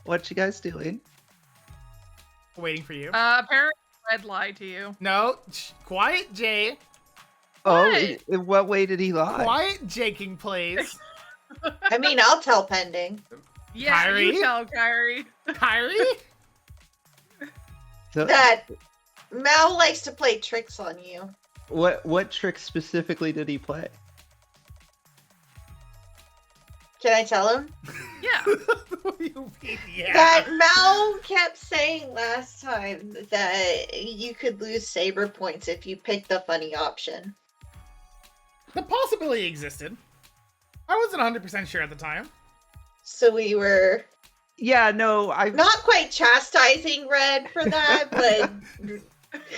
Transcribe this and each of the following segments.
What you guys doing? Waiting for you. Apparently Red lied to you. No, quiet, Jay. Oh, What? in what way did he lie? Quiet, JayKingPlays. I mean, I'll tell pending. Yeah, Kyrie? you tell Kyrie. Kyrie? So, That Mao likes to play tricks on you. what trick specifically did he play? Can I tell him? Yeah. What do you mean, yeah. That Mao kept saying last time that you could lose Saber points if you picked the funny option. The possibility existed. I wasn't 100% sure at the time. So we were Yeah, no, I. not quite chastising Red for that, but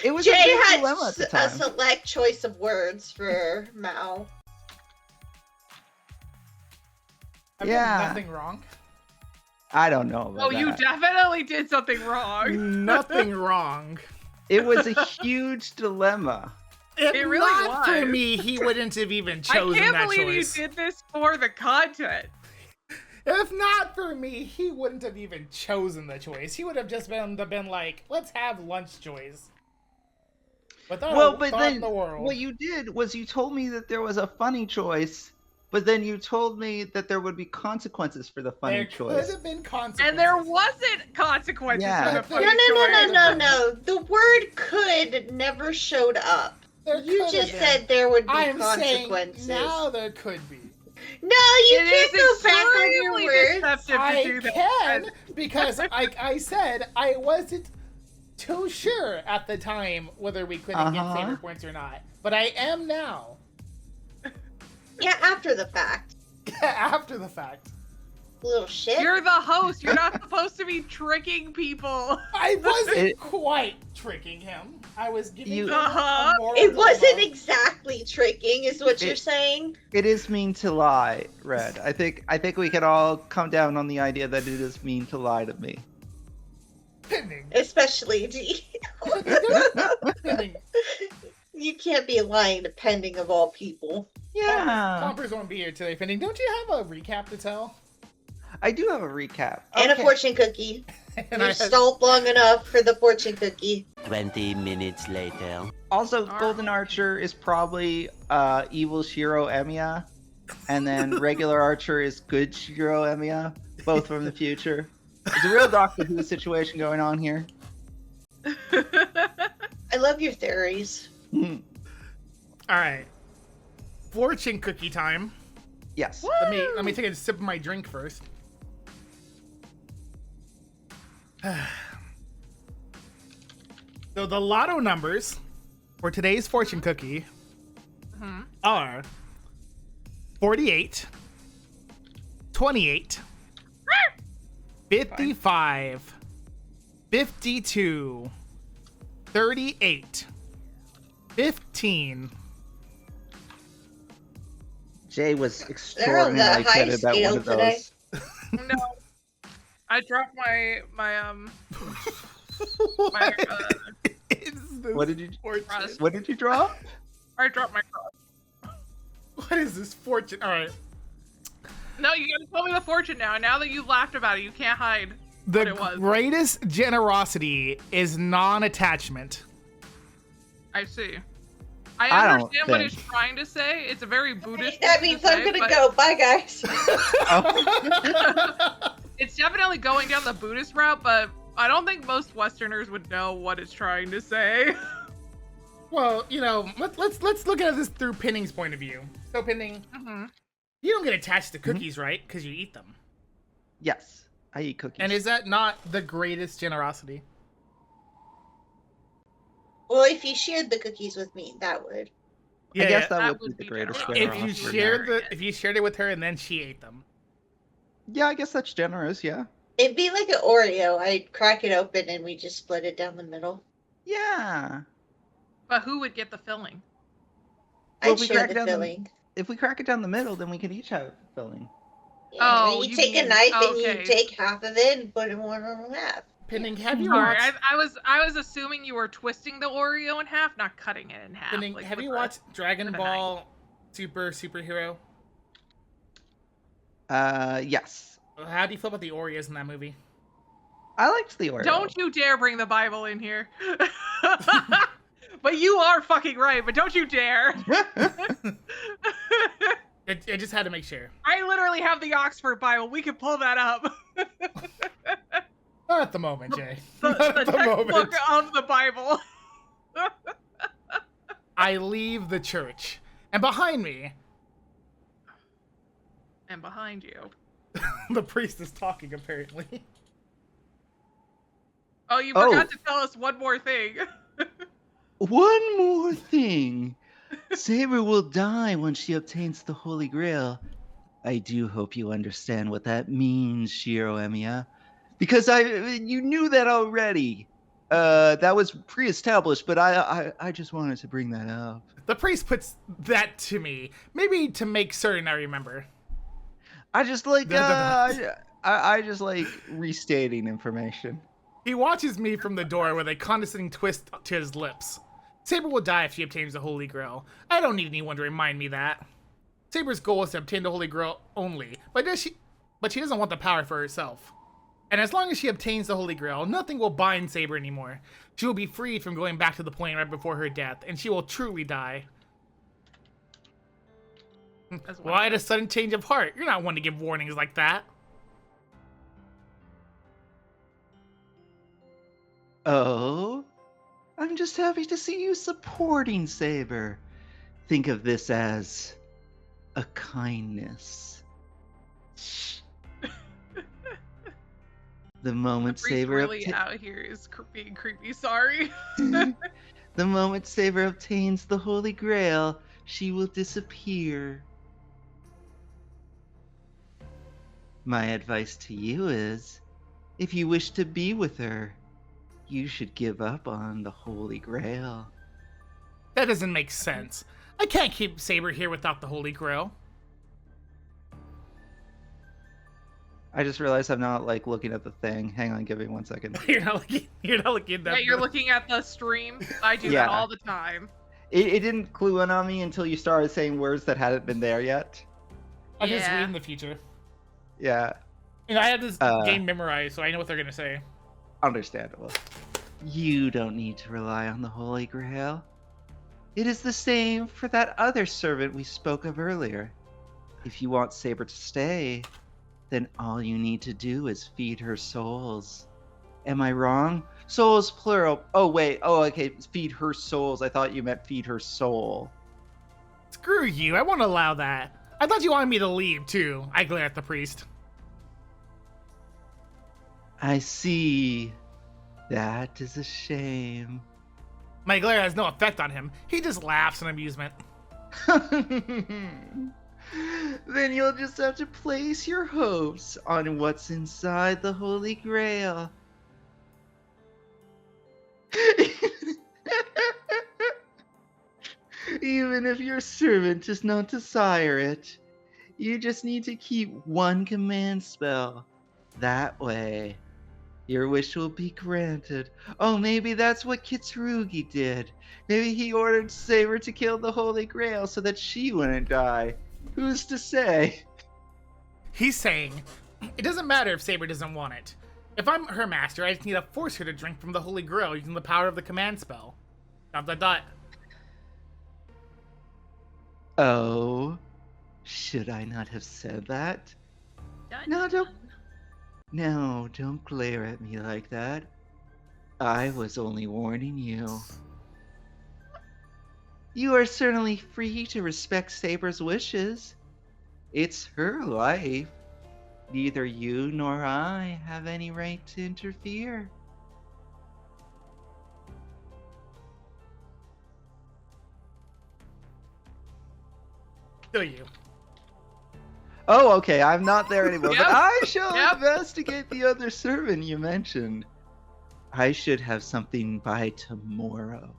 It was Jay a big had dilemma at the a time. select choice of words for Mao. I've Yeah. done nothing wrong. I don't know about Oh, you that. definitely did something wrong. Nothing wrong. It was a huge dilemma. If It really not for was. me, he wouldn't have even I chosen can't that believe choice. you did this for the content. If not for me, he wouldn't have even chosen the choice. He would have just been like, let's have lunch choice. Without Well, a but thought then in the world. what you did was you told me that there was a funny choice, but then you told me that there would be consequences for the funny there could choice. have been consequences. And there wasn't consequences Yeah. for the No, funny choice. No. The word could never showed up. There You could just have been. said there would be I'm consequences. saying now there could be. No, you It can't is go back on your extremely words. deceptive to I do that. can because like I said, I wasn't too sure at the time whether we couldn't get Saber points or not. But I am now. Yeah, after the fact. After the fact. Little shit. You're the host. You're not supposed to be tricking people. I wasn't It- quite tricking him. I was giving You- him Uh-huh. a moral It wasn't dilemma. exactly tricking, is what you're It- saying. It is mean to lie, Red. I think we can all come down on the idea that it is mean to lie to me. Pending. Especially D. Pending. You can't be lying to pending of all people. Yeah, Plompers won't be here today, Pending. Don't you have a recap to tell? I do have a recap. And a Okay. fortune cookie. And You I had- stalled long enough for the fortune cookie. 20 minutes later. Also, Alright. Golden Archer is probably evil Shiro Emiya, and then regular Archer is good Shiro Emiya, both from the future. There's a real Doctor Who situation going on here. I love your theories. Hmm. All right. Fortune cookie time. Yes. Let me take a sip of my drink first. So the lotto numbers for today's fortune cookie are 48, 28, 55, 52, 38, 15. Jay was They're on the extraordinarily high good at one scale of today. those. No. I dropped my What is this What did you? fortune? What did you draw? I dropped my cross. What is this fortune? All right. No, you gotta tell me the fortune now. Now that you've laughed about it, you can't hide what The it was. greatest generosity is non-attachment. I see. I I don't understand what think- it's trying to say. It's a very Buddhist That thing means to I'm say, gonna but go. Bye, guys. It's definitely going down the Buddhist route, but I don't think most Westerners would know what it's trying to say. Well, you know, let's look at this through Pending's point of view. So, Pending, Mhm. you don't get attached to cookies, right? Because you eat them. Yes, I eat cookies. And is that not the greatest generosity? Well, if you shared the cookies with me, that would. I guess that that would would be the be greatest generous. If generosity. you shared it with her and then she ate them. Yeah, I guess that's generous. Yeah. It'd be like an Oreo. I'd crack it open and we just split it down the middle. Yeah. But who would get the filling? Well, I'd we share crack the down filling. If we crack it down the middle, then we could each have filling. Yeah, Oh, you you take a mean- knife and okay. you take half of it and put it one on half. Pending, have you Sorry, watched? I was assuming you were twisting the Oreo in half, not cutting it in half. Pending, like have with you the- watched Dragon with a Ball Superhero? Yes. How do you feel about the Oreos in that movie? I liked the Oreo. Don't you dare bring the Bible in here. But you are fucking right, but don't you dare. I just had to make sure. I literally have the Oxford Bible. We can pull that up. Not at the moment, Jay. The Not at the textbook moment. of the Bible. I leave the church, and behind me, And behind you. the priest is talking, apparently. Oh, you forgot to tell us one more thing. One more thing. Saber will die when she obtains the Holy Grail. I do hope you understand what that means, Shiro-Emiya. Because you knew that already. That was pre-established, but I just wanted to bring that up. The priest puts that to me, maybe to make certain I remember. I just like I just like restating information. He watches me from the door with a condescending twist to his lips. Saber will die if she obtains the Holy Grail. I don't need anyone to remind me that. Saber's goal is to obtain the Holy Grail only, but she doesn't want the power for herself. And as long as she obtains the Holy Grail, nothing will bind Saber anymore. She will be freed from going back to the plane right before her death, and she will truly die. Why a sudden change of heart? You're not one to give warnings like that. Oh? I'm just happy to see you supporting Saber. Think of this as a kindness. The moment Saber really out here is being creepy. Sorry. The moment Saber obtains the Holy Grail, she will disappear. My advice to you is, if you wish to be with her, you should give up on the Holy Grail. That doesn't make sense. I can't keep Saber here without the Holy Grail. I just realized I'm not like looking at the thing. Hang on, give me 1 second. You're not looking at that. Yeah, you're looking at the stream. I do that all the time. It didn't clue in on me until you started saying words that hadn't been there yet. I can just read in the future. Yeah. And I have this game memorized, so I know what they're gonna say. Understandable. You don't need to rely on the Holy Grail. It is the same for that other servant we spoke of earlier. If you want Saber to stay, then all you need to do is feed her souls. Am I wrong? Souls plural. Oh, wait. Oh, okay. Feed her souls. I thought you meant feed her soul. Screw you. I won't allow that. I thought you wanted me to leave, too. I glare at the priest. I see. That is a shame. My glare has no effect on him. He just laughs in amusement. Then you'll just have to place your hopes on what's inside the Holy Grail. Even if your servant does not desire it, you just need to keep one command spell. That way, your wish will be granted. Oh, maybe that's what Kitsurugi did. Maybe he ordered Saber to kill the Holy Grail so that she wouldn't die. Who's to say? He's saying, it doesn't matter if Saber doesn't want it. If I'm her master, I just need to force her to drink from the Holy Grail using the power of the command spell. ... Oh, should I not have said that? No, don't glare at me like that. I was only warning you. You are certainly free to respect Saber's wishes. It's her life. Neither you nor I have any right to interfere. Do you? Oh, okay, I'm not there anymore, Yep. but I shall Yep. investigate the other servant you mentioned. I should have something by tomorrow.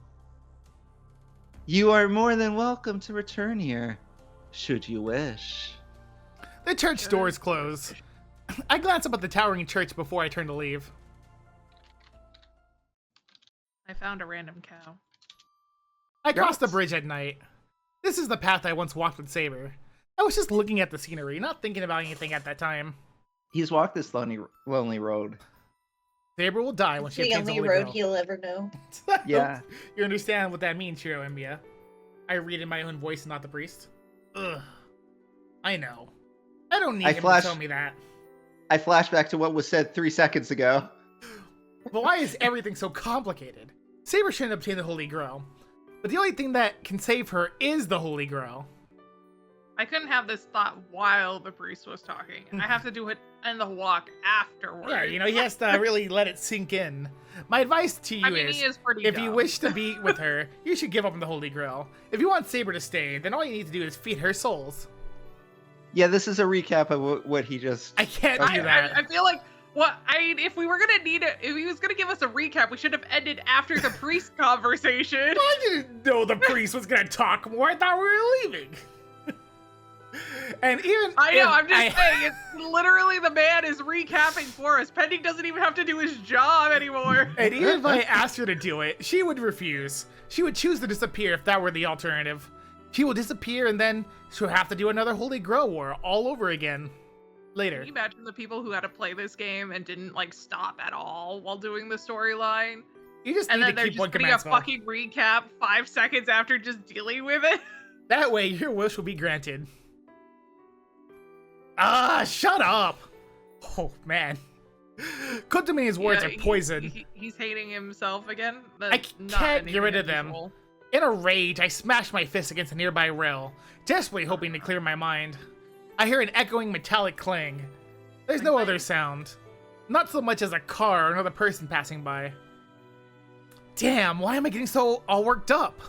You are more than welcome to return here, should you wish. The church doors close. I glance up at the towering church before I turn to leave. I found a random cow. I cross the Yes. bridge at night. This is the path I once walked with Saber. I was just looking at the scenery, not thinking about anything at that time. He's walked this lonely road. Saber will die when It's she the obtains the only holy road grail. he'll ever know. Yeah. You understand what that means, KyrieAI? I read in my own voice, not the priest. Ugh. I know. I don't need him to tell me that. I flash back to what was said 3 seconds ago. But why is everything so complicated? Saber shouldn't obtain the holy grail. But the only thing that can save her is the holy grail. I couldn't have this thought while the priest was talking. I have to do it in the walk afterwards. Yeah, you know, he has to really let it sink in. My advice to you he is pretty if dumb. you wish to be with her, you should give up on the holy grail. If you want Saber to stay, then all you need to do is feed her souls. Yeah, this is a recap of what he just... I can't Okay. do that. I feel like if we were gonna need it, if he was gonna give us a recap, we should have ended after the priest conversation. I didn't know the priest was gonna talk more. I thought we were leaving. And even I know, I'm just saying, it's literally the man is recapping for us. Pending doesn't even have to do his job anymore. And even if I asked her to do it, she would refuse. She would choose to disappear if that were the alternative. She will disappear and then she'll have to do another Holy Grail war all over again. Later. Can you imagine the people who had to play this game and didn't like stop at all while doing the storyline? You just And need then to they're keep one just putting a command spell. fucking recap 5 seconds after just dealing with it. That way your wish will be granted. Ah, shut up! Oh, man. Kotomi's words are poison. He's hating himself again. I That's not can't get rid anything of them. unusual. In a rage, I smash my fist against a nearby rail, desperately hoping to clear my mind. I hear an echoing metallic clang. There's no other sound. Not so much as a car or another person passing by. Damn, why am I getting so all worked up?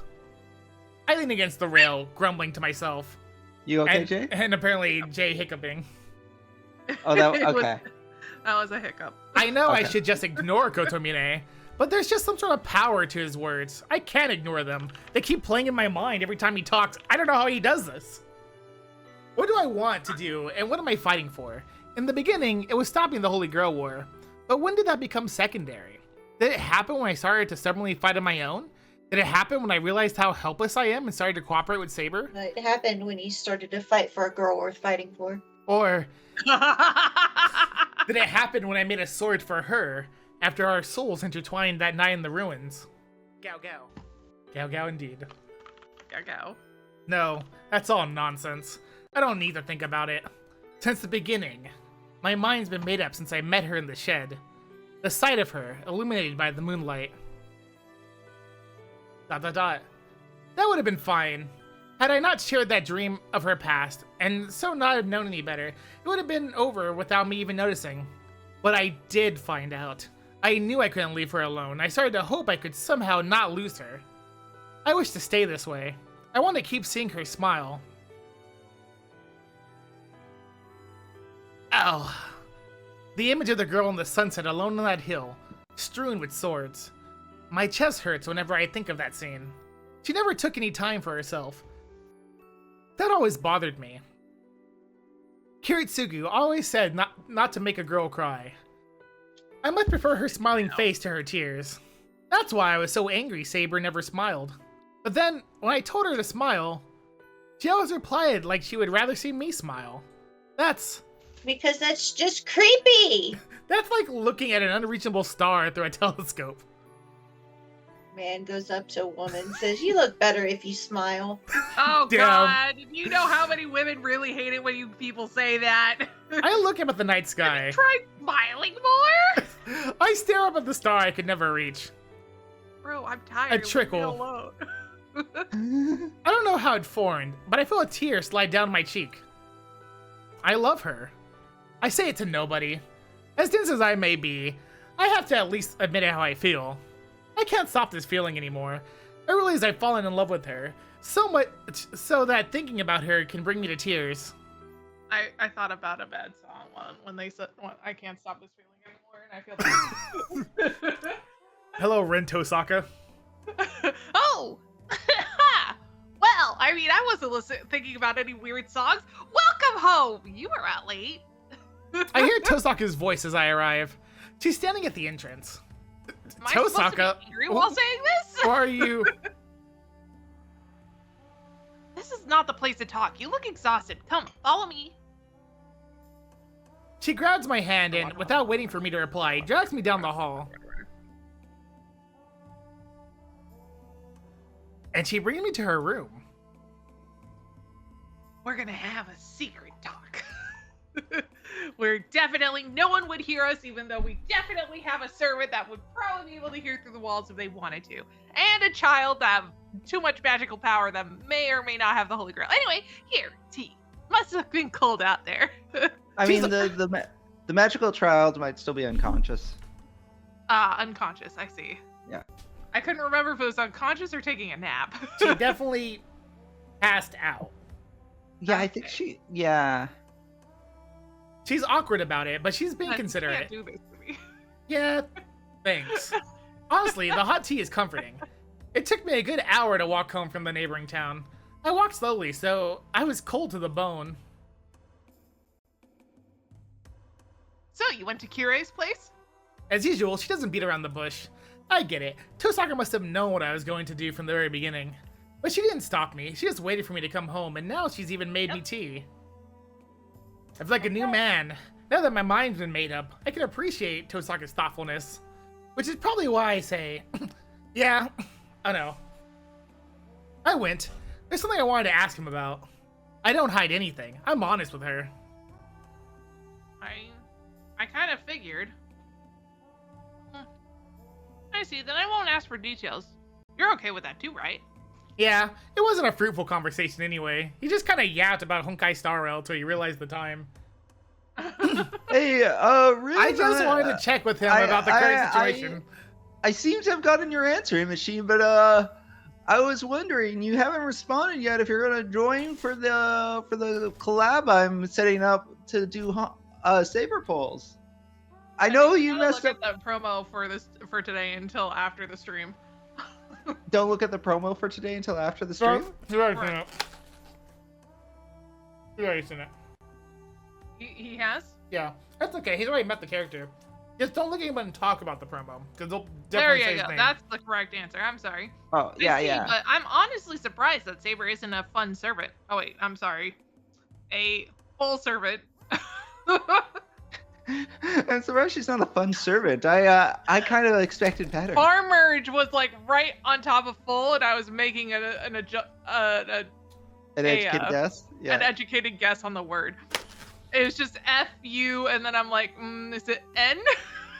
I lean against the rail, grumbling to myself. You okay, and, Jay? And apparently Jay hiccuping. Oh, that It was- okay. That was a hiccup. I know I Okay. should just ignore Kotomine, but there's just some sort of power to his words. I can't ignore them. They keep playing in my mind every time he talks. I don't know how he does this. What do I want to do, and what am I fighting for? In the beginning, it was stopping the Holy Grail War, but when did that become secondary? Did it happen when I started to stubbornly fight on my own? Did it happen when I realized how helpless I am and started to cooperate with Saber? It happened when you started to fight for a girl worth fighting for. Or did it happen when I made a sword for her after our souls intertwined that night in the ruins? Gao Gao. Gao Gao indeed. Go. No, that's all nonsense. I don't need to think about it. Since the beginning, my mind's been made up since I met her in the shed. The sight of her, illuminated by the moonlight. ... That would have been fine. Had I not shared that dream of her past, and so not have known any better, it would have been over without me even noticing. But I did find out. I knew I couldn't leave her alone. I started to hope I could somehow not lose her. I wish to stay this way. I want to keep seeing her smile. Ow. The image of the girl in the sunset alone on that hill, strewn with swords. My chest hurts whenever I think of that scene. She never took any time for herself. That always bothered me. Kiritsugu always said not to make a girl cry. I much prefer her smiling face to her tears. That's why I was so angry Saber never smiled. But then, when I told her to smile, she always replied like she would rather see me smile. That's Because that's just creepy! like looking at an unreachable star through a telescope. Man goes up to a woman and says, "You look better if you smile." Oh Damn. God! You know how many women really hate it when you people say that. I look up at the night sky. Try smiling more. I stare up at the star I could never reach. Bro, I'm tired. A Leave me trickle. alone. I don't know how it formed, but I feel a tear slide down my cheek. I love her. I say it to nobody. As dense as I may be, I have to at least admit how I feel. I can't stop this feeling anymore. I realize I've fallen in love with her, so much so that thinking about her can bring me to tears. I thought about a bad song when they said, "I can't stop this feeling anymore," and I feel bad. Hello, Ren Tosaka. Oh! Well, I mean, I wasn't thinking about any weird songs. Welcome home! You were out late. I hear Tosaka's voice as I arrive. She's standing at the entrance. Am I supposed to Tosaka, be angry while saying this? or are you... This is not the place to talk. You look exhausted. Come, follow me. She grabs my hand and, without waiting for me to reply, drags me down the hall. And she brings me to her room. We're gonna have a secret talk. Where definitely no one would hear us, even though we definitely have a servant that would probably be able to hear through the walls if they wanted to. And a child that have too much magical power that may or may not have the Holy Grail. Anyway, here, tea. Must have been cold out there. I mean, the magical child might still be unconscious. Unconscious, I see. Yeah. I couldn't remember if it was unconscious or taking a nap. She definitely passed out. Yeah, I think yeah. She's awkward about it, but she's being You considerate. can't do this to me. Yeah, thanks. Honestly, the hot tea is comforting. It took me a good hour to walk home from the neighboring town. I walked slowly, so I was cold to the bone. So, you went to Kyrie's place? As usual, she doesn't beat around the bush. I get it. Tosaka must have known what I was going to do from the very beginning. But she didn't stop me. She just waited for me to come home, and now she's even made me tea. I feel like a new man. Now that my mind's been made up, I can appreciate Tosaka's thoughtfulness. Which is probably why I say, yeah, I know. I went. There's something I wanted to ask him about. I don't hide anything. I'm honest with her. I kind of figured. I see, then I won't ask for details. You're okay with that too, right? Yeah, it wasn't a fruitful conversation anyway. He just kind of yapped about Honkai Star Rail till he realized the time. Hey, really? I just wanted to check with him about the current situation. I seem to have gotten your answering machine, but I was wondering, you haven't responded yet if you're gonna join for the collab I'm setting up to do Saber polls. I know you messed up. Look at the promo for today until after the stream. Don't look at the promo for today until after the stream. He's already seen it. He's already seen it. He has? Yeah, that's okay. He's already met the character. Just don't look at him and talk about the promo, because they'll There definitely say you his go. name. That's the correct answer. I'm sorry. Oh, I yeah, see, yeah. But I'm honestly surprised that Saber isn't a fun servant. Oh wait, I'm sorry. A full servant. I'm surprised she's not a fun servant. I kind of expected better. Farm merge was like right on top of full, and I was making an educated guess. Yeah. an educated guess on the word. It was just F-U, and then I'm like, is it N?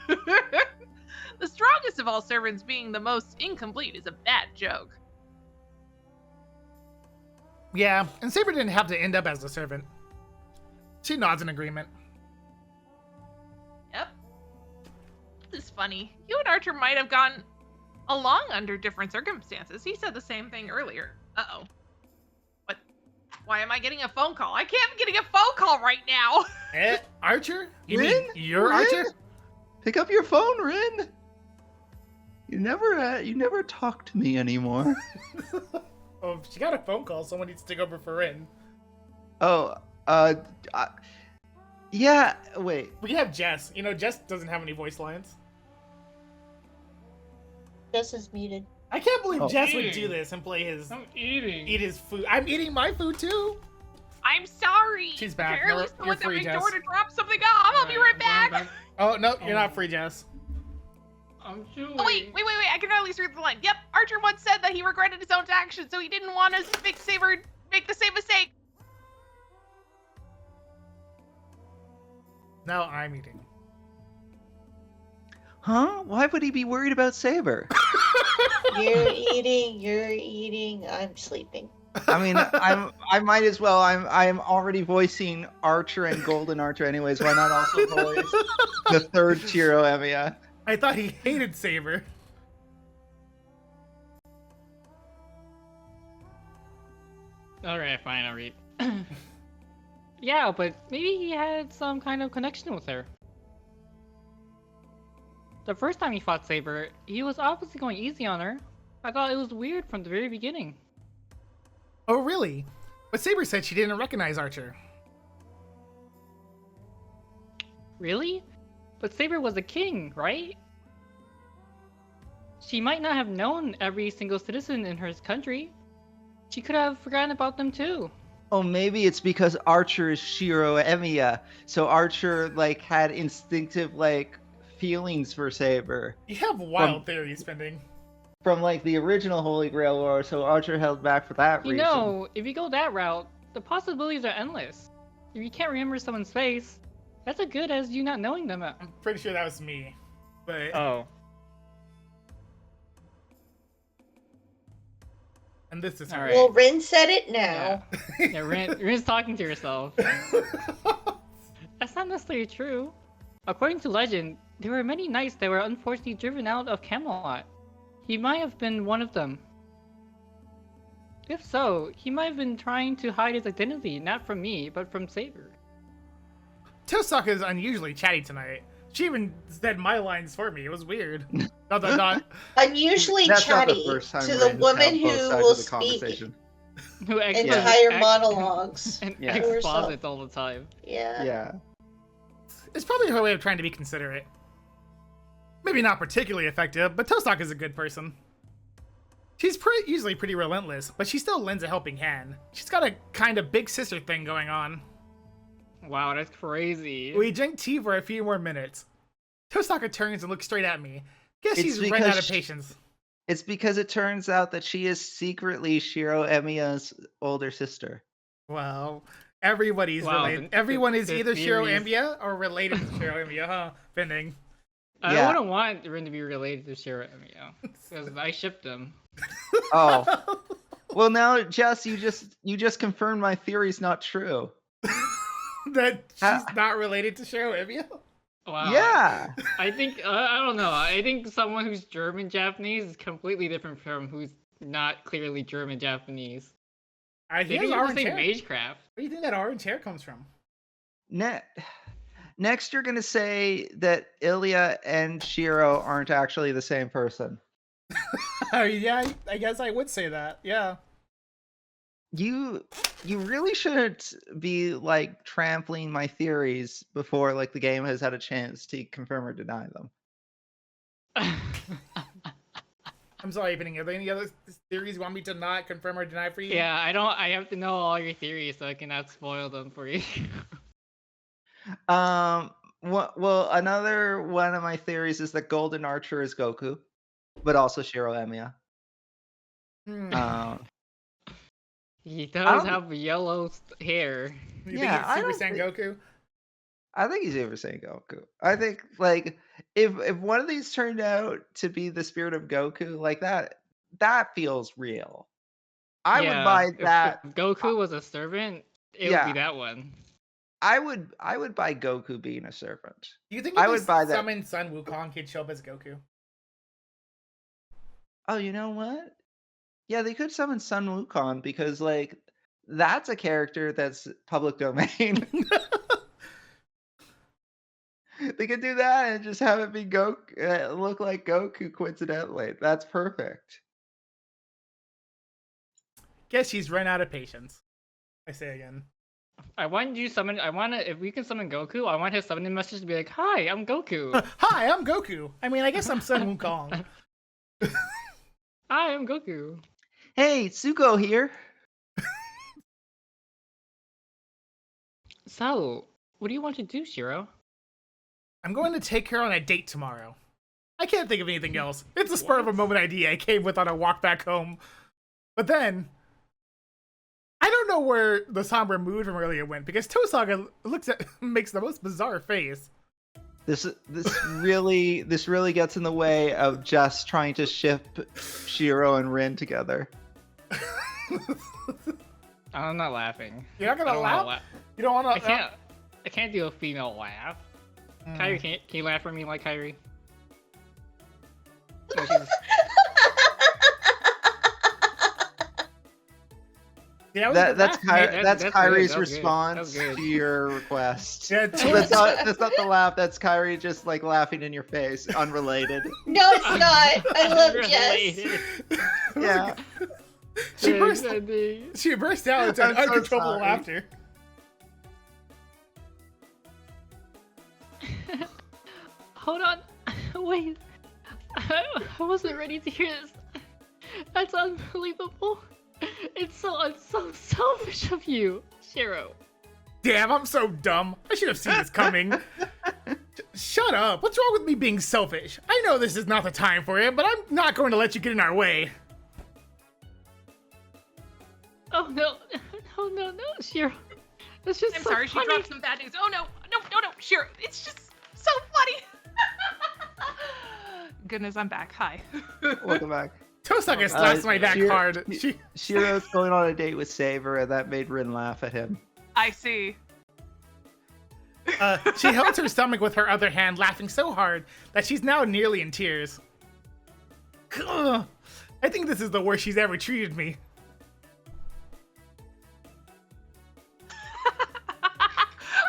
The strongest of all servants being the most incomplete is a bad joke. Yeah, and Saber didn't have to end up as a servant. She nods in agreement. Yep. This is funny. You and Archer might have gotten along under different circumstances. He said the same thing earlier. Uh-oh. What? Why am I getting a phone call? I can't be getting a phone call right now. Archer? You Rin? mean you're Rin? Archer? Pick up your phone, Rin. You never talk to me anymore. Oh, she got a phone call. Someone needs to take over for Rin. Oh, yeah. Wait. We can have Jess. You know, Jess doesn't have any voice lines. Jess is muted. I can't believe Oh. Jess would do this and play his eat his food. I'm eating my food too. I'm sorry. She's back. Apparently No, someone's you're at free, my door Jess. to drop something off. I'll be right back. Oh no, you're not free, Jess. I'm chewing. Oh, wait. I can at least read the line. Yep, Archer once said that he regretted his own actions, so he didn't want to make Saber make the same mistake. Now I'm eating. Huh? Why would he be worried about Saber? You're eating, I'm sleeping. I mean, I might as well. I'm already voicing Archer and Golden Archer anyways. Why not also voice the third Chiro Emiya? I thought he hated Saber. Alright, fine, I'll read. Yeah, but maybe he had some kind of connection with her. The first time he fought Saber, he was obviously going easy on her. I thought it was weird from the very beginning. Oh really? But Saber said she didn't recognize Archer. Really? But Saber was a king, right? She might not have known every single citizen in her country. She could have forgotten about them too. Oh, maybe it's because Archer is Shiro Emiya, so Archer like had instinctive like feelings for Saber You have wild theories, Pending. from like the original Holy Grail War, so Archer held back for that You reason. know, if you go that route, the possibilities are endless. If you can't remember someone's face, that's as good as you not knowing them. I'm pretty sure that was me. But Oh. and this is All her. right. Well, Rin said it now. Yeah, Rin's talking to herself. That's not necessarily true. According to legend, there were many knights that were unfortunately driven out of Camelot. He might have been one of them. If so, he might have been trying to hide his identity, not from me, but from Saber. Tosaka is unusually chatty tonight. She even said my lines for me. It was weird. Not. Unusually That's not the chatty first time to the Rin woman held both who sides will of the speak conversation. Who entire monologues. and Yeah. exposits all the time. Yeah. Yeah. It's probably her way of trying to be considerate. Maybe not particularly effective, but Tosaka is a good person. She's usually pretty relentless, but she still lends a helping hand. She's got a kind of big sister thing going on. Wow, that's crazy. We drink tea for a few more minutes. Tosaka turns and looks straight at me. Guess It's she's run because out of patience. It's because it turns out that she is secretly Shiro Emiya's older sister. Well, everybody's Wow, related. the- Everyone is the either Shiro theories. Emiya or related to Shiro Emiya, huh? Pending. I Yeah. wouldn't want Rin to be related to Shiro Emio, because I shipped them. Oh. Well, now, Jess, you just confirmed my theory's not true. That she's Ha- not related to Shiro Emiya? Wow. Yeah. I think I don't know. I think someone who's German Japanese is completely different from who's not clearly German Japanese. He They has do the orange same hair. magecraft. Where do you think that orange hair comes from? Next, you're gonna say that Ilya and Shiro aren't actually the same person. Yeah, I guess I would say that. Yeah. You really shouldn't be like trampling my theories before like the game has had a chance to confirm or deny them. I'm sorry, Pending. Are there any other theories you want me to not confirm or deny for you? Yeah, I have to know all your theories so I cannot spoil them for you. Well, another one of my theories is that Golden Archer is Goku, but also Shiro Emiya. Hmm. He I does don't- have yellow hair. You Yeah, I think he's Super don't Saiyan Goku? I think he's Super Saiyan Goku. I think like if one of these turned out to be the spirit of Goku, like that feels real. I would Yeah, buy if that. Goku was a servant, it would Yeah. be that one. I would buy Goku being a servant. Do you think I if would they buy that. summon Sun Wukong, he'd show up as Goku? Oh, you know what? Yeah, they could summon Sun Wukong because like that's a character that's public domain. They could do that and just have it be Goku, look like Goku coincidentally. That's perfect. Guess she's run out of patience. I say again. I want you to summon. if we can summon Goku, I want his summoning message to be like, "Hi, I'm Goku. Hi, I'm Goku. I mean, I guess I'm Sun Wukong. Hi, I'm Goku." Hey, Tsuko here. So, what do you want to do, Shiro? I'm going to take her on a date tomorrow. I can't think of anything else. It's a spur of a moment idea I came with on a walk back home. But then, I don't know where the somber mood from earlier went because Tosaka makes the most bizarre face. This really gets in the way of just trying to ship Shiro and Rin together. I'm not laughing. You're not I gonna don't wanna laugh? You don't want to? I can't do a female laugh. Kyrie, can you laugh for me like Kyrie? Oh, she's- Yeah, that was a good laugh. That's that's Kyrie's good, that was good, that response was good. to your request. Yeah, that's not the laugh. That's Kyrie just like laughing in your face, unrelated. No, it's not. I love Jess. Unrelated. Yeah. She burst out into I'm so uncontrollable sorry. laughter. Hold on. Wait. I wasn't ready to hear this. That's unbelievable. It's so selfish of you, Shiro. Damn, I'm so dumb. I should have seen this coming. Shut up. What's wrong with me being selfish? I know this is not the time for it, but I'm not going to let you get in our way. Oh no, no, Shiro. That's just I'm so sorry, funny. she dropped some bad news. Oh no, sure. It's just so funny. Goodness, I'm back. Hi. Welcome back. Tosaka slaps my back hard. Shiro's going on a date with Saber, and that made Rin laugh at him. I see. She held her stomach with her other hand, laughing so hard that she's now nearly in tears. Ugh. I think this is the worst she's ever treated me.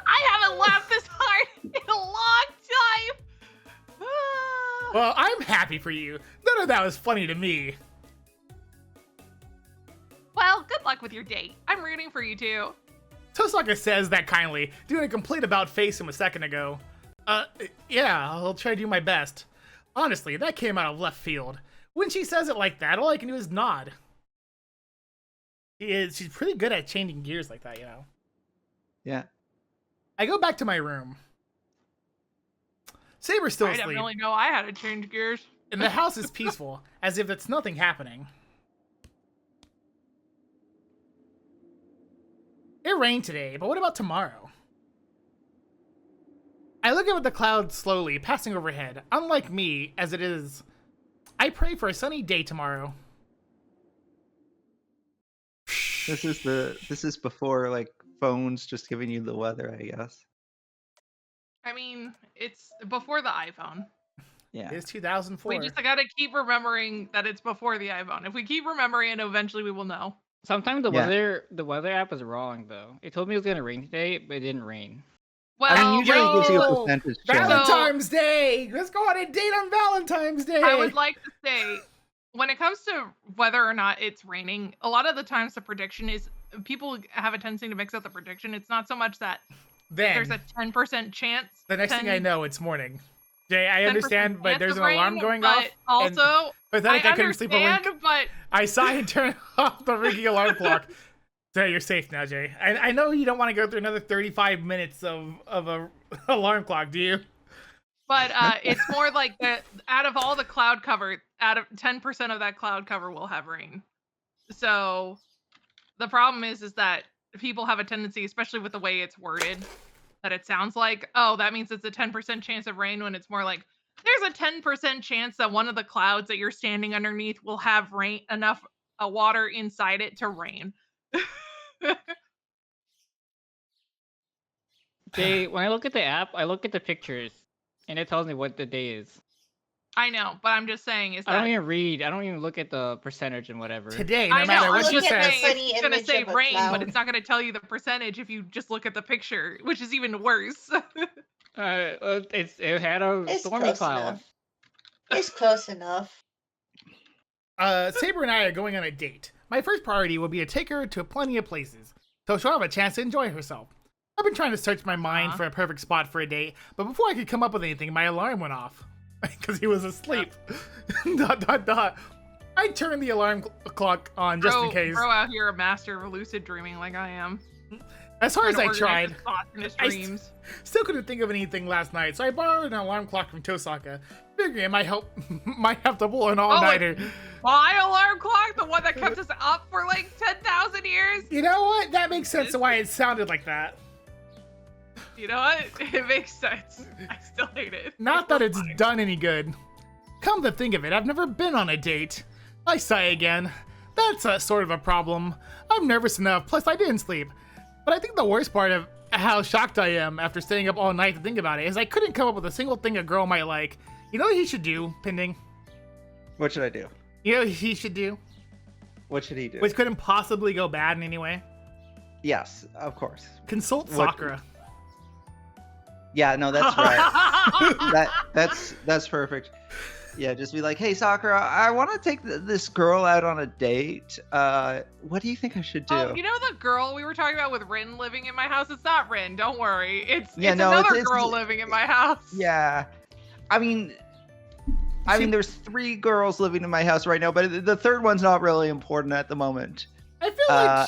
I haven't laughed this hard in a long time. Well, I'm happy for you. None of that was funny to me. Well, good luck with your date. I'm rooting for you too. Tosaka says that kindly, doing a complete about face him a second ago. Yeah, I'll try to do my best. Honestly, that came out of left field. When she says it like that, all I can do is nod. She's pretty good at changing gears like that, you know? Yeah. I go back to my room. Saber's still I asleep, definitely know I had to change gears. and the house is peaceful, as if it's nothing happening. It rained today, but what about tomorrow? I look up at the clouds slowly, passing overhead. Unlike me, as it is, I pray for a sunny day tomorrow. This is before like phones just giving you the weather, I guess. I mean, it's before the iPhone. Yeah. It is 2004. We just gotta keep remembering that it's before the iPhone. If we keep remembering it, eventually we will know. Sometimes the Yeah. weather app is wrong though. It told me it was gonna rain today, but it didn't rain. Well, I mean, usually it gives you a no! percentage chance. Valentine's Day! Let's go on a date on Valentine's Day! I would like to say, when it comes to whether or not it's raining, a lot of the times the prediction is, people have a tendency to mix up the prediction. It's not so much that Then, there's a 10% chance. the next thing I know, it's morning. Jay, I 10% understand, but chance there's of an alarm rain, going but off. and Also, pathetic, I I couldn't sleep a wink. understand, but I saw you turn off the ringing alarm clock. So you're safe now, Jay. I know you don't want to go through another 35 minutes of a alarm clock, do you? But it's more like that out of all the cloud cover, out of 10% of that cloud cover will have rain. So the problem is that people have a tendency, especially with the way it's worded, that it sounds like, oh, that means it's a 10% chance of rain, when it's more like, there's a 10% chance that one of the clouds that you're standing underneath will have rain, enough water inside it to rain. Jay, when I look at the app, I look at the pictures, and it tells me what the day is. I know, but I'm just saying is I don't that even read. I don't even look at the percentage and whatever. Today, no I matter know, what I'm she look at says. the funny it's gonna image say of a rain, but cloud. it's not gonna tell you the percentage if you just look at the picture, which is even worse. It had a It's stormy close cloud. enough. It's close enough. Saber and I are going on a date. My first priority will be to take her to plenty of places, so she'll have a chance to enjoy herself. I've been trying to search my mind for a perfect spot for a date, but before I could come up with anything, my alarm went off. Because he was asleep. ... I turned the alarm clock on just in case. Bro out here a master of lucid dreaming like I am. As hard as I Trying to organize tried, his thoughts in his I dreams. still couldn't think of anything last night, so I borrowed an alarm clock from Tosaka, figuring it might help, might have to pull an all-nighter. My alarm clock, the one that kept us up for like 10,000 years. You know what? That makes sense to why it sounded like that. You know what? It makes sense. I still hate it. Not that it's fine. done any good. Come to think of it, I've never been on a date. I sigh again. That's a sort of a problem. I'm nervous enough, plus I didn't sleep. But I think the worst part of how shocked I am after staying up all night to think about it is I couldn't come up with a single thing a girl might like. You know what he should do, Pending? What should I do? You know what he should do? What should he do? Which couldn't possibly go bad in any way? Yes, of course. Consult What- Sakura. Yeah, no, that's right. That's perfect. Yeah, just be like, hey, Sakura, I want to take this girl out on a date. What do you think I should do? Oh, you know the girl we were talking about with Rin living in my house? It's not Rin, don't worry. It's Yeah, no, another it's- girl living in my house. Yeah, I mean, there's 3 girls living in my house right now, but the third one's not really important at the moment. I feel like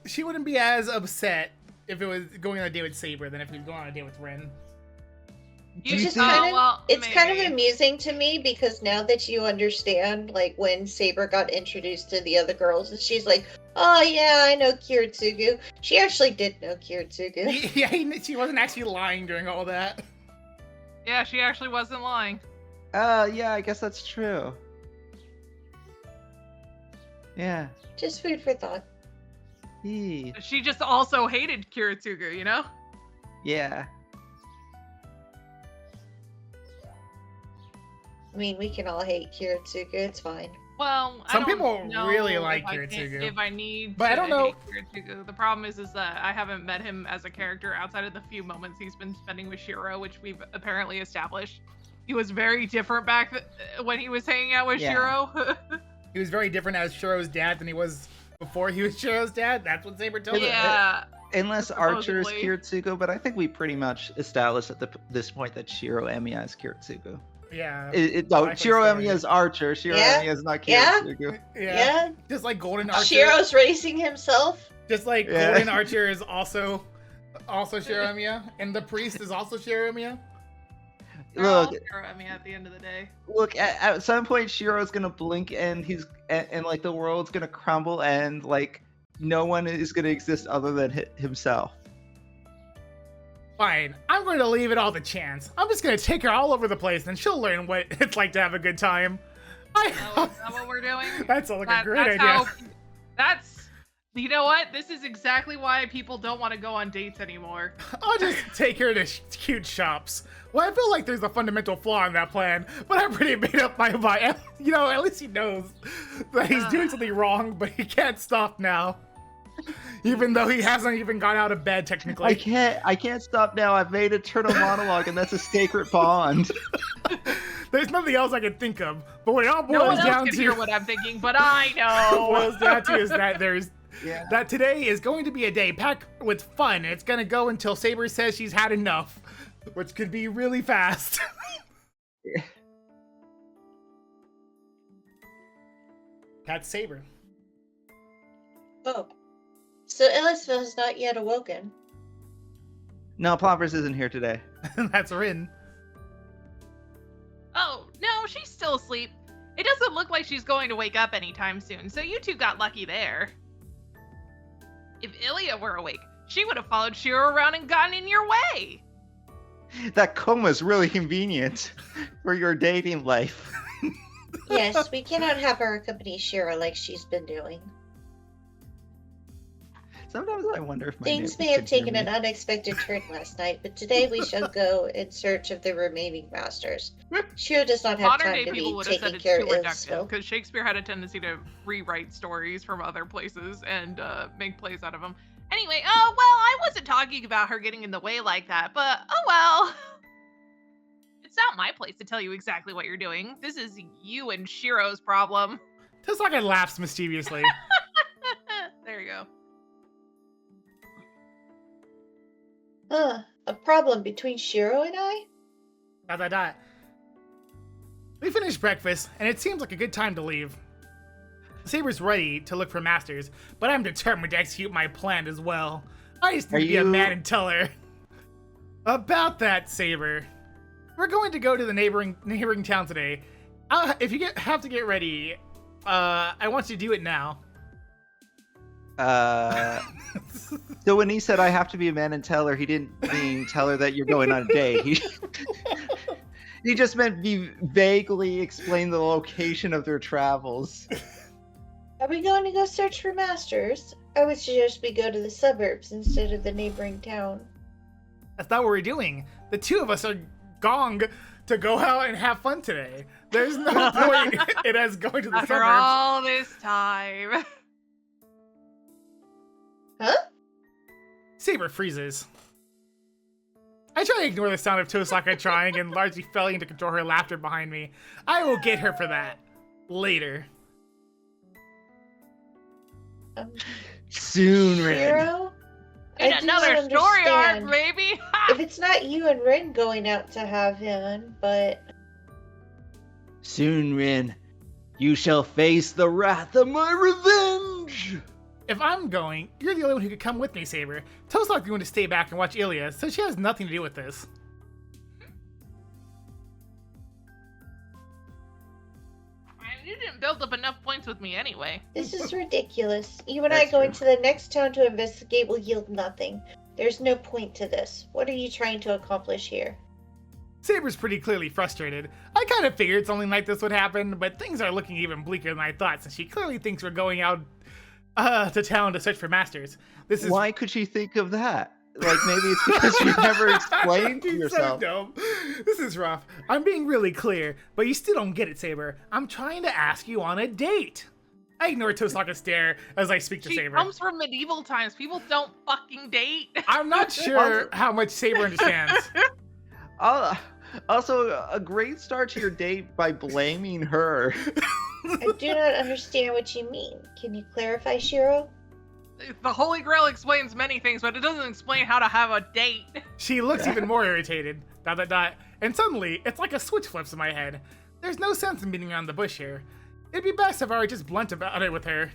she wouldn't be as upset if it was going on a date with Saber than if he was going on a date with Rin. It's think- kind of, well, it's kind of maybe. amusing to me because now that you understand, like when Saber got introduced to the other girls, and she's like, "Oh yeah, I know Kiritsugu." She actually did know Kiritsugu. Yeah, she wasn't actually lying during all that. Yeah, she actually wasn't lying. Yeah, I guess that's true. Yeah. Just food for thought. Eee. She just also hated Kiritsugu, you know? Yeah. I mean, we can all hate Kiritsugu. It's fine. Well, Some I don't people know really if like I can- Kiritsugu. If I need But I to don't know- hate Kiritsugu. The problem is that I haven't met him as a character outside of the few moments he's been spending with Shiro, which we've apparently established. He was very different when he was hanging out with Yeah. Shiro. He was very different as Shiro's dad than he was before he was Shiro's dad. That's what Saber told us. yeah. Unless Archer is Supposedly. Kiritsugu, but I think we pretty much established at this point that Shiro Emiya is Kiritsugu. Yeah. No, Likely Shiro story. Emiya is Archer. Shiro Yeah? Emiya is not Yeah? Kiritsugu. Yeah. Just like Golden Archer. Shiro's racing himself. Just like Yeah. Golden Archer is also Shiro Emiya, and the priest is also Shiro Emiya. They're all Look, Shiro, I mean, at the end of the day. look. At some point, Shiro's gonna blink, and and like the world's gonna crumble, and like no one is gonna exist other than himself. Fine, I'm going to leave it all to chance. I'm just going to take her all over the place, and she'll learn what it's like to have a good time. Is that what we're doing? That sounds like a great that's idea. That's, you know what? This is exactly why people don't want to go on dates anymore. I'll just take her to cute shops. Well, I feel like there's a fundamental flaw in that plan, but I'm pretty made up my mind. You know, at least he knows that he's doing something wrong, but he can't stop now. Even though he hasn't even got out of bed, technically. I can't stop now. I've made eternal monologue, and that's a sacred bond. There's nothing else I can think of. But what it all No one boils else down can to, hear what I'm thinking, but I what it know. boils down to is that Yeah. that today is going to be a day packed with fun. And it's going to go until Saber says she's had enough, which could be really fast. That's Saber. Oh. So Ellisville has not yet awoken. No, Plompers isn't here today. That's Rin. Oh, no, she's still asleep. It doesn't look like she's going to wake up anytime soon, so you two got lucky there. If Ilya were awake, she would have followed Shiro around and gotten in your way. That coma's really convenient for your dating life. Yes, we cannot have her accompany Shiro like she's been doing. Sometimes I wonder if my Things neighbors may have could hear taken me. an unexpected turn last night, but today we shall go in search of the remaining masters. Shiro does not have Modern time day to people be would have said taking it's care too of reductive, Ellisville. because Shakespeare had a tendency to rewrite stories from other places and make plays out of them. Anyway, oh, well, I wasn't talking about her getting in the way like that, but oh well. It's not my place to tell you exactly what you're doing. This is you and Shiro's problem. Tessaka laughs mischievously. There you go. A problem between Shiro and I? ... We finished breakfast, and it seems like a good time to leave. Saber's ready to look for masters, but I'm determined to execute my plan as well. I just need to be a man and tell her. About that, Saber. We're going to go to the neighboring town today. If you have to get ready, I want you to do it now. So when he said I have to be a man and tell her, he didn't mean tell her that you're going on a date. He just meant vaguely explain the location of their travels. Are we going to go search for masters? I would suggest we go to the suburbs instead of the neighboring town. That's not what we're doing. The two of us are gong to go out and have fun today. There's no point in us going to the After suburbs. all this time. Huh? Saber freezes. I try to ignore the sound of Tosaka trying and largely failing to control her laughter behind me. I will get her for that. Later. Soon, Rin. Shiro? I In do another not story arc, understand. maybe. If it's not you and Rin going out to have him, but Soon, Rin. You shall face the wrath of my revenge! If I'm going, you're the only one who could come with me, Saber. Toastlock's going to stay back and watch Ilya, so she has nothing to do with this. You didn't build up enough points with me anyway. This is ridiculous. You and I That's going true. to the next town to investigate will yield nothing. There's no point to this. What are you trying to accomplish here? Saber's pretty clearly frustrated. I kind of figured something like this would happen, but things are looking even bleaker than I thought, since she clearly thinks we're going out to town to search for masters. This is Why could she think of that? Like, maybe it's because you never explained to He's yourself. So dumb. This is rough. I'm being really clear, but you still don't get it, Saber. I'm trying to ask you on a date. I ignore Toastlock's stare as I speak to She Saber. comes from medieval times. People don't fucking date. I'm not sure how much Saber understands. Also, a great start to your date by blaming her. I do not understand what you mean. Can you clarify, Shiro? The Holy Grail explains many things, but it doesn't explain how to have a date. She looks even more irritated. ... And suddenly, it's like a switch flips in my head. There's no sense in beating around the bush here. It'd be best if I were just blunt about it with her.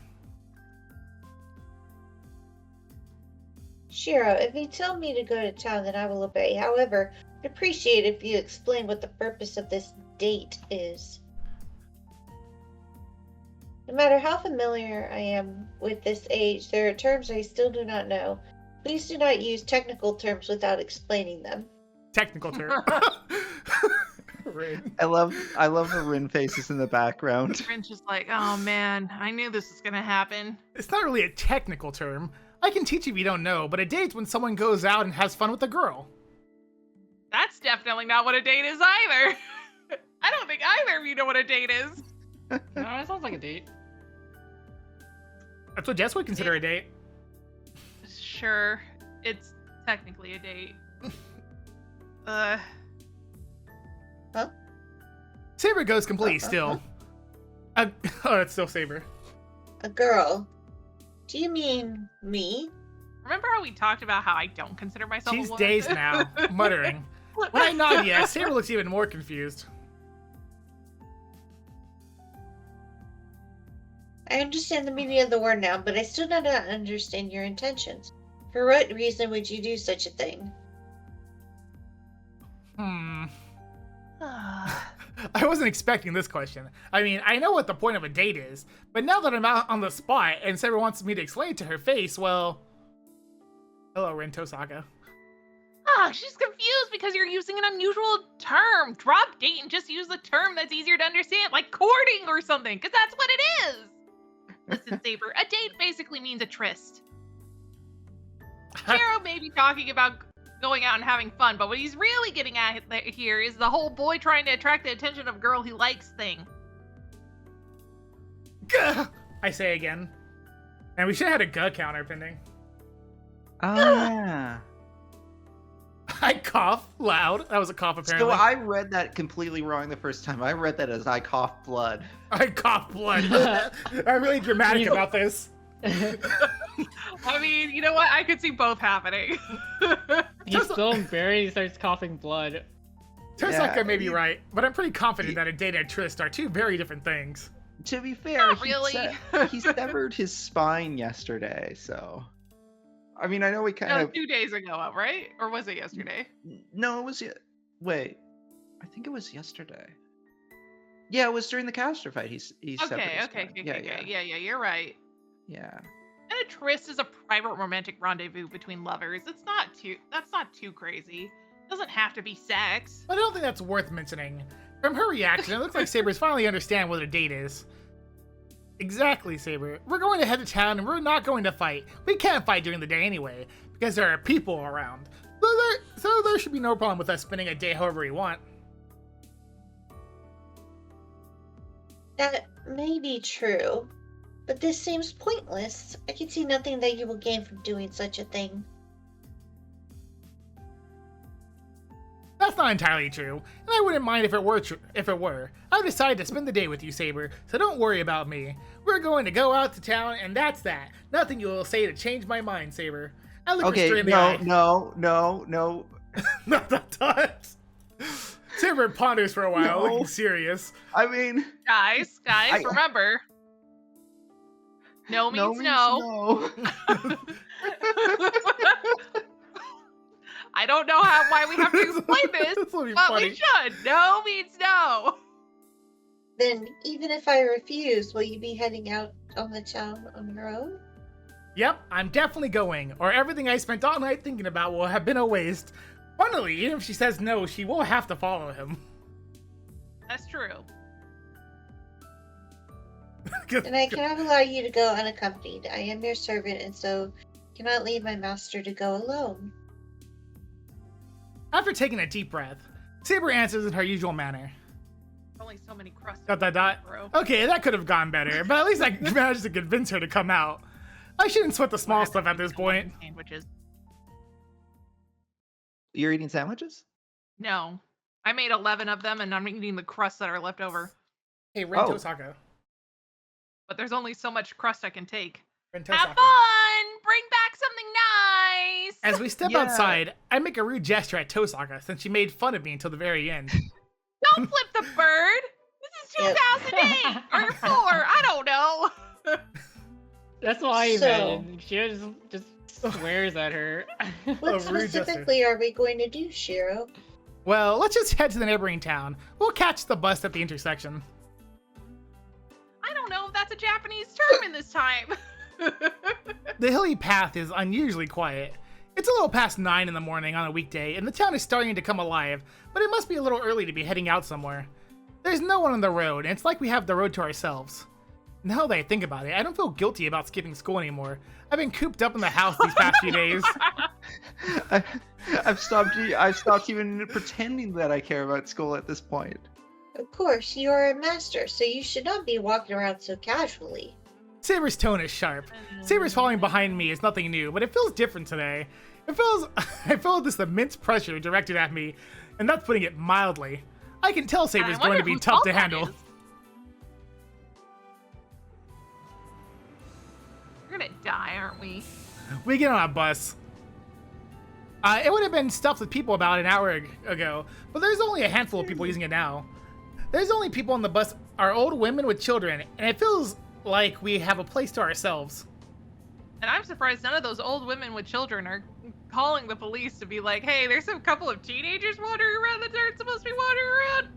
Shiro, if you tell me to go to town, then I will obey. However, I'd appreciate if you explain what the purpose of this date is. No matter how familiar I am with this age, there are terms I still do not know. Please do not use technical terms without explaining them. Technical term. I love the Rin faces in the background. Fringe is like, oh man, I knew this was gonna happen. It's not really a technical term. I can teach you if you don't know, but a date's when someone goes out and has fun with a girl. That's definitely not what a date is either. I don't think either of you know what a date is. No, that sounds like a date. That's what Jess would consider a date. Sure, it's technically a date. Saber goes complete still. Oh, it's still Saber. A girl? Do you mean me? Remember how we talked about how I don't consider myself She's a woman? dazed now, muttering. When I nod yes, Saber looks even more confused. I understand the meaning of the word now, but I still do not understand your intentions. For what reason would you do such a thing? I wasn't expecting this question. I mean, I know what the point of a date is, but now that I'm out on the spot and Saber wants me to explain it to her face, well... Hello, Rin Tosaka. She's confused because you're using an unusual term. Drop date and just use the term that's easier to understand, like courting or something, because that's what it is. Listen, Saber, a date basically means a tryst. Shiro may be talking about going out and having fun, but what he's really getting at here is the whole boy trying to attract the attention of a girl he likes thing. Gah! I say again. And we should have had a guh counter pending. Oh, yeah. I cough loud. That was a cough, apparently. So I read that completely wrong the first time. I read that as I cough blood. I cough blood. I'm really dramatic about this. I mean, you know what? I could see both happening. He's so embarrassed he starts coughing blood. Tosaka Yeah, may be right, but I'm pretty confident that a date and a tryst are two very different things. To be fair, Not really. he severed his spine yesterday, so... I mean, I know we kind No, of... 2 days ago, right? Or was it yesterday? No, it was... Wait. I think it was yesterday. Yeah, it was during the caster fight. He severed his spine. Yeah, you're right. Yeah. And a tryst is a private romantic rendezvous between lovers. That's not too crazy. It doesn't have to be sex. But I don't think that's worth mentioning. From her reaction, it looks like Saber's finally understand what a date is. Exactly, Saber. We're going to head to town and we're not going to fight. We can't fight during the day anyway, because there are people around. So there should be no problem with us spending a day however we want. That may be true, but this seems pointless. I can see nothing that you will gain from doing such a thing. That's not entirely true, and I wouldn't mind if it were. I've decided to spend the day with you, Saber, so don't worry about me. We're going to go out to town, and that's that. Nothing you will say to change my mind, Saber. I look her straight in the eye. No. Not that touch. Saber ponders for a while, No. looking serious. I mean, Guys, remember. No means no. I don't know why we have to explain this, This will be but funny. we should. No means no. Then, even if I refuse, will you be heading out on the town on your own? Yep, I'm definitely going, or everything I spent all night thinking about will have been a waste. Finally, even if she says no, she will have to follow him. That's true. And I cannot allow you to go unaccompanied. I am your servant, and so cannot leave my master to go alone. After taking a deep breath, Saber answers in her usual manner. Only so many crusts. ... Okay, that could have gone better, but at least I managed to convince her to come out. I shouldn't sweat the small stuff at this point. Sandwiches. You're eating sandwiches? No. I made 11 of them, and I'm eating the crusts that are left over. Hey, Ren Oh. Tosaka. But there's only so much crust I can take. Ren Have Tosaka. fun! Bring back something nice! As we step Yeah. outside, I make a rude gesture at Tosaka since she made fun of me until the very end. Don't flip the bird! This is 2008! Or 4! I don't know! That's what I So- imagine. She just swears at her. What rude gesture. specifically are we going to do, Shiro? Well, let's just head to the neighboring town. We'll catch the bus at the intersection. I don't know if that's a Japanese term in this time. The hilly path is unusually quiet. It's a little past 9 in the morning on a weekday, and the town is starting to come alive, but it must be a little early to be heading out somewhere. There's no one on the road, and it's like we have the road to ourselves. Now that I think about it, I don't feel guilty about skipping school anymore. I've been cooped up in the house these past few days. I've stopped even pretending that I care about school at this point. Of course, you are a master, so you should not be walking around so casually. Saber's tone is sharp. Saber's following behind me is nothing new, but it feels different today. I feel this immense pressure directed at me, and that's putting it mildly. I can tell Saber's I going wonder to be whose tough fault to that handle. is. We're gonna die, aren't we? We get on a bus. It would have been stuffed with people about an hour ago, but there's only a handful of people using it now. There's only people on the bus are old women with children, and it feels like we have a place to ourselves. And I'm surprised none of those old women with children are calling the police to be like, hey, there's a couple of teenagers wandering around that aren't supposed to be wandering around.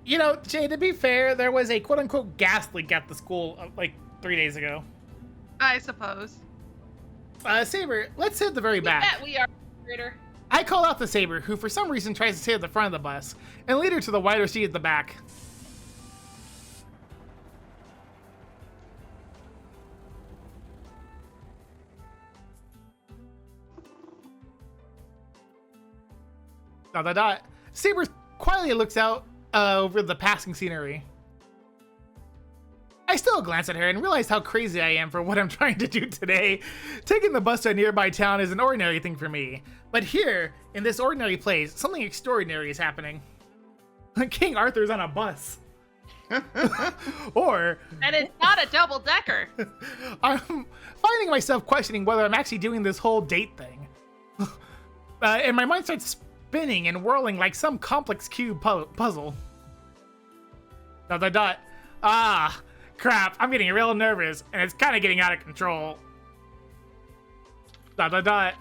You know, Jay, to be fair, there was a quote-unquote gas leak at the school like 3 days ago. I suppose. Saber, let's sit at the very back. Yeah, we are. Operator. I call out to Saber, who for some reason tries to sit at the front of the bus, and lead her to the wider seat at the back. Dot dot dot. Saber quietly looks out over the passing scenery. I still glance at her and realize how crazy I am for what I'm trying to do today. Taking the bus to a nearby town is an ordinary thing for me. But here, in this ordinary place, something extraordinary is happening. King Arthur's on a bus. Or And it's not a double decker. I'm finding myself questioning whether I'm actually doing this whole date thing. And my mind starts spinning and whirling like some complex cube puzzle. Dot dot dot. Ah, crap, I'm getting real nervous, and it's kind of getting out of control. Dot dot dot.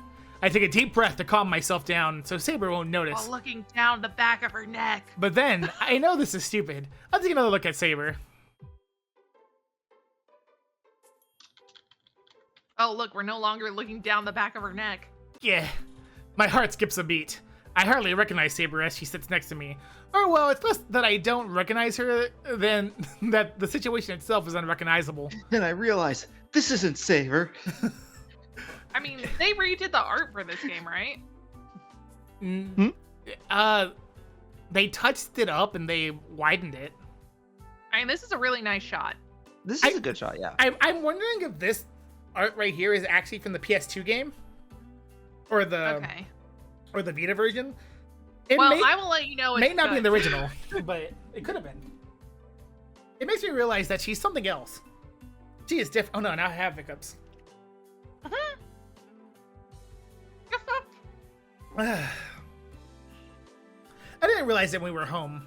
I take a deep breath to calm myself down so Saber won't notice. While looking down the back of her neck. But then, I know this is stupid. I'll take another look at Saber. Oh, look, we're no longer looking down the back of her neck. Yeah, my heart skips a beat. I hardly recognize Saber as she sits next to me. Or well, it's less that I don't recognize her than that the situation itself is unrecognizable. Then I realize this isn't Saber. I mean, they redid the art for this game, right? They touched it up and they widened it. I mean, this is a really nice shot. This is a good shot, yeah. I'm wondering if this art right here is actually from the PS2 game, or the Okay. or the Vita version. Well, I will let you know. May It's not be in the good. original, but it could have been. It makes me realize that she's something else. She is different. Oh no, now I have hiccups. I didn't realize that when we were home.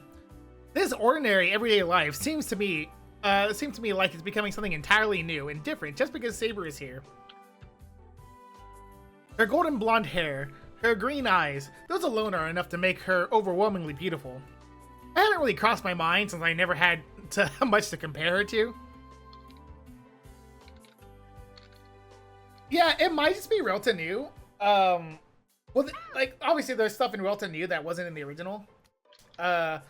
This ordinary, everyday life seems to me like it's becoming something entirely new and different just because Saber is here. Her golden blonde hair, her green eyes, those alone are enough to make her overwhelmingly beautiful. I haven't really crossed my mind since I never had much to compare her to. Yeah, it might just be Relta New. Well, like, obviously there's stuff in Relta New that wasn't in the original. And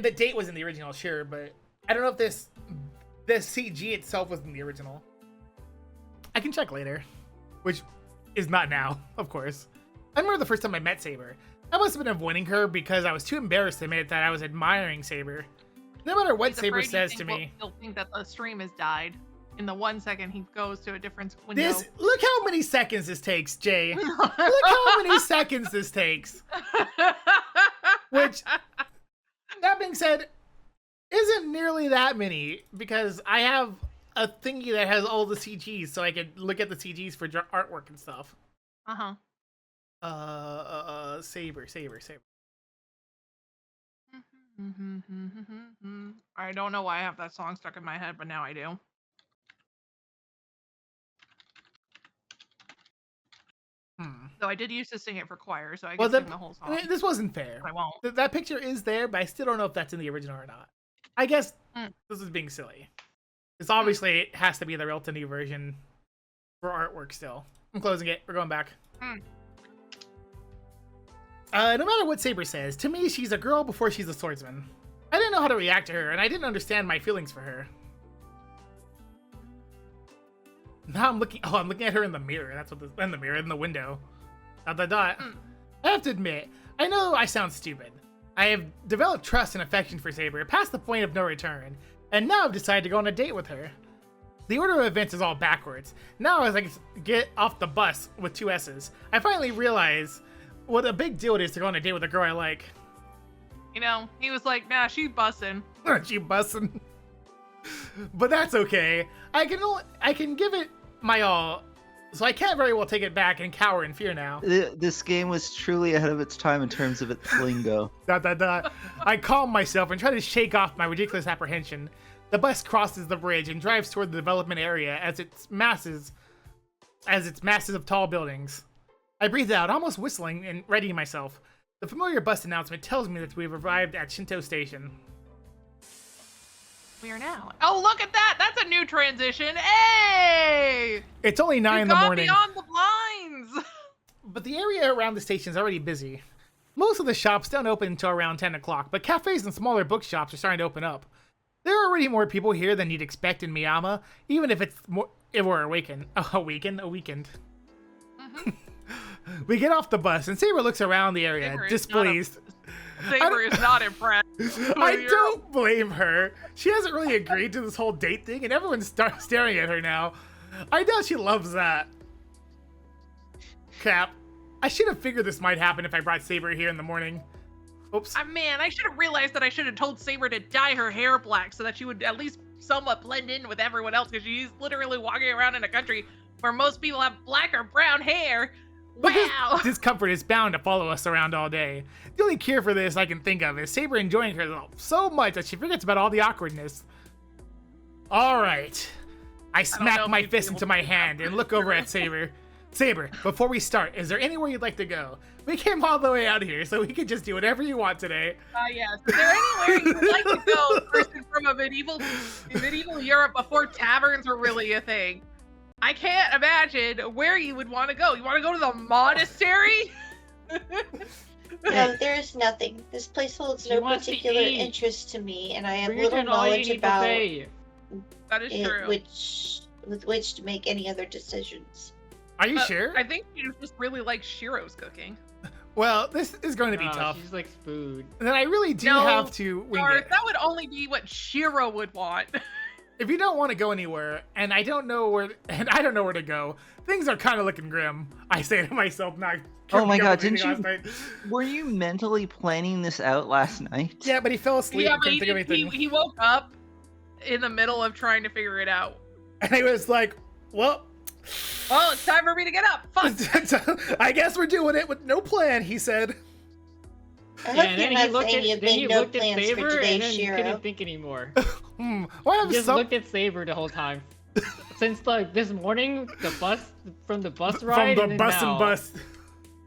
the date was in the original, sure, but I don't know if this CG itself was in the original. I can check later, which is not now, of course. I remember the first time I met Saber. I must have been avoiding her because I was too embarrassed to admit that I was admiring Saber. No matter what Saber says to me. He'll think that the stream has died. In the 1 second he goes to a different window. Look how many seconds this takes, Jay. Look how many seconds this takes. Which, that being said, isn't nearly that many because I have a thingy that has all the CGs, so I could look at the CGs for artwork and stuff. Saber. I don't know why I have that song stuck in my head, but now I do. So I did used to sing it for choir, so I can sing the whole song. This wasn't fair. I won't. That picture is there, but I still don't know if that's in the original or not. I guess this is being silly. It's obviously it has to be the Relta New version for artwork still. I'm closing it. We're going back. No matter what Saber says, to me she's a girl before she's a swordsman. I didn't know how to react to her, and I didn't understand my feelings for her. Now I'm looking at her in the mirror. That's what in the mirror, in the window. ... I have to admit, I know I sound stupid. I have developed trust and affection for Saber past the point of no return, and now I've decided to go on a date with her. The order of events is all backwards. Now as I get off the bus with 2 S's, I finally realize what a big deal it is to go on a date with a girl I like. You know, he was like, nah, she bussin'. She bussin'. But that's okay. I can give it my all, so I can't very well take it back and cower in fear now. This game was truly ahead of its time in terms of its lingo. ... I calm myself and try to shake off my ridiculous apprehension. The bus crosses the bridge and drives toward the development area as its masses of tall buildings. I breathe out, almost whistling and readying myself. The familiar bus announcement tells me that we've arrived at Shinto Station. We are now. Oh, look at that! That's a new transition. Hey! It's only 9 in the morning. Beyond the blinds. But the area around the station is already busy. Most of the shops don't open until around 10 o'clock, but cafes and smaller bookshops are starting to open up. There are already more people here than you'd expect in Miyama, even if we're a weekend. We get off the bus, and Saber looks around the area, displeased. Saber is not impressed. I don't blame her. She hasn't really agreed to this whole date thing, and everyone's staring at her now. I know she loves that. Cap, I should have figured this might happen if I brought Saber here in the morning. Oops. Man, I should have realized that I should have told Saber to dye her hair black so that she would at least somewhat blend in with everyone else, because she's literally walking around in a country where most people have black or brown hair. Wow! Discomfort is bound to follow us around all day. The only cure for this I can think of is Saber enjoying herself so much that she forgets about all the awkwardness. Alright. I smack my fist into my hand and look over at Saber. Saber, before we start, is there anywhere you'd like to go? We came all the way out here, so we can just do whatever you want today. Yes. Is there anywhere you'd like to go, person from a medieval Europe before taverns were really a thing? I can't imagine where you would want to go. You want to go to the monastery? No, there is nothing. This place holds no particular interest to me, and I have little knowledge about that is true. With which to make any other decisions. Are you sure? I think you just really like Shiro's cooking. Well, this is going to be tough. She just likes food. Then I really do have to wing it. That would only be what Shiro would want. If you don't want to go anywhere, and I don't know where to go, things are kind of looking grim. I say to myself, not. Oh my god, didn't you? Were you mentally planning this out last night? Yeah, but he fell asleep. Yeah, and couldn't think of anything. He woke up in the middle of trying to figure it out. And he was like, well, it's time for me to get up. Fuck. I guess we're doing it with no plan, he said. I Yeah, hope and you then he have looked any at of then he made no looked at plans for Saber today, and then Shiro. couldn't think anymore. Why have He just some looked at Saber the whole time. Since like this morning, the bus ride from and the then bus now. and bus?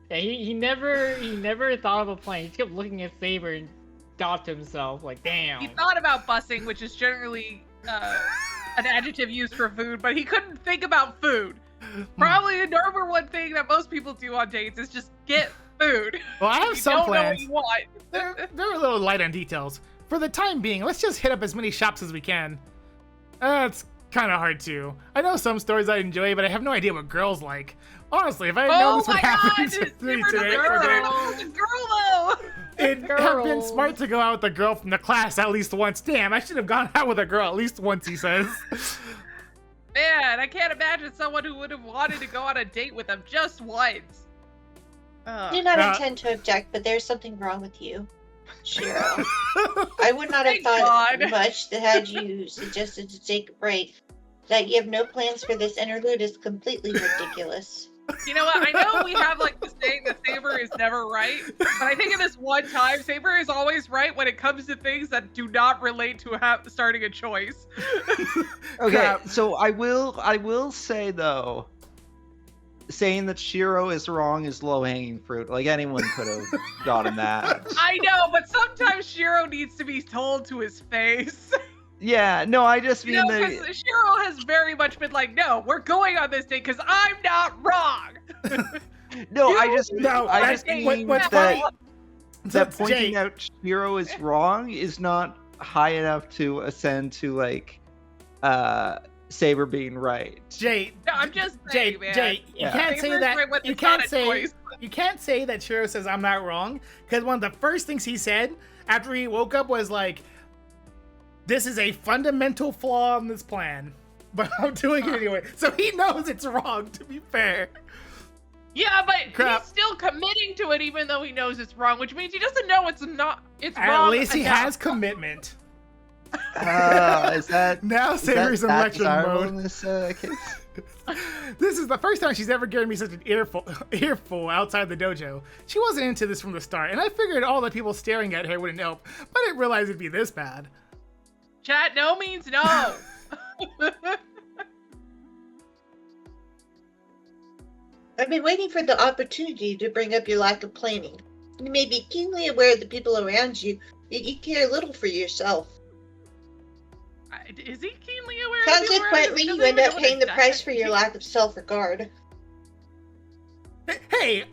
Yeah, he never thought of a plan. He just kept looking at Saber and thought to himself like, damn. He thought about busing, which is generally an adjective used for food, but he couldn't think about food. Probably the number one thing that most people do on dates is just get food. Well, I have You some don't know what plans. you want. They're a little light on details. For the time being, let's just hit up as many shops as we can. It's kind of hard to. I know some stories I enjoy, but I have no idea what girls like. Honestly, if I had known this would happen to me today, it'd have been smart to go out with a girl from the class at least once. Damn, I should have gone out with a girl at least once, he says. Man, I can't imagine someone who would have wanted to go on a date with him just once. I do not intend to object, but there's something wrong with you, Shiro. I would not have Thank thought God. much that had you suggested to take a break. That you have no plans for this interlude is completely ridiculous. You know what? I know we have like the saying that Saber is never right, but I think in this one time, Saber is always right when it comes to things that do not relate to starting a choice. Okay, Crap. so I will say though, saying that Shiro is wrong is low hanging fruit. Like anyone could have gotten that. I know, but sometimes Shiro needs to be told to his face. Yeah, no, I just You mean know, that. because Shiro has very much been like, no, we're going on this date because I'm not wrong. No, You- I just What- mean what's that funny- that Jay, pointing out Shiro is wrong is not high enough to ascend to like Saber being right. Jay, No, I'm just saying, man. Jay, you Yeah. can't say Saber's that. right when You it's not can't a say. choice. You can't say that Shiro says I'm not wrong, because one of the first things he said after he woke up was like, "This is a fundamental flaw in this plan, but I'm doing it anyway." So he knows it's wrong. To be fair. Yeah, but Crap. he's still committing to it even though he knows it's wrong, which means he doesn't know it's At wrong. least he enough. has commitment. Is that Now is Saber's in that lecture desirable mode. in this case? This is the first time she's ever given me such an earful outside the dojo. She wasn't into this from the start, and I figured all the people staring at her wouldn't help, but I didn't realize it'd be this bad. Chat, no means no. I've been waiting for the opportunity to bring up your lack of planning. You may be keenly aware of the people around you, yet you care little for yourself. Is he keenly aware? of the people around him? Consequently, He you doesn't end even up know what paying a the diet price for is. your lack of self-regard. Hey,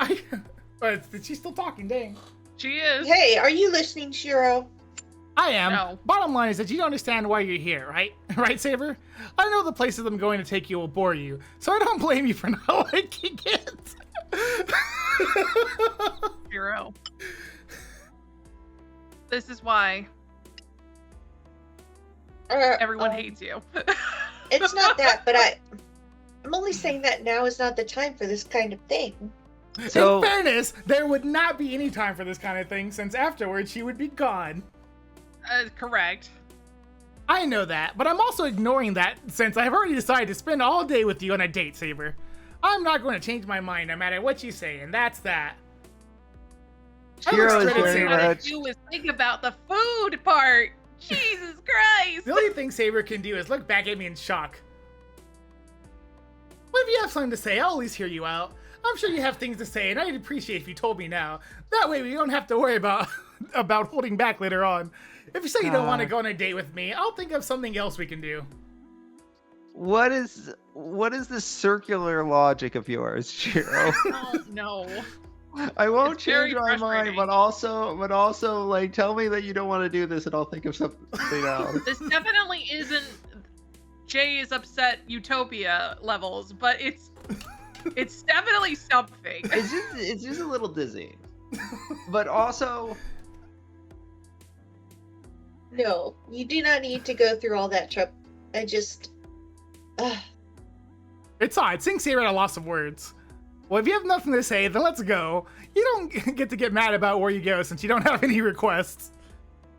is she still talking? Dang. She is. Hey, are you listening, Shiro? I am. No. Bottom line is that you don't understand why you're here, right? Right, Saber? I know the places I'm going to take you will bore you, so I don't blame you for not liking it. Hero. This is why everyone hates you. It's not that, but I'm only saying that now is not the time for this kind of thing. So- In fairness, there would not be any time for this kind of thing, since afterwards she would be gone. Correct. I know that, but I'm also ignoring that since I've already decided to spend all day with you on a date, Saber. I'm not going to change my mind no matter what you say, and that's that. Shiro is straight at All very you Saber. gotta much. do is think about the food part. Jesus Christ. The only thing Saber can do is look back at me in shock. But if you have something to say, I'll at least hear you out. I'm sure you have things to say, and I'd appreciate if you told me now. That way we don't have to worry about about holding back later on. If you say you don't want to go on a date with me, I'll think of something else we can do. What is this circular logic of yours, Shiro? Oh, no. I won't It's very change my mind, frustrating. but also, like, tell me that you don't want to do this, and I'll think of something else. This definitely isn't Jay is upset utopia levels, but it's definitely something. It's just a little dizzy, but also, No, you do not need to go through all that trouble. I just... It's odd. Seeing Saber at a loss of words. Well, if you have nothing to say, then let's go. You don't get to get mad about where you go since you don't have any requests.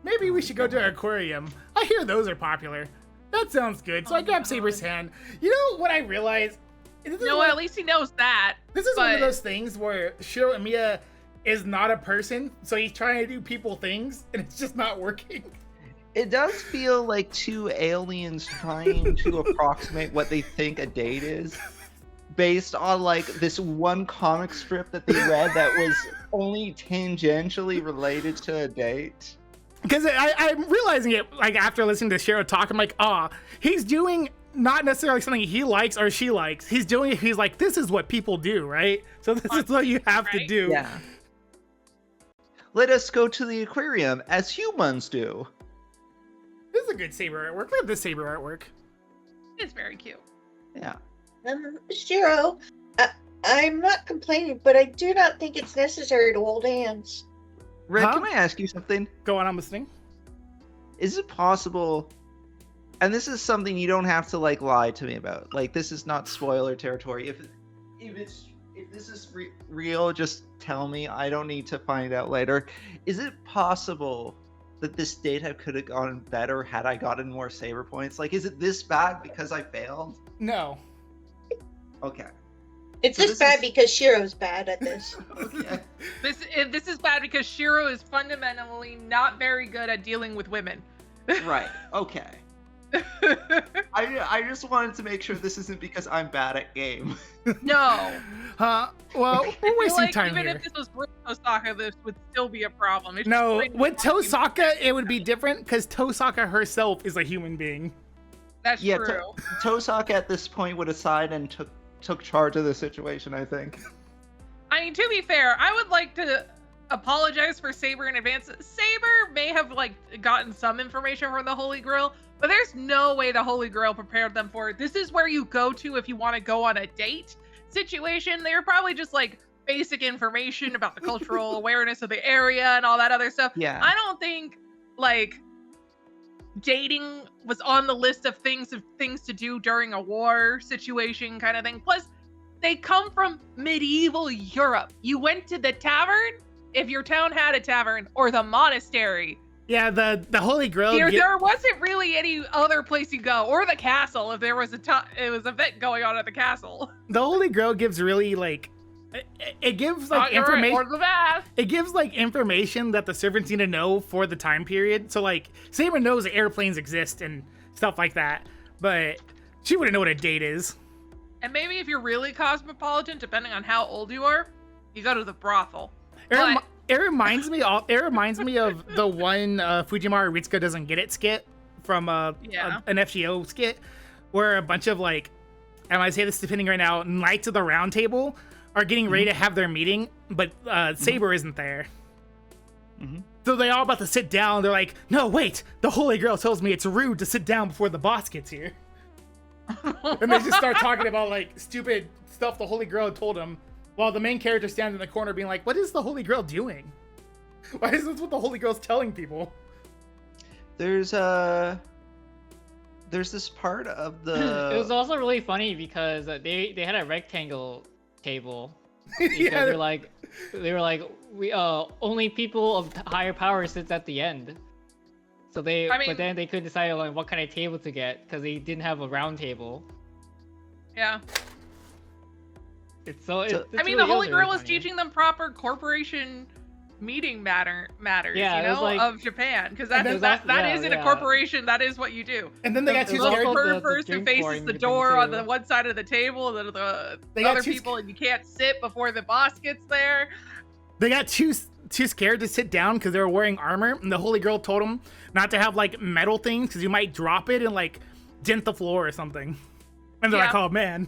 Maybe we should go to an aquarium. I hear those are popular. That sounds good. So I grab Saber's hand. You know what I realized? This is No, one- at least he knows that. This is one of but- those things where Shiro and Mia is not a person, so he's trying to do people things, and it's just not working. It does feel like two aliens trying to approximate what they think a date is, based on like this one comic strip that they read that was only tangentially related to a date. Because I'm realizing it, like, after listening to Shiro talk, I'm like, he's doing not necessarily something he likes or she likes. He's doing it, he's like, this is what people do, right? So this is what you have to do. Yeah. Let us go to the aquarium as humans do. This is a good Saber artwork. Look at this Saber artwork. It's very cute. Yeah. Shiro, I'm not complaining, but I do not think it's necessary to hold hands. Red, Huh? can I ask you something? Go on, I'm listening. Is it possible, and this is something you don't have to like lie to me about, like this is not spoiler territory, if this is real, just tell me, I don't need to find out later. Is it possible that this date could have gone better had I gotten more Saber points? Like, is it this bad because I failed? No. Okay. It's So just this bad is- because Shiro's bad at this. Okay. This is bad because Shiro is fundamentally not very good at dealing with women. Right. Okay. I just wanted to make sure this isn't because I'm bad at game. No. Well, we're I feel wasting like time even here. if this was real Osaka, this would still be a problem. It's No, just with Tosaka, it would be different because Tosaka herself is a human being. That's Yeah, true. Tosaka at this point would aside and took charge of the situation, I think. I mean, to be fair, I would like to apologize for Saber in advance. Saber may have like gotten some information from the Holy Grail, but there's no way the Holy Grail prepared them for it. This is where you go to if you want to go on a date situation. They were probably just like basic information about the cultural awareness of the area and all that other stuff. Yeah. I don't think like dating was on the list of things to do during a war situation kind of thing. Plus, they come from medieval Europe. You went to the tavern if your town had a tavern, or the monastery. Yeah, the Holy Grail. There wasn't really any other place you go, or the castle if there was an event going on at the castle. The Holy Grail gives really like it gives like information. Or the bath. It gives like information that the servants need to know for the time period. So like Saber knows that airplanes exist and stuff like that, but she wouldn't know what a date is. And maybe if you're really cosmopolitan, depending on how old you are, you go to the brothel. It reminds me of the one Fujimaru Ritsuka doesn't get it skit from an FGO skit, where a bunch of like, and I say this depending right now, Knights of the Round Table are getting ready to have their meeting, but Saber isn't there. So they're all about to sit down. They're like, no, wait, the Holy Grail tells me it's rude to sit down before the boss gets here. And they just start talking about like stupid stuff the Holy Grail told them, while the main character stands in the corner being like, what is the Holy Grail doing? Why is this what the Holy Grail's telling people? There's this part of the It was also really funny because they had a rectangle table. Because Yeah. they were like we only people of higher power sits at the end. So but then they couldn't decide on what kind of table to get because they didn't have a round table. Yeah. It's I mean, the Holy Grail is teaching them proper corporation meeting matters, Yeah, you it was know, like- of Japan, because And that then- is in a corporation. That is what you do. And then they got two The scared. little the person drink faces pouring the thing door on too. the one side of the table, the They got other two people, and you can't sit before the boss gets there. They got too scared to sit down because they were wearing armor, and the Holy Grail told them not to have like metal things because you might drop it and like dent the floor or something. And they're like, Yeah. oh man.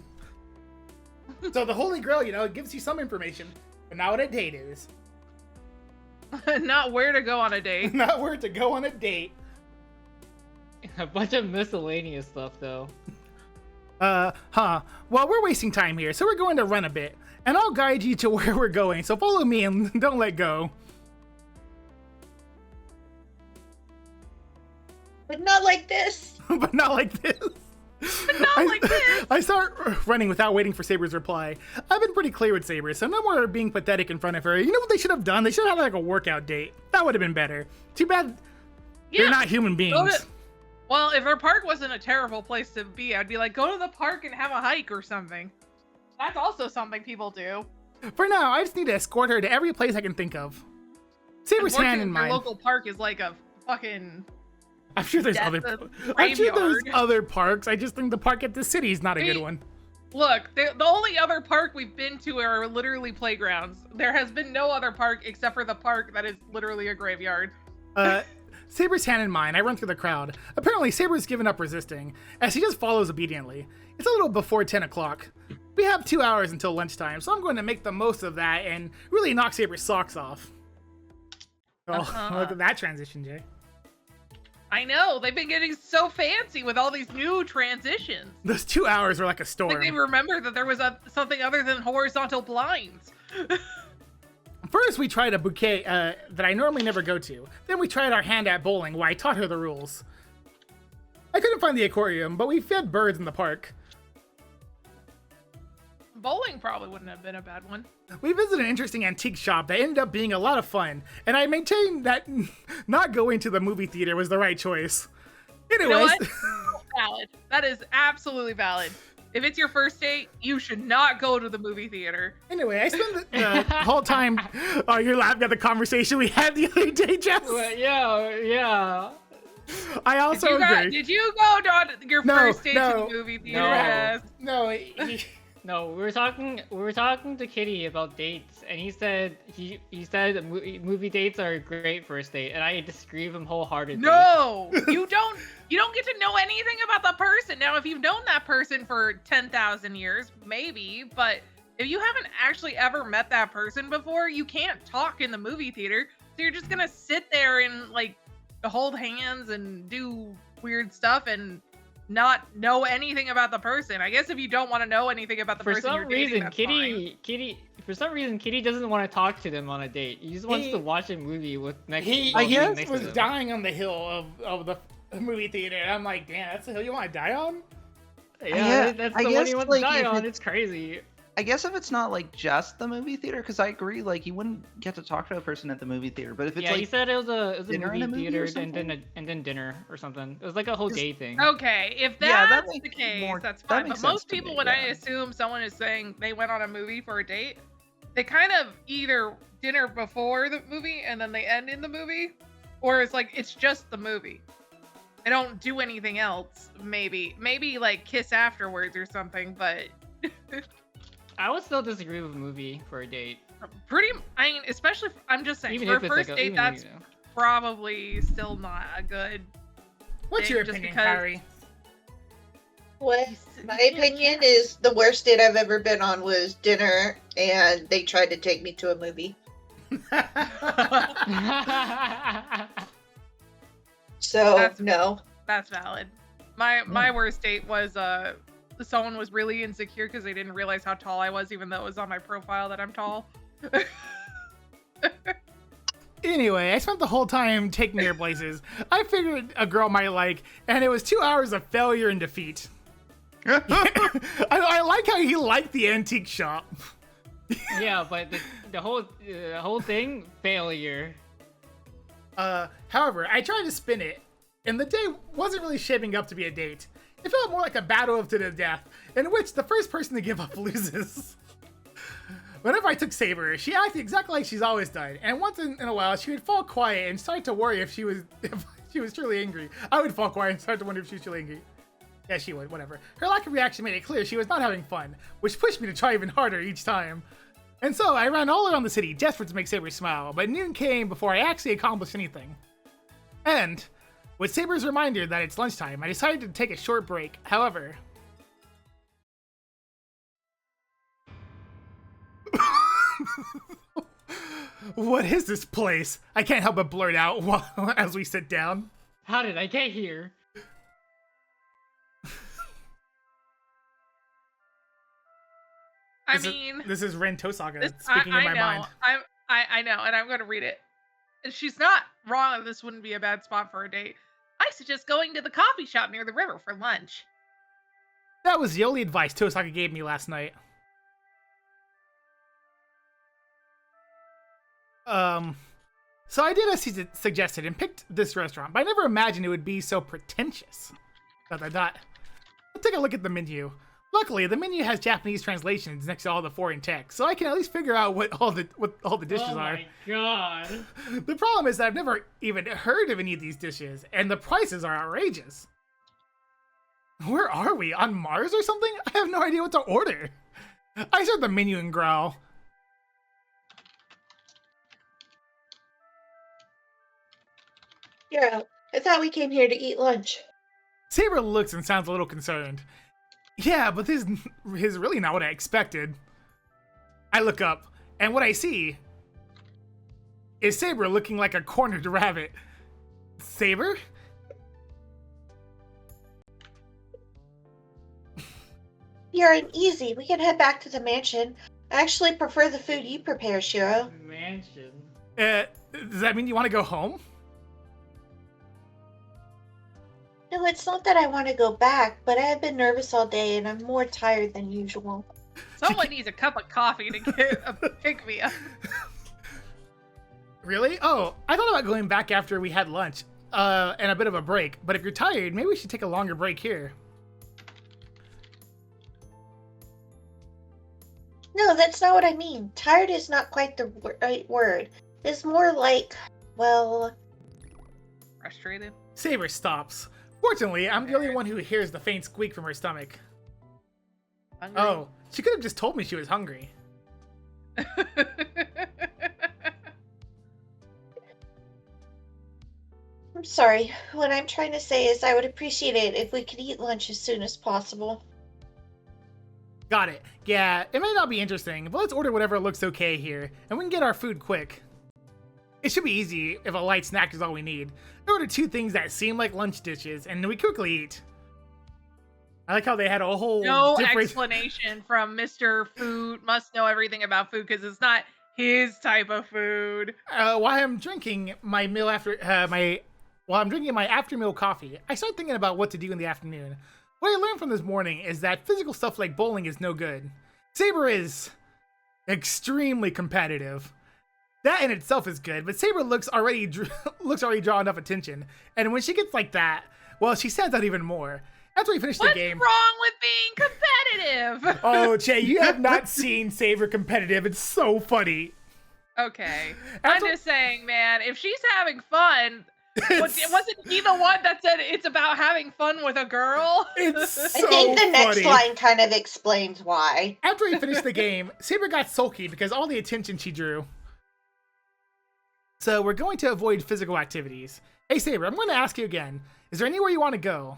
So the Holy Grail, it gives you some information, but not what a date is. Not where to go on a date. Not where to go on a date. A bunch of miscellaneous stuff though. Well, we're wasting time here, so we're going to run a bit, and I'll guide you to where we're going, so follow me and don't let go. But not like this. But not like this. Not like this. I start running without waiting for Saber's reply. I've been pretty clear with Saber, so no more being pathetic in front of her. You know what they should have done? They should have had like a workout date. That would have been better. Too bad they're not human beings. Well, if our park wasn't a terrible place to be, I'd be like, go to the park and have a hike or something. That's also something people do. For now, I just need to escort her to every place I can think of. Saber's hand in Unfortunately, mine. their local park is like a fucking. I'm sure there's That's other. a I'm sure there's graveyard. other parks. I just think the park at the city is not a good one. Look, the only other park we've been to are literally playgrounds. There has been no other park except for the park that is literally a graveyard. Saber's hand in mine, I run through the crowd. Apparently, Saber's given up resisting, as he just follows obediently. It's a little before 10 o'clock. We have 2 hours until lunchtime, so I'm going to make the most of that and really knock Saber's socks off. Oh, look at that transition, Jay. I know, they've been getting so fancy with all these new transitions. Those 2 hours were like a I storm. think they remembered that there was something other than horizontal blinds. First, we tried a bouquet that I normally never go to. Then we tried our hand at bowling, where I taught her the rules. I couldn't find the aquarium, but we fed birds in the park. Bowling probably wouldn't have been a bad one. We visited an interesting antique shop that ended up being a lot of fun, and I maintain that not going to the movie theater was the right choice. Anyways, You know what? Valid. That is absolutely valid. If it's your first date, you should not go to the movie theater. anyway, I spent the whole time. Oh, you're laughing at the conversation we had the other day, Jess. Well, yeah. I also agree. Did you go to your first date to the movie theater? No. Yes. No, No, we were talking to Kitty about dates, and he said movie dates are a great first date, and I disagree with him wholeheartedly. No, you don't get to know anything about the person. Now, if you've known that person for 10,000 years, maybe, but if you haven't actually ever met that person before, you can't talk in the movie theater. So you're just gonna sit there and like hold hands and do weird stuff and not know anything about the person. I guess if you don't want to know anything about the For person some you're dating, reason, that's Kitty doesn't want to talk to them on a date. He just wants to watch a movie with I next guess to was them. dying on the hill of the movie theater. And I'm like, damn, that's the hill you want to die on? Yeah, that's I the one guess, he wants like, to die if on. it- It's crazy. I guess if it's not like just the movie theater, because I agree, like you wouldn't get to talk to a person at the movie theater. But if it's Yeah, he like, said it was a dinner in movie a movie or theater and then dinner or something. It was like a whole day thing. Okay, if Yeah, that that's the makes case, more- that's that fine. makes But sense most to people, me, when yeah. I assume someone is saying they went on a movie for a date, they kind of either dinner before the movie and then they end in the movie, or it's like it's just the movie. They don't do anything else. Maybe like kiss afterwards or something. But I would still disagree with a movie for a date. I mean, especially I'm just saying Even for if a it's first like date, that's probably still not a good. What's your Just opinion, because- Kyrie? What? My You can't- opinion is the worst date I've ever been on was dinner, and they tried to take me to a movie. So That's- no. That's valid. My worst date was someone was really insecure because they didn't realize how tall I was, even though it was on my profile that I'm tall. Anyway, I spent the whole time taking her places. I figured a girl might like, and it was 2 hours of failure and defeat. I like how he liked the antique shop. Yeah, but the whole thing failure. However, I tried to spin it, and the day wasn't really shaping up to be a date. It felt more like a battle to the death, in which the first person to give up loses. Whenever I took Saber, she acted exactly like she's always done, and once in a while, she would fall quiet and start to worry if she was truly angry. I would fall quiet and start to wonder if she was truly angry. Yeah, she would, whatever. Her lack of reaction made it clear she was not having fun, which pushed me to try even harder each time. And so I ran all around the city, desperate to make Saber smile, but noon came before I actually accomplished anything. And, with Saber's reminder that it's lunchtime, I decided to take a short break. However... What is this place? I can't help but blurt out as we sit down. How did I get here? This is Ren Tosaka This- speaking in my know. mind. I know, and I'm going to read it. She's not wrong that this wouldn't be a bad spot for a date. I suggest going to the coffee shop near the river for lunch. That was the only advice Tosaka gave me last night. So I did as he suggested and picked this restaurant, but I never imagined it would be so pretentious. But I thought, let's take a look at the menu. Luckily, the menu has Japanese translations next to all the foreign text, so I can at least figure out what all the dishes are. Oh my god. The problem is that I've never even heard of any of these dishes, and the prices are outrageous. Where are we? On Mars or something? I have no idea what to order. I start the menu and growl. Yeah, I thought we came here to eat lunch. Saber looks and sounds a little concerned. Yeah, but this is really not what I expected. I look up, and what I see is Saber looking like a cornered rabbit. Saber? You're uneasy. We can head back to the mansion. I actually prefer the food you prepare, Shiro. Mansion. Does that mean you want to go home? No, it's not that I want to go back, but I have been nervous all day and I'm more tired than usual. Someone needs a cup of coffee to get a pick-me-up. Really? Oh, I thought about going back after we had lunch, and a bit of a break. But if you're tired, maybe we should take a longer break here. No, that's not what I mean. Tired is not quite the right word. It's more like, well... Frustrated? Saber stops. Fortunately, I'm the only one who hears the faint squeak from her stomach. Hungry? Oh, she could have just told me she was hungry. I'm sorry. What I'm trying to say is I would appreciate it if we could eat lunch as soon as possible. Got it. Yeah, it may not be interesting, but let's order whatever looks okay here, and we can get our food quick. It should be easy if a light snack is all we need. I ordered 2 things that seem like lunch dishes, and we quickly eat. I like how they had a whole No different... explanation from Mr. Food must know everything about food because it's not his type of food. While I'm drinking my meal after while I'm drinking my after meal coffee, I start thinking about what to do in the afternoon. What I learned from this morning is that physical stuff like bowling is no good. Saber is extremely competitive. That in itself is good, but Saber looks already draw enough attention, and when she gets like that, well, she stands out even more. After we finish the game. What's wrong with being competitive? Oh, Jay, you have not seen Saber competitive. It's so funny. Okay. I'm just saying, man, if she's having fun, wasn't he the one that said it's about having fun with a girl? It's so I think the next funny. line kind of explains why. After we finished the game, Saber got sulky because all the attention she drew. So we're going to avoid physical activities. Hey, Saber, I'm going to ask you again. Is there anywhere you want to go?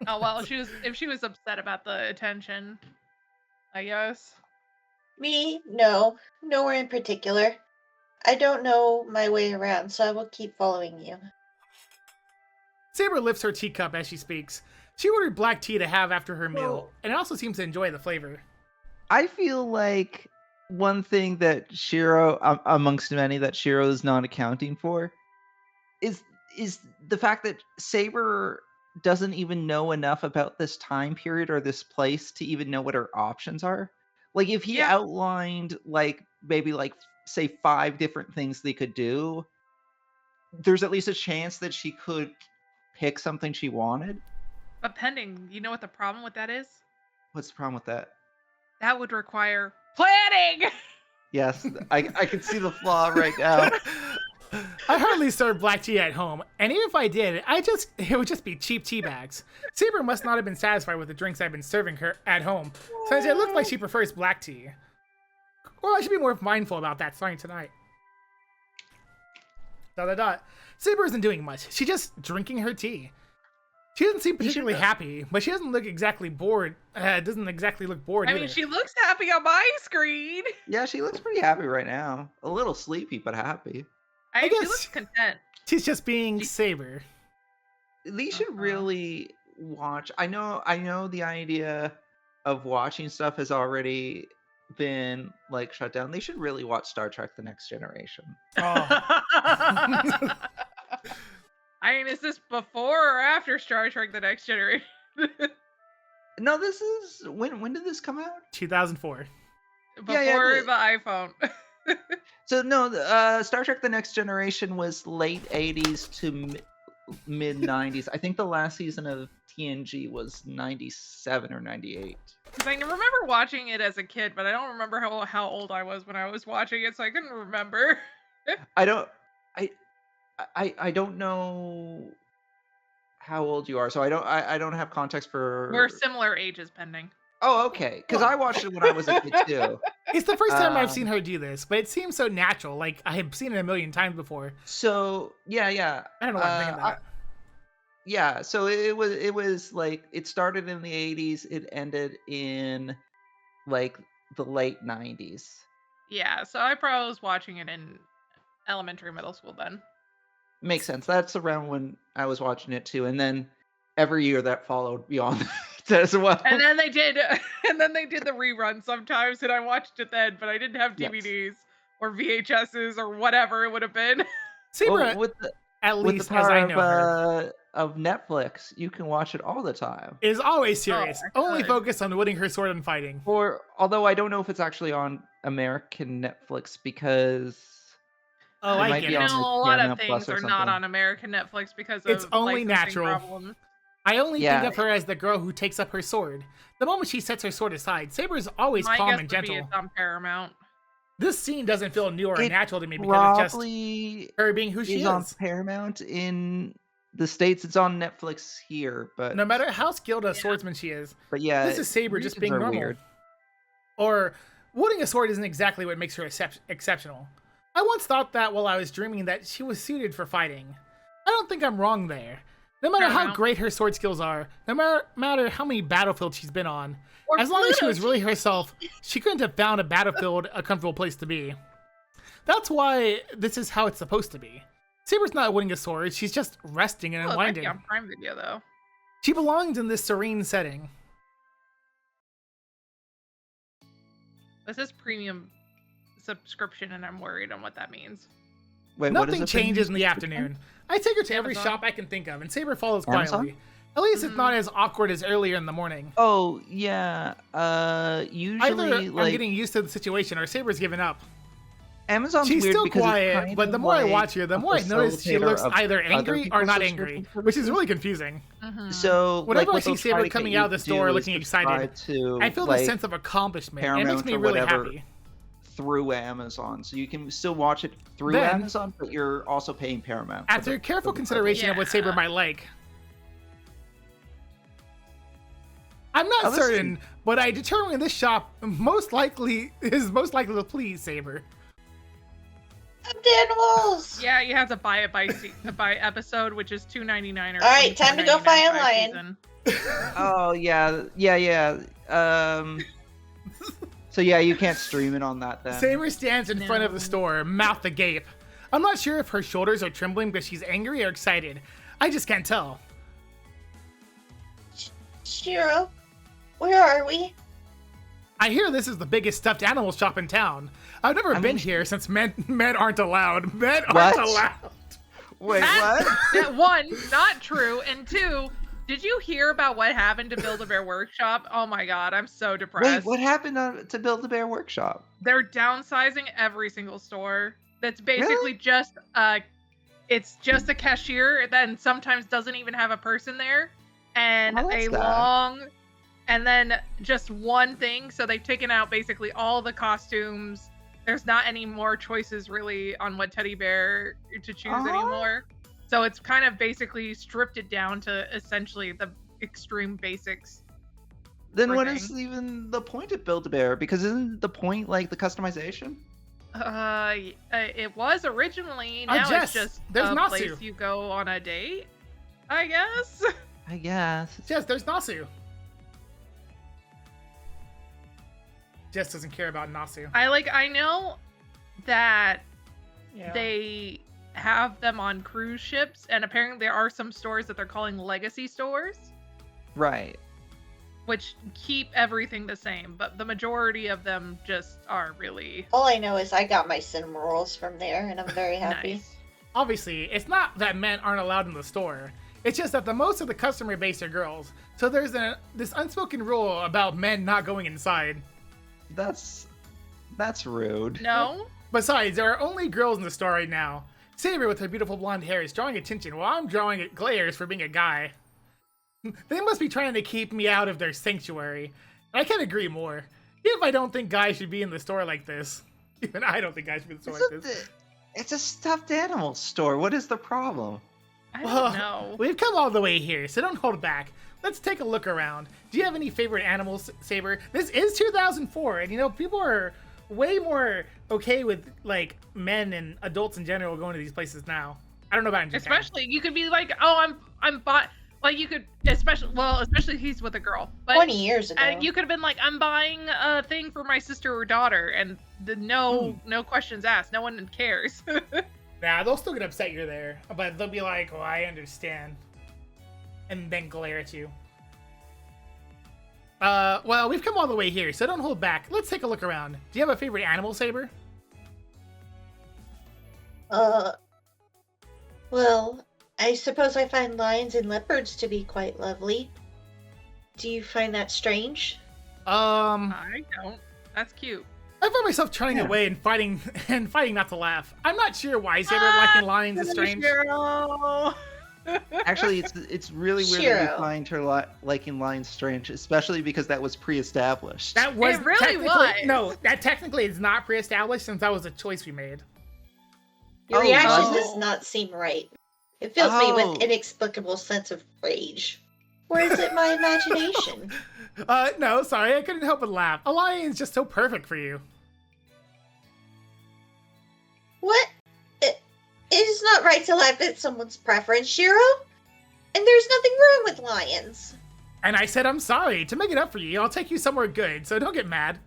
Oh, well, if she was upset about the attention, I guess. Me? No. Nowhere in particular. I don't know my way around, so I will keep following you. Saber lifts her teacup as she speaks. She ordered black tea to have after her meal, and it also seems to enjoy the flavor. I feel like one thing that Shiro, amongst many that Shiro is not accounting for, is the fact that Saber doesn't even know enough about this time period or this place to even know what her options are. Like if he outlined maybe say 5 different things they could do, there's at least a chance that she could pick something she wanted. But pending, you know what the problem with that is? What's the problem with that? That would require planning. Yes, I can see the flaw right now. I hardly serve black tea at home, and even if I did, it would just be cheap tea bags. Saber must not have been satisfied with the drinks I've been serving her at home, since it looked like she prefers black tea. Well, I should be more mindful about that starting tonight. ... Saber isn't doing much. She's just drinking her tea. She doesn't seem particularly happy, but she doesn't look exactly bored. Doesn't exactly look bored either. I mean, she looks happy on my screen. Yeah, she looks pretty happy right now. A little sleepy, but happy. I guess she looks content. She's just being Saber. They should really watch. I know the idea of watching stuff has already been shut down. They should really watch Star Trek: The Next Generation. Oh. I mean, is this before or after Star Trek: The Next Generation? No, this is when did this come out? 2004. Before the iPhone. So no, Star Trek: The Next Generation was late 80s to mid 90s. I think the last season of TNG was 97 or 98. Because I remember watching it as a kid, but I don't remember how old I was when I was watching it, so I couldn't remember. I don't know how old you are, so I don't have context for. We're similar ages, pending. Oh, okay. Because I watched it when I was a kid too. It's the first time I've seen her do this, but it seems so natural. Like I have seen it a million times before. So yeah. I don't know what I'm thinking of that. Yeah, so it was like it started in the 80s, it ended in like the late 90s. Yeah, so I probably was watching it in elementary, middle school then. Makes sense. That's around when I was watching it too, and then every year that followed beyond that as well. And then they did the rerun sometimes, and I watched it then, but I didn't have Yes. DVDs or VHSs or whatever it would have been. Saber, Well, at with least the as power I know her, of Netflix, you can watch it all the time. is always serious. I Only could. focused on winning her sword and fighting. Or although I don't know if it's actually on American Netflix because Oh, It I might get be You it. on know, the a lot of Paramount Plus things or are not something. on American Netflix because of It's only licensing natural. problems. I only Yeah. think of her as the girl who takes up her sword. The moment she sets her sword aside, Saber is always My calm guess and would be gentle. it's on Paramount. This scene doesn't feel new or It natural to me because it's probably just her being who she is on is. Paramount in the States. It's on Netflix here, but No matter how skilled a swordsman she is, yeah, this is Saber just regions being are normal. weird. Or wielding a sword isn't exactly what makes her exceptional. I once thought that while I was dreaming that she was suited for fighting. I don't think I'm wrong there. No matter how great her sword skills are, no matter how many battlefields she's been on, Or as long as she Pluto, was really herself, she couldn't have found a battlefield a comfortable place to be. That's why this is how it's supposed to be. Saber's not winning a sword, she's just resting and Oh, it might unwinding. be on Prime Video though. She belongs in this serene setting. This is premium subscription, and I'm worried on what that means. Wait, what is Nothing the thing? changes in the afternoon. I take her to every Amazon. shop I can think of, and Saber follows Amazon? quietly. At least it's not as awkward as earlier in the morning. Oh yeah. Usually Either I'm like getting used to the situation, or Saber's given up. Amazon's She's weird still because it's quiet, kind but the of more I like watch her, the a more I notice she facilitator looks of either other angry or people's not subscription angry, services. which is really confusing. So Whenever like, I see what they'll Saber try to coming get out you of the to store do looking is excited, subscribe to, I feel like, the sense of accomplishment, and it makes Paramount me or really whatever happy. through Amazon. So you can still watch it through Then, Amazon, but you're also paying Paramount. for After the- careful for the consideration of what Saber Yeah. might like, I'm not Oh, listen. certain, but I determined this shop is most likely to please Saber. Stuffed animals! Yeah, you have to buy it by episode, which is $2.99 or. All right, time to go $24.99 find a per lion. season. Oh yeah. So yeah, you can't stream it on that then. Saber stands in front of the No. store, mouth agape. I'm not sure if her shoulders are trembling because she's angry or excited. I just can't tell. Shiro, where are we? I hear this is the biggest stuffed animal shop in town. I've never I been mean- here since men aren't allowed. Men What? aren't allowed. Wait, That- what? that, one, not true, and two, did you hear about what happened to Build-A-Bear Workshop? Oh my god, I'm so Wait, depressed. what happened to Build-A-Bear Workshop? They're downsizing every single store. That's basically just it's just a cashier that sometimes doesn't even have a person there, and Oh, that's a sad. long, and then just one thing. So they've taken out basically all the costumes. There's not any more choices really on what teddy bear to choose Aw. anymore. So it's kind of basically stripped it down to essentially the extreme basics. Then Poor what thing. is even the point of Build-A-Bear? Because isn't the point like the customization? It was originally. Now Jess, it's just there's a Nasu. place you go on a date, I guess. I guess. Jess, there's Nasu. Jess doesn't care about Nasu. I know that Yeah. they have them on cruise ships, and apparently there are some stores that they're calling legacy stores, Right. which keep everything the same, but the majority of them just are really All I know is I got my cinema rolls from there, and I'm very happy. nice. Obviously, it's not that men aren't allowed in the store. It's just that the most of the customer base are girls. So there's this unspoken rule about men not going inside. That's rude. No? Besides, there are only girls in the store right now. Saber with her beautiful blonde hair is drawing attention while I'm drawing glares for being a guy. They must be trying to keep me out of their sanctuary. And I can't agree more. Even if I don't think guys should be in the store like this. Even I don't think guys should be in the store like this. It's a stuffed animal store. What is the problem? I don't know. We've come all the way here, so don't hold back. Let's take a look around. Do you have any favorite animals, Saber? This is 2004, and you know, people are way more okay with, like, men and adults in general going to these places now. I don't know about in Japan. Especially, you could be like, oh, I'm bought. Like, you could, especially he's with a girl. But 20 years ago. you could have been like, I'm buying a thing for my sister or daughter, and no questions asked. No one cares. Nah, they'll still get upset you're there, but they'll be like, oh, I understand. And then glare at you. Well, we've come all the way here, so don't hold back. Let's take a look around. Do you have a favorite animal, Saber? Well, I suppose I find lions and leopards to be quite lovely. Do you find that strange? I don't. That's cute. I found myself turning away and fighting not to laugh. I'm not sure why Saber liking lions is strange. Actually, it's really weird that you find her liking lions strange, especially because that was pre-established. That was It really technically was. No, that technically is not pre-established since that was a choice we made. Your reaction no. does not seem right. It fills me with inexplicable sense of rage. Or is it my imagination? No, sorry, I couldn't help but laugh. A lion's just so perfect for you. What? It is not right to laugh at someone's preference, Shiro. And there's nothing wrong with lions. And I said I'm sorry. To make it up for you, I'll take you somewhere good, so don't get mad.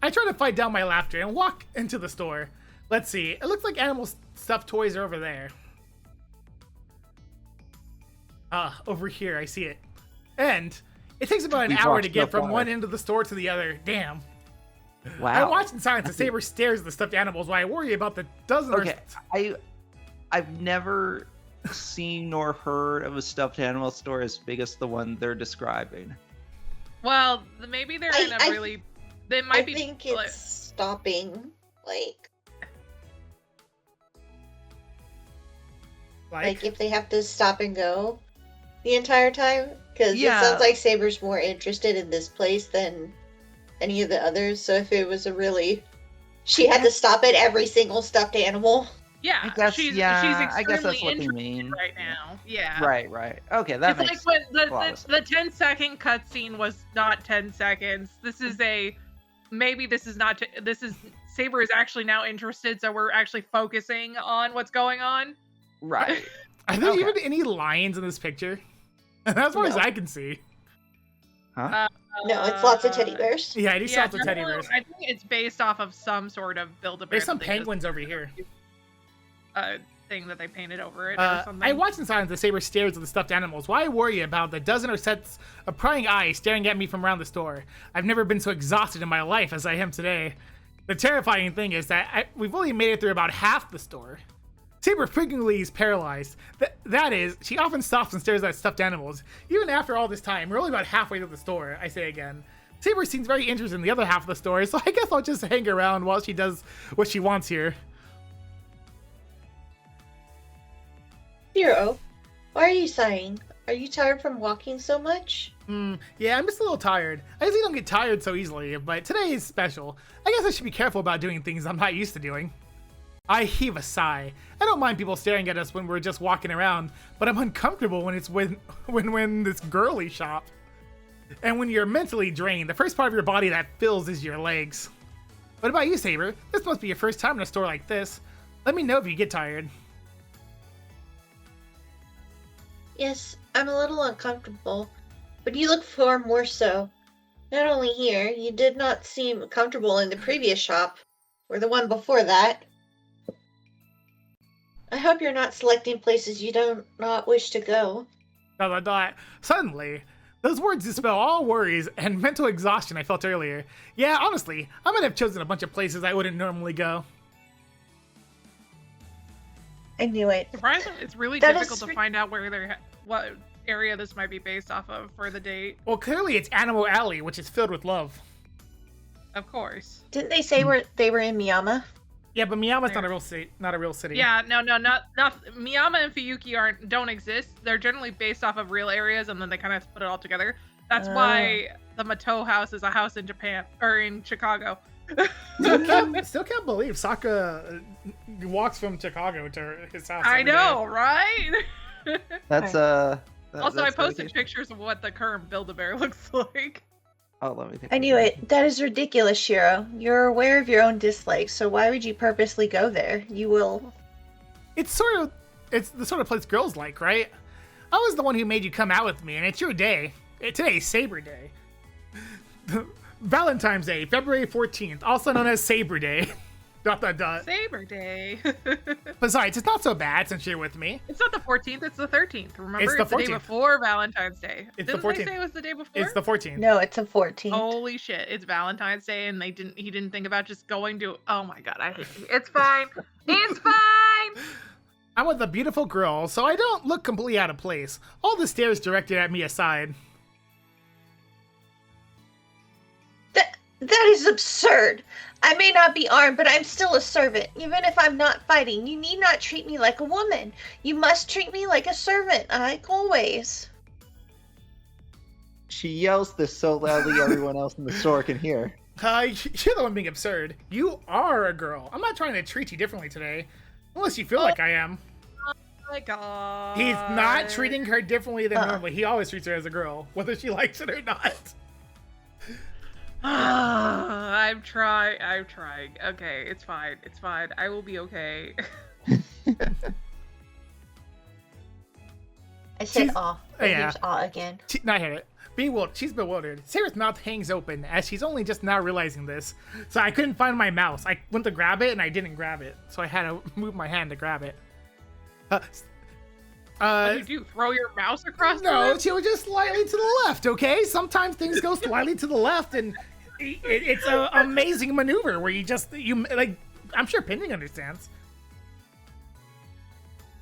I try to fight down my laughter and walk into the store. Let's see, it looks like animal stuffed toys are over there. Over here, I see it. And it takes about an hour to get from one end of the store to the other. Damn. Wow. I watch in silence as Saber stares at the stuffed animals while I worry about the dozen I've never seen nor heard of a stuffed animal store as big as the one they're describing. Well, maybe they're in a really. They might be. I think it's stopping, like if they have to stop and go the entire time, because it sounds like Saber's more interested in this place than any of the others. So if it was she had to stop at every single stuffed animal. Yeah, I guess, she's I guess that's extremely what they interested mean right now. Yeah. Right. Okay, that It's makes like when a lot of sense. the 10-second cutscene was not 10 seconds. This is Saber is actually now interested, so we're actually focusing on what's going on. Right. Are there even any lions in this picture? As far as I can see. Huh? No, it's lots of teddy bears. Yeah, I do lots of teddy bears. I think it's based off of some sort of Build-A-Bear. There's some penguins over here. Thing that they painted over it or something. I watch in silence as Saber stares at the stuffed animals. Why worry about the dozen or sets of prying eyes staring at me from around the store? I've never been so exhausted in my life as I am today. The terrifying thing is that we've only made it through about half the store. Saber frequently is paralyzed. That is, she often stops and stares at stuffed animals. Even after all this time, we're only about halfway through the store, I say again. Saber seems very interested in the other half of the store, so I guess I'll just hang around while she does what she wants here. Shiro, why are you sighing? Are you tired from walking so much? Yeah, I'm just a little tired. I usually don't get tired so easily, but today is special. I guess I should be careful about doing things I'm not used to doing. I heave a sigh. I don't mind people staring at us when we're just walking around, but I'm uncomfortable when it's when this girly shop. And when you're mentally drained, the first part of your body that fills is your legs. What about you, Saber? This must be your first time in a store like this. Let me know if you get tired. Yes, I'm a little uncomfortable, but you look far more so. Not only here, you did not seem comfortable in the previous shop, or the one before that. I hope you're not selecting places you do not wish to go. Suddenly, those words dispel all worries and mental exhaustion I felt earlier. Yeah, honestly, I might have chosen a bunch of places I wouldn't normally go. I knew it. Surprisingly, it's really That difficult is to find out what area this might be based off of for the date. Well, clearly it's Animal Alley, which is filled with love. Of course. Didn't they say they were in Miyama? Yeah, but Miyama's not a real city. Not a real city. Yeah, no, not Miyama and Fuyuki don't exist. They're generally based off of real areas, and then they kind of put it all together. That's why the Mato house is a house in Japan or in Chicago. Still can't believe Sokka walks from Chicago to his house. I every know, day. right? That's Also, that's I posted dedication. pictures of what the current Build-A-Bear looks like. Oh, let me think. I knew it. That is ridiculous, Shiro. You're aware of your own dislikes, so why would you purposely go there? You will. It's the sort of place girls like, right? I was the one who made you come out with me, and it's your day. Today's Saber Day. Valentine's Day, February 14th, also known as Saber Day. ... Saber Day. Besides, it's not so bad since you're with me. It's not the 14th, it's the 13th. Remember, It's the the day 14th. before Valentine's Day. It's the Didn't they 14th. say it was the day before? It's the 14th. No, it's a 14th. Holy shit, it's Valentine's Day and he didn't think about just going to... Oh my god, I hate you. It's fine. It's fine! I'm with a beautiful girl, so I don't look completely out of place. All the stares directed at me aside. That is absurd. I may not be armed, but I'm still a servant. Even if I'm not fighting, you need not treat me like a woman. You must treat me like a servant, like always. She yells this so loudly everyone else in the store can hear. You're the one being absurd. You are a girl. I'm not trying to treat you differently today. Unless you feel like I am. Oh my god. He's not treating her differently than normally. He always treats her as a girl, whether she likes it or not. I'm trying. Okay, it's fine. It's fine. I will be okay. I said She's- aw. yeah. Here's aw again. I hear it. She's bewildered. Sarah's mouth hangs open as she's only just now realizing this. So I couldn't find my mouse. I went to grab it and I didn't grab it. So I had to move my hand to grab it. What do you do? Throw your mouse across the No, room? she was just slightly to the left, okay? Sometimes things go slightly to the left and it's an amazing maneuver where I'm sure Pending understands.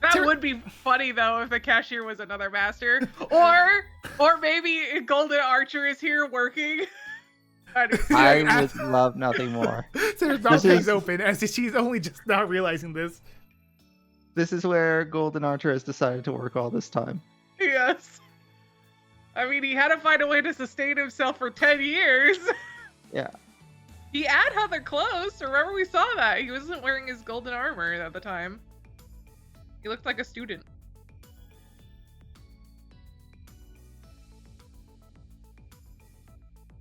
That would be funny though if the cashier was another master, or maybe Golden Archer is here working. I would love nothing more. Sarah's mouth hangs open as if she's only just now realizing this. This is where Golden Archer has decided to work all this time. Yes. I mean, he had to find a way to sustain himself for 10 years. Yeah. He had other clothes. Remember, we saw that. He wasn't wearing his golden armor at the time. He looked like a student.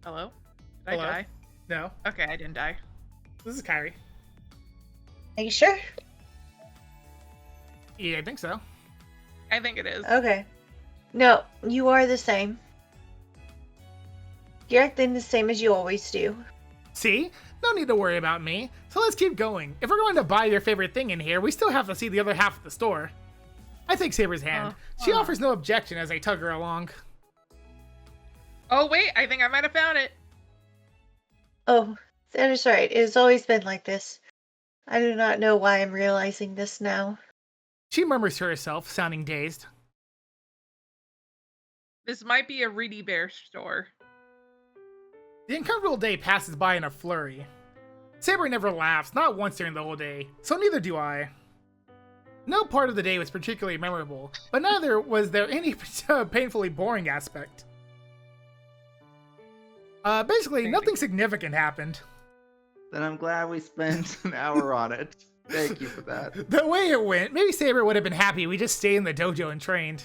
Hello? Did Hello? I die? No, Okay, I didn't die. this is Kyrie. Are you sure? Yeah, I think so. I think it is. Okay. No, you are the same. You're acting the same as you always do. See? No need to worry about me. So let's keep going. If we're going to buy your favorite thing in here, we still have to see the other half of the store. I take Saber's hand. She offers no objection as I tug her along. Oh, wait, I think I might have found it. Oh, that is right. It has always been like this. I do not know why I'm realizing this now. She murmurs to herself, sounding dazed. This might be a Reedy Bear store. The uncomfortable day passes by in a flurry. Saber never laughs, not once during the whole day, so neither do I. No part of the day was particularly memorable, but neither was there any painfully boring aspect. Basically, nothing significant happened. Then I'm glad we spent an hour on it. Thank you for that. The way it went, maybe Saber would have been happy we just stayed in the dojo and trained.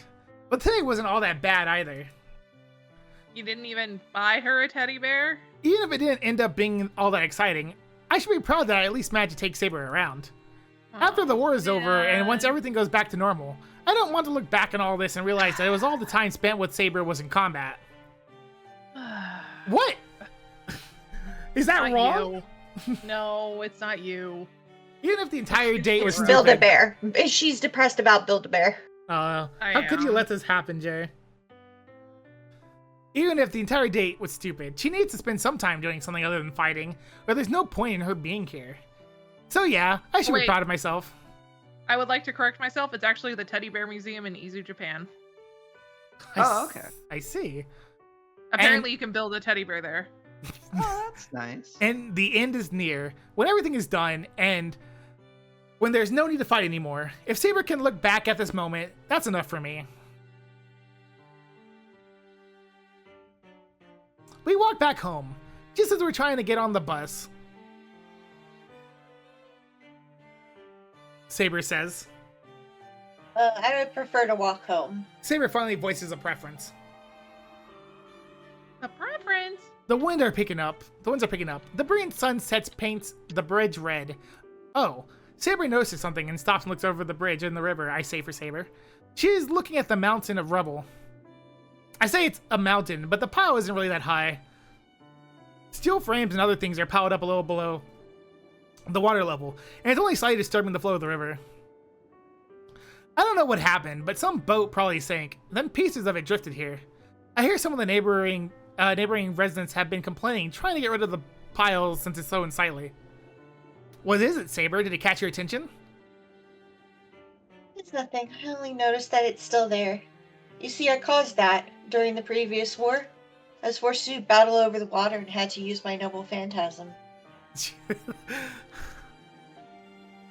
But today wasn't all that bad either. You didn't even buy her a teddy bear? Even if it didn't end up being all that exciting, I should be proud that I at least managed to take Saber around. After the war is over and once everything goes back to normal, I don't want to look back on all this and realize that it was all the time spent with Saber was in combat. What? Is that Not wrong? you. No, it's not you. Even if the entire date was stupid. Build-A-Bear. She's depressed about Build-A-Bear. How could you let this happen, Jay? Even if the entire date was stupid, she needs to spend some time doing something other than fighting, or there's no point in her being here. So yeah, I should be Wait. proud of myself. I would like to correct myself. It's actually the Teddy Bear Museum in Izu, Japan. Oh, okay. I see. Apparently, you can build a teddy bear there. Oh, that's nice. And the end is near. When everything is done, and when there's no need to fight anymore. If Saber can look back at this moment, that's enough for me. We walk back home, just as we're trying to get on the bus. Saber says. I would prefer to walk home. Saber finally voices a preference. A preference? The winds are picking up. The brilliant sunset paints the bridge red. Oh, Saber notices something and stops and looks over the bridge in the river, I say for Saber. She is looking at the mountain of rubble. I say it's a mountain, but the pile isn't really that high. Steel frames and other things are piled up a little below the water level, and it's only slightly disturbing the flow of the river. I don't know what happened, but some boat probably sank. Then pieces of it drifted here. I hear some of the neighboring residents have been complaining, trying to get rid of the piles since it's so unsightly. What is it, Saber? Did it catch your attention? It's nothing. I only noticed that it's still there. You see, I caused that during the previous war. I was forced to battle over the water and had to use my noble phantasm.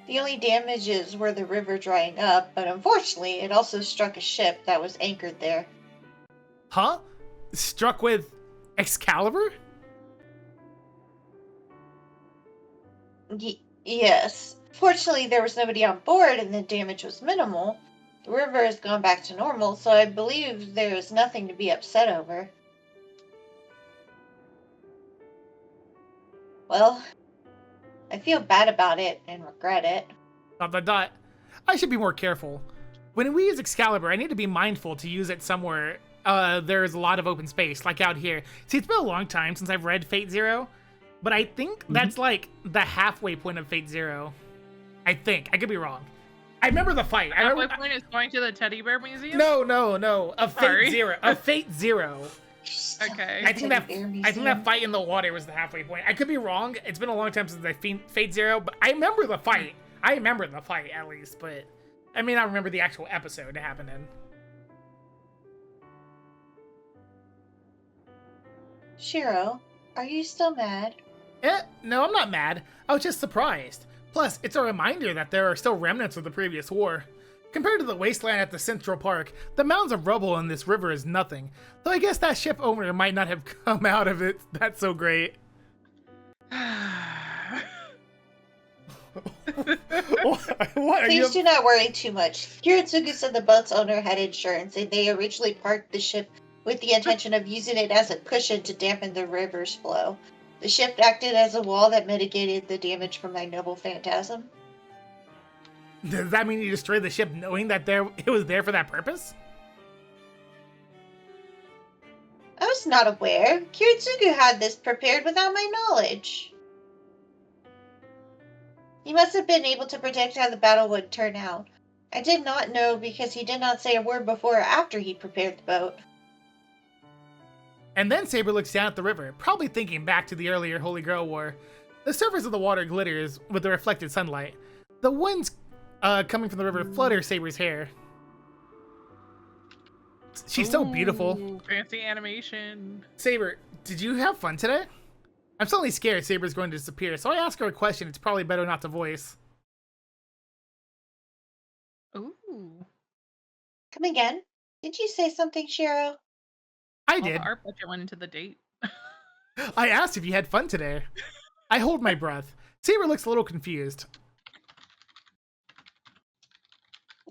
The only damages were the river drying up, but unfortunately, it also struck a ship that was anchored there. Huh? Struck with Excalibur? Yes. Fortunately, there was nobody on board and the damage was minimal. The river has gone back to normal, so I believe there is nothing to be upset over. Well, I feel bad about it and regret it. ... I should be more careful. When we use Excalibur, I need to be mindful to use it somewhere there's a lot of open space, like out here. See, it's been a long time since I've read Fate Zero, but I think that's like the halfway point of Fate Zero. I think. I could be wrong. I remember the fight. Halfway point is going to the teddy bear museum? No. Of Fate Zero. Of Fate Zero. Okay. I think that fight in the water was the halfway point. I could be wrong. It's been a long time since I Fate Zero, but I remember the fight. I remember the fight at least, but I may not remember the actual episode it happened in. Shiro, are you still mad? No, I'm not mad. I was just surprised. Plus, it's a reminder that there are still remnants of the previous war. Compared to the wasteland at the Central Park, the mounds of rubble in this river is nothing. Though I guess that ship owner might not have come out of it. That's so great. What Please do not worry too much. Kiritsugu said the boat's owner had insurance, and they originally parked the ship with the intention of using it as a cushion to dampen the river's flow. The ship acted as a wall that mitigated the damage from my noble phantasm. Does that mean you destroyed the ship knowing that it was there for that purpose? I was not aware. Kiritsugu had this prepared without my knowledge. He must have been able to predict how the battle would turn out. I did not know because he did not say a word before or after he prepared the boat. And then Saber looks down at the river, probably thinking back to the earlier Holy Grail War. The surface of the water glitters with the reflected sunlight. The winds coming from the river flutter Saber's hair. She's so beautiful. Fancy animation. Saber, did you have fun today? I'm suddenly scared Saber's going to disappear, so I ask her a question it's probably better not to voice. Ooh. Come again? Did you say something, Shiro? I did. Our budget went into the date. I asked if you had fun today. I hold my breath. Saber looks a little confused.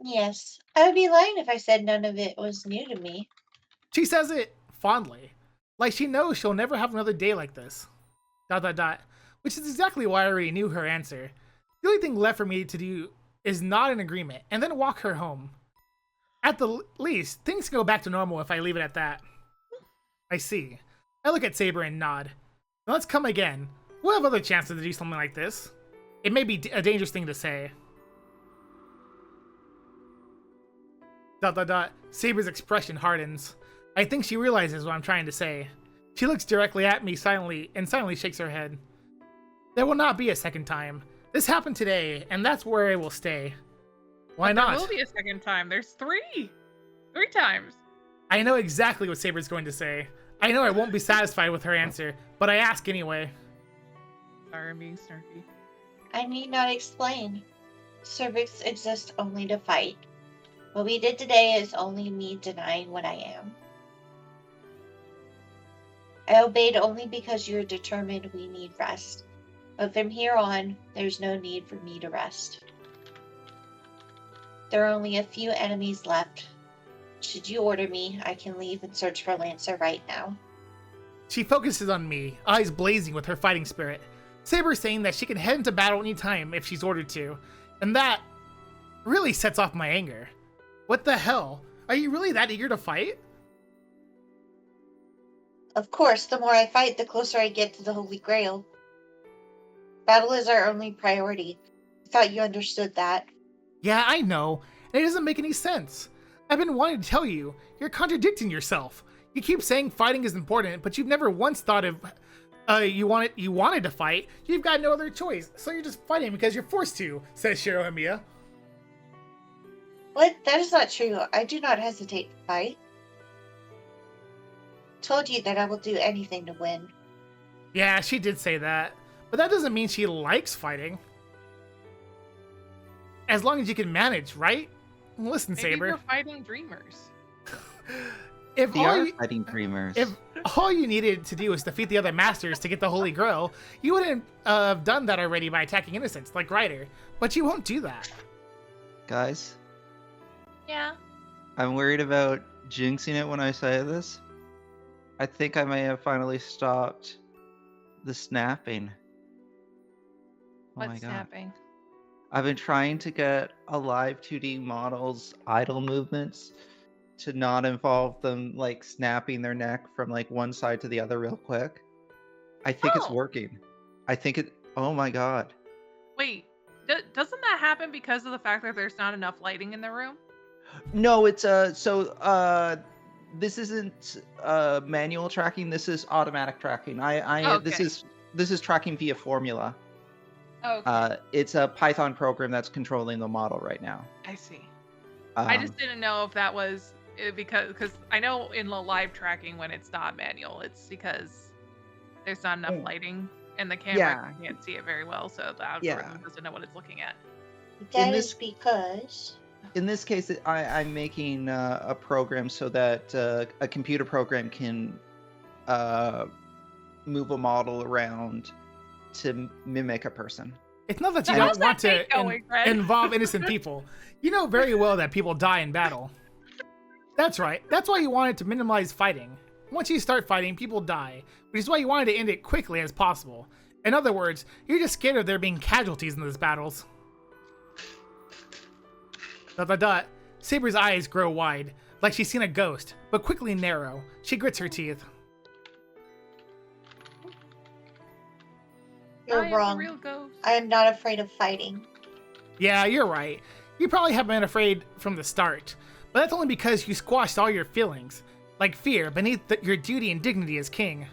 Yes. I would be lying if I said none of it was new to me. She says it fondly, like she knows she'll never have another day like this. ... Which is exactly why I already knew her answer. The only thing left for me to do is nod in agreement and then walk her home. At the least, things can go back to normal if I leave it at that. I see. I look at Saber and nod. Now let's come again. We'll have other chances to do something like this. It may be a dangerous thing to say. ... Saber's expression hardens. I think she realizes what I'm trying to say. She looks directly at me silently and silently shakes her head. There will not be a second time. This happened today, and that's where it will stay. Why not? There will be a second time. There's three. 3 times. I know exactly what Saber's going to say. I know I won't be satisfied with her answer, but I ask anyway. Sorry, I'm being snarky. I need not explain. Cervix exists only to fight. What we did today is only me denying what I am. I obeyed only because you're determined we need rest. But from here on, there's no need for me to rest. There are only a few enemies left. Should you order me, I can leave and search for Lancer right now. She focuses on me, eyes blazing with her fighting spirit. Saber saying that she can head into battle anytime if she's ordered to, and that really sets off my anger. What the hell? Are you really that eager to fight? Of course, the more I fight, the closer I get to the Holy Grail. Battle is our only priority. I thought you understood that. Yeah, I know. And it doesn't make any sense. I've been wanting to tell you. You're contradicting yourself. You keep saying fighting is important, but you've never once thought of you wanted to fight. You've got no other choice, so you're just fighting because you're forced to, says Shiro Emiya. What? That is not true. I do not hesitate to fight. Told you that I will do anything to win. Yeah, she did say that. But that doesn't mean she likes fighting. As long as you can manage, right? Listen, Maybe Saber. we're fighting dreamers. If They all are you, fighting dreamers. if all you needed to do was defeat the other masters to get the Holy Grail, you wouldn't have done that already by attacking innocents like Ryder. But you won't do that. Guys, Yeah. I'm worried about jinxing it when I say this. I think I may have finally stopped the snapping. Oh What's my god. snapping? I've been trying to get Alive 2D models' idle movements to not involve them like snapping their neck from like one side to the other real quick. I think it's Oh. working. I think it. Oh my god. Wait, doesn't that happen because of the fact that there's not enough lighting in the room? No, it's this isn't manual tracking. This is automatic tracking. Okay. This is tracking via formula. Okay, It's a Python program that's controlling the model right now. I see. I Um, just didn't know if that was because I know in the live tracking when it's not manual, it's because there's not enough Mm. lighting and the camera Yeah. can't see it very well, so the algorithm doesn't know what it's looking at. That In is this- because... In this case, I'm making a program so that a computer program can move a model around to mimic a person. It's not that you How's don't want that to take going, Greg? involve innocent people. You know very well that people die in battle. That's right. That's why you wanted to minimize fighting. Once you start fighting, people die, which is why you wanted to end it quickly as possible. In other words, you're just scared of there being casualties in these battles. ... Saber's eyes grow wide, like she's seen a ghost, but quickly narrow. She grits her teeth. You're I am the wrong. real ghost. I am not afraid of fighting. Yeah, you're right. You probably have been afraid from the start, but that's only because you squashed all your feelings, like fear, beneath your duty and dignity as king.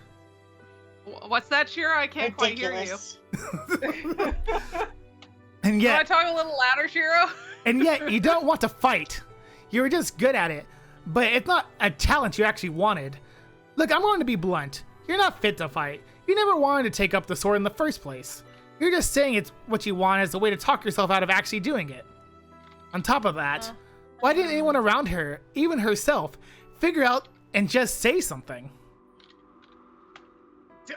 What's that, Shiro? I can't quite hear you. Ridiculous. And You yet, want to talk a little louder, Shiro? and yet, you don't want to fight. You were just good at it, but it's not a talent you actually wanted. Look, I'm going to be blunt. You're not fit to fight. You never wanted to take up the sword in the first place. You're just saying it's what you want as a way to talk yourself out of actually doing it. On top of that, why didn't anyone around her, even herself, figure out and just say something?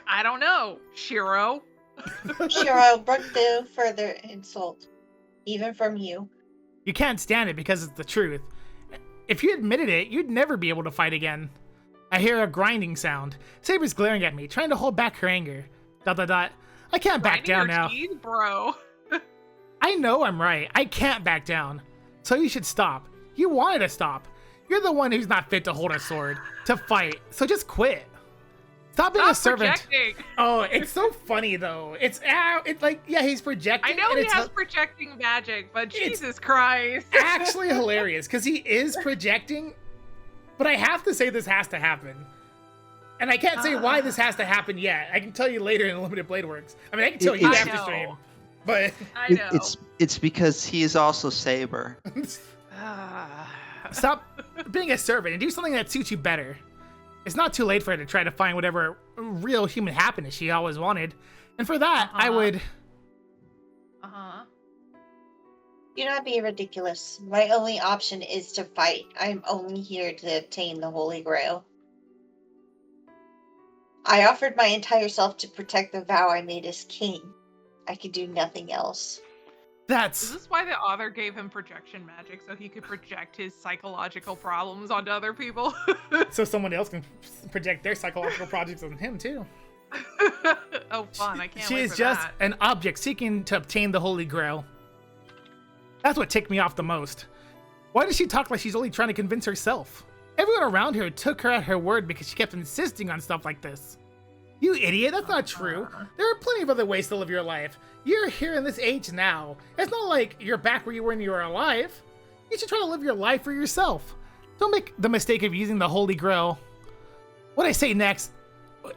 I don't know, Shiro. Shiro, brook no further insult, even from you. You can't stand it because it's the truth. If you admitted it, you'd never be able to fight again. I hear a grinding sound. Saber's glaring at me, trying to hold back her anger. ... I can't back down now. Teeth, bro. I know I'm right. I can't back down. So you should stop. You wanted to stop. You're the one who's not fit to hold a sword, to fight. So just quit. Stop being a Stop servant. projecting. Oh, it's so funny though. It's like, yeah, he's projecting. I know and he it's has projecting magic, but Jesus Christ. actually hilarious because he is projecting. But I have to say this has to happen. And I can't say why this has to happen yet. I can tell you later in Limited Blade Works. I mean, I can tell you I after know. stream. But I know. It's because he is also Saber. stop being a servant and do something that suits you better. It's not too late for her to try to find whatever real human happiness she always wanted. And for that, I would... Do not be ridiculous. My only option is to fight. I'm only here to obtain the Holy Grail. I offered my entire self to protect the vow I made as king. I could do nothing else. Is That's this why the author gave him projection magic so he could project his psychological problems onto other people? so someone else can project their psychological projects on him too. Oh, fun! I can't She wait is for just that. an object seeking to obtain the Holy Grail. That's what ticked me off the most. Why does she talk like she's only trying to convince herself? Everyone around her took her at her word because she kept insisting on stuff like this. You idiot, that's not true. There are plenty of other ways to live your life. You're here in this age now. It's not like you're back where you were when you were alive. You should try to live your life for yourself. Don't make the mistake of using the Holy Grail. What I say next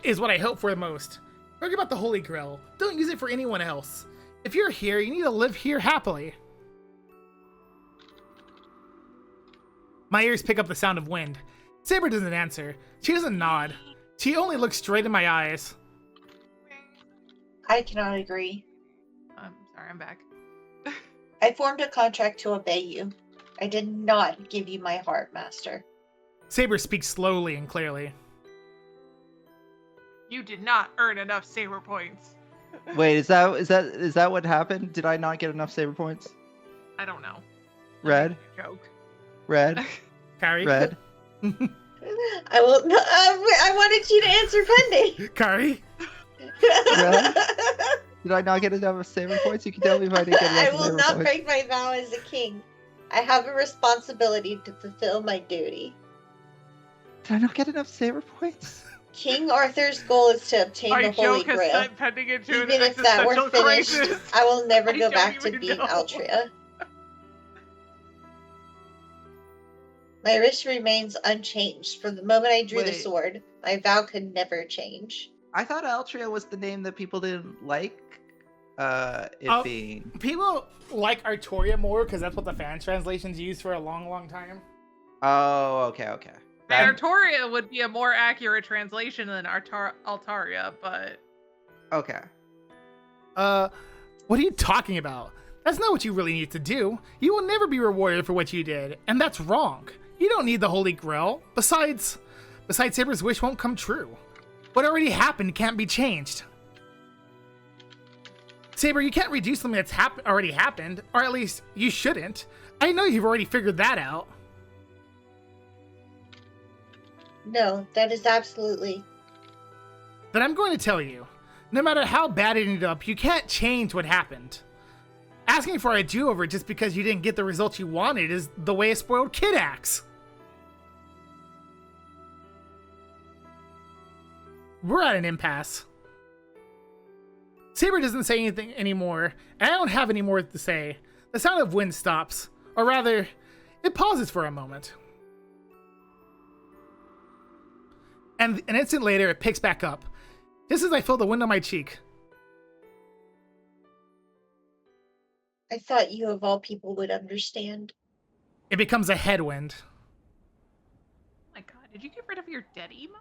is what I hope for the most. Forget about the Holy Grail. Don't use it for anyone else. If you're here, you need to live here happily. My ears pick up the sound of wind. Saber doesn't answer. She doesn't nod. She only looks straight in my eyes. I cannot agree. I'm sorry, I'm back. I formed a contract to obey you. I did not give you my heart, Master. Saber speaks slowly and clearly. You did not earn enough Saber points. Wait, is that what happened? Did I not get enough Saber points? I don't know. Red? Joke. Red? Kyrie? Red? I will. I wanted you to answer pending. Kyrie? Red? Did I not get enough Saber points? You can tell me if I didn't get enough I Saber will not points. break my vow as a king. I have a responsibility to fulfill my duty. Did I not get enough Saber points? King Arthur's goal is to obtain My the Holy joke has Grail. sent pending into an Even if that were existential finished, crisis. I will never I go don't back to even being know. Altria. My wish remains unchanged. From the moment I drew the Wait. sword, my vow could never change. I thought Altria was the name that people didn't like it Oh. being. People like Artoria more because that's what the fan translations used for a long, long time. Oh, okay. And Artoria would be a more accurate translation than Altaria, but Okay. What are you talking about? That's not what you really need to do. You will never be rewarded for what you did, and that's wrong. You don't need the Holy Grail. Besides, Saber's wish won't come true. What already happened can't be changed. Saber, you can't redo something that's already happened, or at least you shouldn't. I know you've already figured that out. No, that is absolutely. Then I'm going to tell you, no matter how bad it ended up, you can't change what happened. Asking for a do-over just because you didn't get the results you wanted is the way a spoiled kid acts. We're at an impasse. Saber doesn't say anything anymore, and I don't have any more to say. The sound of wind stops, or rather, it pauses for a moment. And an instant later, it picks back up, just as I feel the wind on my cheek. I thought you of all people would understand. It becomes a headwind. oh my god, did you get rid of your dead emo?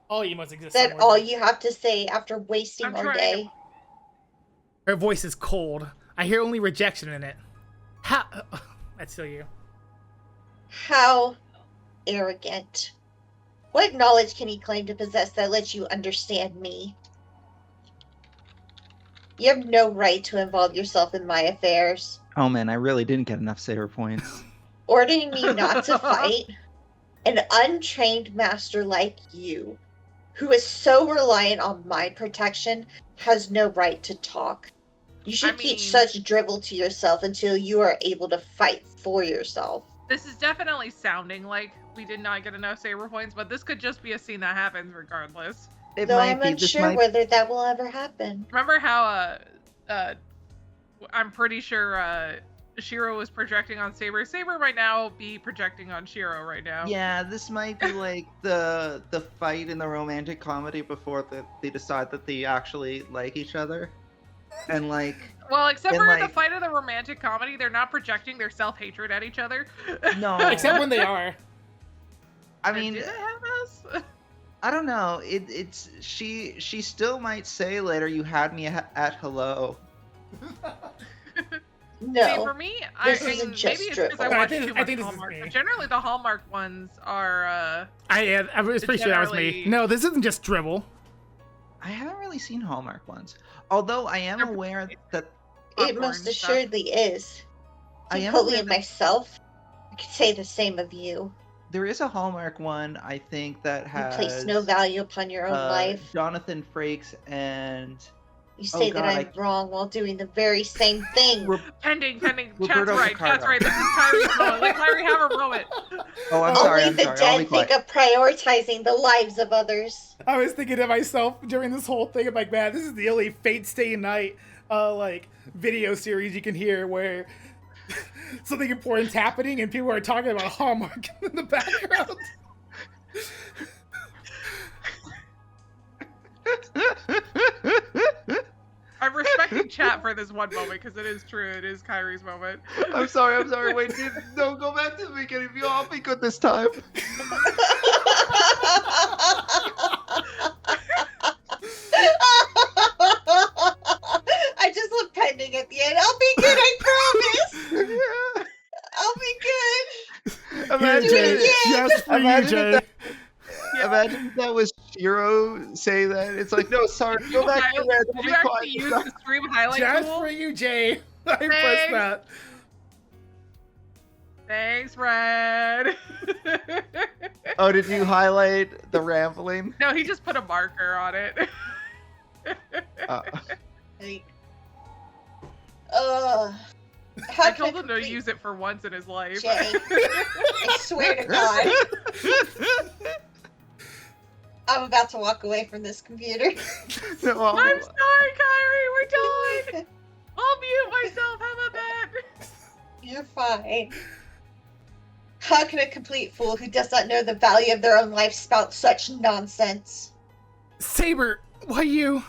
All emotes exist. Is that somewhere. all you have to say after wasting I'm our trying day? to- Her voice is cold. I hear only rejection in it. How? That's still you. How arrogant. What knowledge can he claim to possess that lets you understand me? You have no right to involve yourself in my affairs. Oh man, I really didn't get enough Saber points. Ordering me not to fight? An untrained master like you, who is so reliant on my protection, has no right to talk. You should keep mean- such drivel to yourself until you are able to fight for yourself. This is definitely sounding like we did not get enough Saber points, but this could just be a scene that happens regardless. It Though might I'm be. This unsure might. whether that will ever happen. Remember how I'm pretty sure Shiro was projecting on Saber. Saber might now be projecting on Shiro right now. Yeah, this might be like the fight in the romantic comedy before they decide that they actually like each other, and like. Well, except And, for the like- fight of the romantic comedy, they're not projecting their self-hatred at each other. No. Except when they are. I Did mean, it have us? I don't know. She still might say later, "You had me at hello." No. See, for me, This maybe isn't it's just because I drivel. watch I too much think this is Hallmark. me. But generally, the Hallmark ones are. I was pretty sure that was me. Generally- No, this isn't just dribble. I haven't really seen Hallmark ones, although I am They're aware that It popcorn most stuff. assuredly is. I To am Chloe aware and that myself, I could say the same of you. there is a Hallmark one. I think that You has place no value upon your own life. Jonathan Frakes and You say God, that I'm wrong while doing the very same thing. Pending. Roberto Chat's Picardo. right. This is Kyrie's moment. Let Kyrie have a moment. oh, I'm sorry. Only I'm the sorry. I'll be dead quiet. think of prioritizing the lives of others. I was thinking to myself during this whole thing, I'm like, man, this is the only Fate Stay Night like video series you can hear where something important's happening and people are talking about Hallmark in the background. I'm respecting chat for this one moment because it is true. It is Kyrie's moment. I'm sorry. Wait, dude, don't go back to the beginning. I'll be good this time. I just love pending at the end. I'll be good, I promise. I'll be good. Imagine, Do it again. Just for you, Imagine Jay. if imagine if that was Shiro say that. It's like, no, sorry, go back to red. Did you actually use the stream highlight Just tool? for you, Jay. I pressed Thanks. that. Thanks, Red. Oh, did you highlight the rambling? No, he just put a marker on it. Like, how I can told him to complete- use it for once in his life. Jay, I swear to God, I'm about to walk away from this computer. No, I'm sorry, Kyrie. We're done. I'll mute myself. How about that? You're fine. How can a complete fool who does not know the value of their own life spout such nonsense? Saber, why you?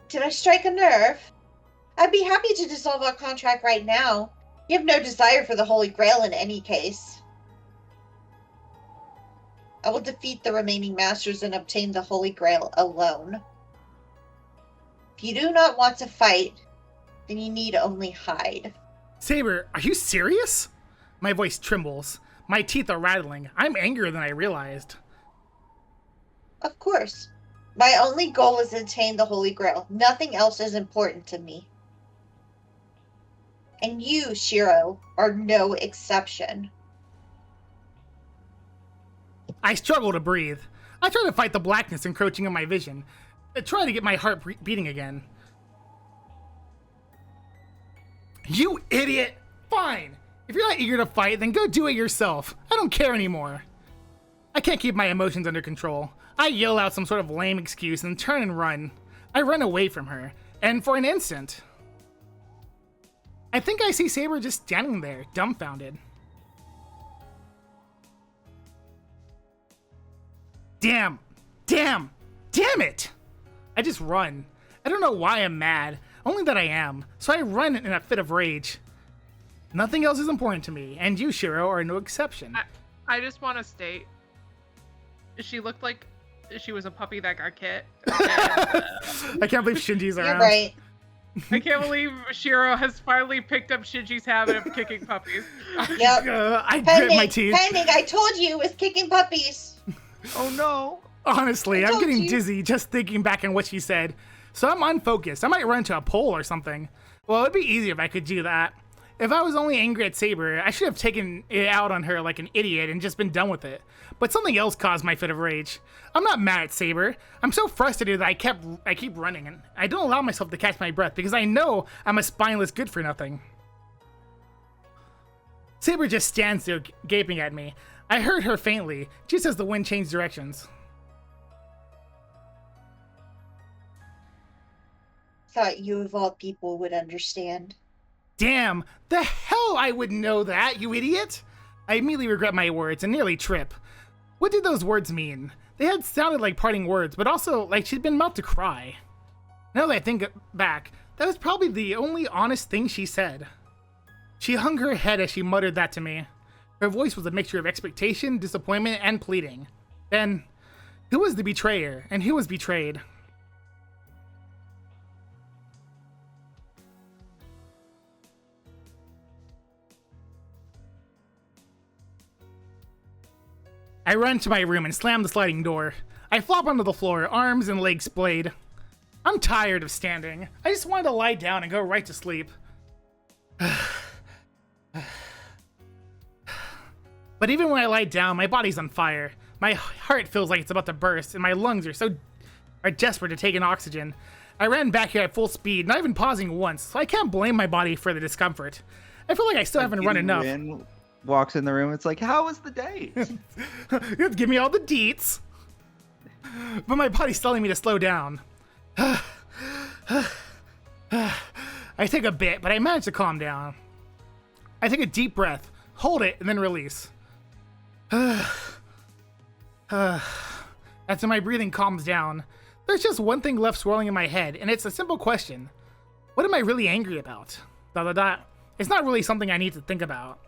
Did I strike a nerve? I'd be happy to dissolve our contract right now. You have no desire for the Holy Grail in any case. I will defeat the remaining masters and obtain the Holy Grail alone. If you do not want to fight, then you need only hide. Saber, are you serious? My voice trembles. My teeth are rattling. I'm angrier than I realized. Of course. My only goal is to attain the Holy Grail. Nothing else is important to me. And you, Shiro, are no exception. I struggle to breathe. I try to fight the blackness encroaching on my vision. I try to get my heart beating again. You idiot! Fine! If you're not eager to fight, then go do it yourself. I don't care anymore. I can't keep my emotions under control. I yell out some sort of lame excuse and turn and run. I run away from her, and for an instant, I think I see Saber just standing there, dumbfounded. Damn it! I just run. I don't know why I'm mad, only that I am, so I run in a fit of rage. Nothing else is important to me, and you, Shiro, are no exception. I just want to state, she looked like she was a puppy that got kit. And, I can't believe Shinji's You're around. right. I can't believe Shiro has finally picked up Shinji's habit of kicking puppies. Yep. I grit my teeth. Pending, I told you it was kicking puppies. Oh no. Honestly, I I'm told getting you. dizzy just thinking back on what she said. So I'm unfocused. I might run to a pole or something. Well, it'd be easier if I could do that. If I was only angry at Saber, I should have taken it out on her like an idiot and just been done with it. But something else caused my fit of rage. I'm not mad at Saber. I'm so frustrated that I keep running, and I don't allow myself to catch my breath because I know I'm a spineless good for nothing. Saber just stands there gaping at me. I heard her faintly, just as the wind changed directions. Thought you of all people would understand. Damn, the hell I would know that, you idiot! I immediately regret my words and nearly trip. What did those words mean? They had sounded like parting words, but also like she'd been about to cry. Now that I think back, that was probably the only honest thing she said. She hung her head as she muttered that to me. Her voice was a mixture of expectation, disappointment, and pleading. Then, who was the betrayer, and who was betrayed? I run to my room and slam the sliding door. I flop onto the floor, arms and legs splayed. I'm tired of standing. I just wanted to lie down and go right to sleep. But even when I lie down, my body's on fire. My heart feels like it's about to burst, and my lungs are desperate to take in oxygen. I ran back here at full speed, not even pausing once, so I can't blame my body for the discomfort. I feel like I still haven't run enough. Walks in the room. It's like, how was the day? Give me all the deets. But my body's telling me to slow down. I take a bit, but I manage to calm down. I take a deep breath, hold it, and then release. That's when my breathing calms down. There's just one thing left swirling in my head, and it's a simple question. What am I really angry about? ... It's not really something I need to think about.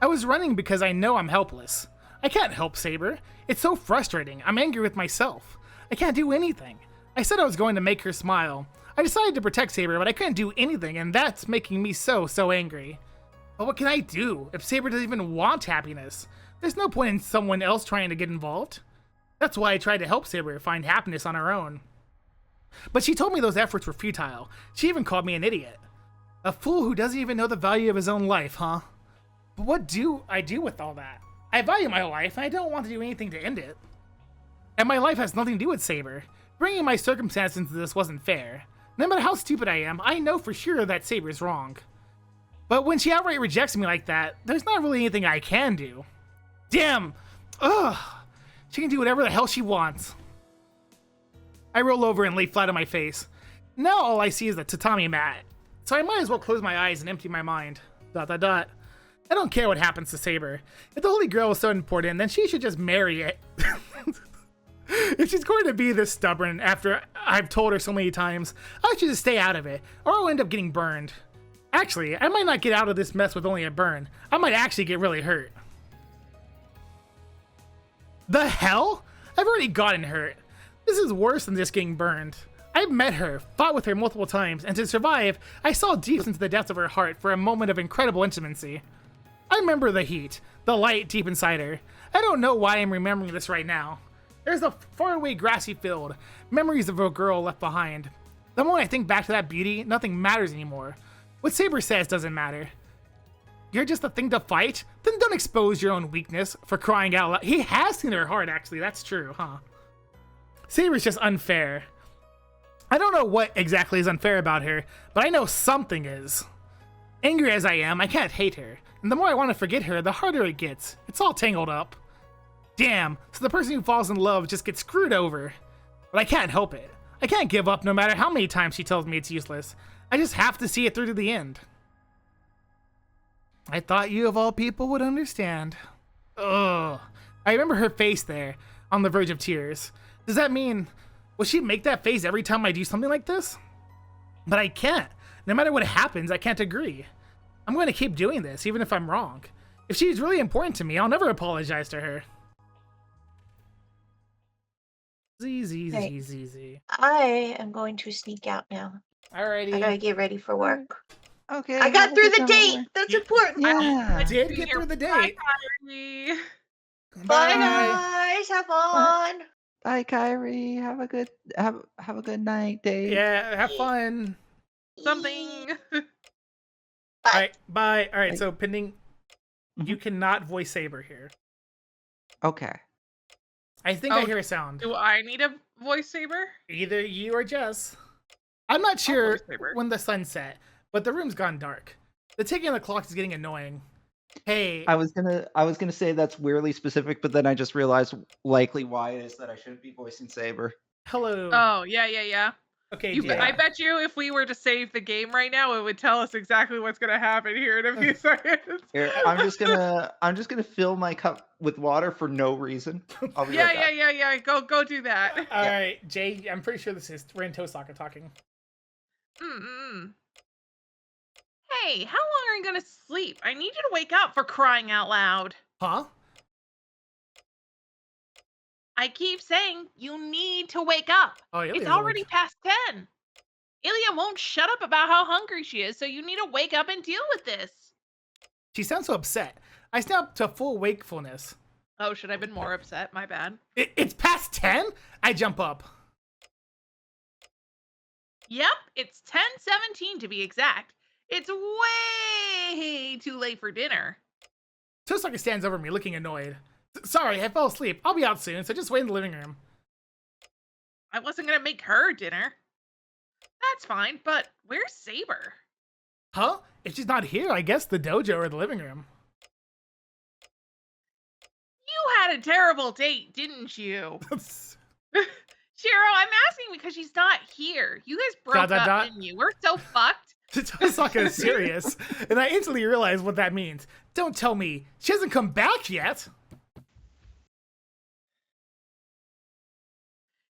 I was running because I know I'm helpless. I can't help Saber. It's so frustrating. I'm angry with myself. I can't do anything. I said I was going to make her smile. I decided to protect Saber, but I couldn't do anything, and that's making me so angry. But what can I do if Saber doesn't even want happiness? There's no point in someone else trying to get involved. That's why I tried to help Saber find happiness on her own. But she told me those efforts were futile. She even called me an idiot. A fool who doesn't even know the value of his own life, huh? But what do I do with all that? I value my life, and I don't want to do anything to end it. And my life has nothing to do with Saber. Bringing my circumstances into this wasn't fair. No matter how stupid I am, I know for sure that Saber's wrong. But when she outright rejects me like that, there's not really anything I can do. Damn! Ugh! She can do whatever the hell she wants. I roll over and lay flat on my face. Now all I see is the tatami mat. So I might as well close my eyes and empty my mind. ... I don't care what happens to Saber. If the Holy Grail is so important, then she should just marry it. If she's going to be this stubborn after I've told her so many times, I should just stay out of it, or I'll end up getting burned. Actually, I might not get out of this mess with only a burn. I might actually get really hurt. The hell? I've already gotten hurt. This is worse than just getting burned. I've met her, fought with her multiple times, and to survive, I saw deep into the depths of her heart for a moment of incredible intimacy. I remember the heat, the light deep inside her. I don't know why I'm remembering this right now. There's a faraway grassy field, memories of a girl left behind. The moment I think back to that beauty, nothing matters anymore. What Saber says doesn't matter. You're just a thing to fight? Then don't expose your own weakness, for crying out loud. He has seen her heart, actually, that's true, huh? Saber's just unfair. I don't know what exactly is unfair about her, but I know something is. Angry as I am, I can't hate her. And the more I want to forget her, the harder it gets. It's all tangled up. Damn, so the person who falls in love just gets screwed over. But I can't help it. I can't give up no matter how many times she tells me it's useless. I just have to see it through to the end. I thought you of all people would understand. Ugh. I remember her face there, on the verge of tears. Does that mean, will she make that face every time I do something like this? But I can't. No matter what happens, I can't agree. I'm going to keep doing this, even if I'm wrong. If she's really important to me, I'll never apologize to her. Z. I am going to sneak out now. Alrighty. I gotta get ready for work. Okay. I got have a through good the time at date. work. That's important. Yeah. Did get through the date. Kyrie. Bye guys. Have fun. Bye, Kyrie. Have a good night, Dave. Yeah, have fun. Something. Bye. Alright, bye. Alright, so pending, you cannot voice Saber here. Okay. I think I hear a sound. Do I need a voice saber? Either you or Jess. I'm not sure voice Saber. when the sun set, but the room's gone dark. The ticking of the clock is getting annoying. Hey, I was gonna say that's weirdly specific, but then I just realized likely why it is that I shouldn't be voicing Saber. hello. Oh, yeah. Okay, You, Jay. I bet you if we were to save the game right now, it would tell us exactly what's going to happen here in a few seconds. Here, I'm just gonna fill my cup with water for no reason. I'll be right back. Yeah. Go do that. All right, Jay. I'm pretty sure this is Ren Tosaka talking. Hey, how long are you going to sleep? I need you to wake up, for crying out loud. Huh? I keep saying you need to wake up. Oh, Ilya's It's already awake. past 10. Ilya won't shut up about how hungry she is, so you need to wake up and deal with this. She sounds so upset. I snap to full wakefulness. Oh, should I have been more upset? My bad. It's past 10? I jump up. Yep, it's 10:17 to be exact. It's way too late for dinner. Tosaka stands over me, looking annoyed. Sorry, I fell asleep. I'll be out soon, so just wait in the living room. I wasn't gonna make her dinner. That's fine, but where's Saber? Huh? If she's not here, I guess the dojo or the living room. You had a terrible date, didn't you? Shiro, I'm asking because she's not here. You guys broke up, didn't you? We're so fucked. Tosaka is serious, and I instantly realize what that means. Don't tell me. She hasn't come back yet.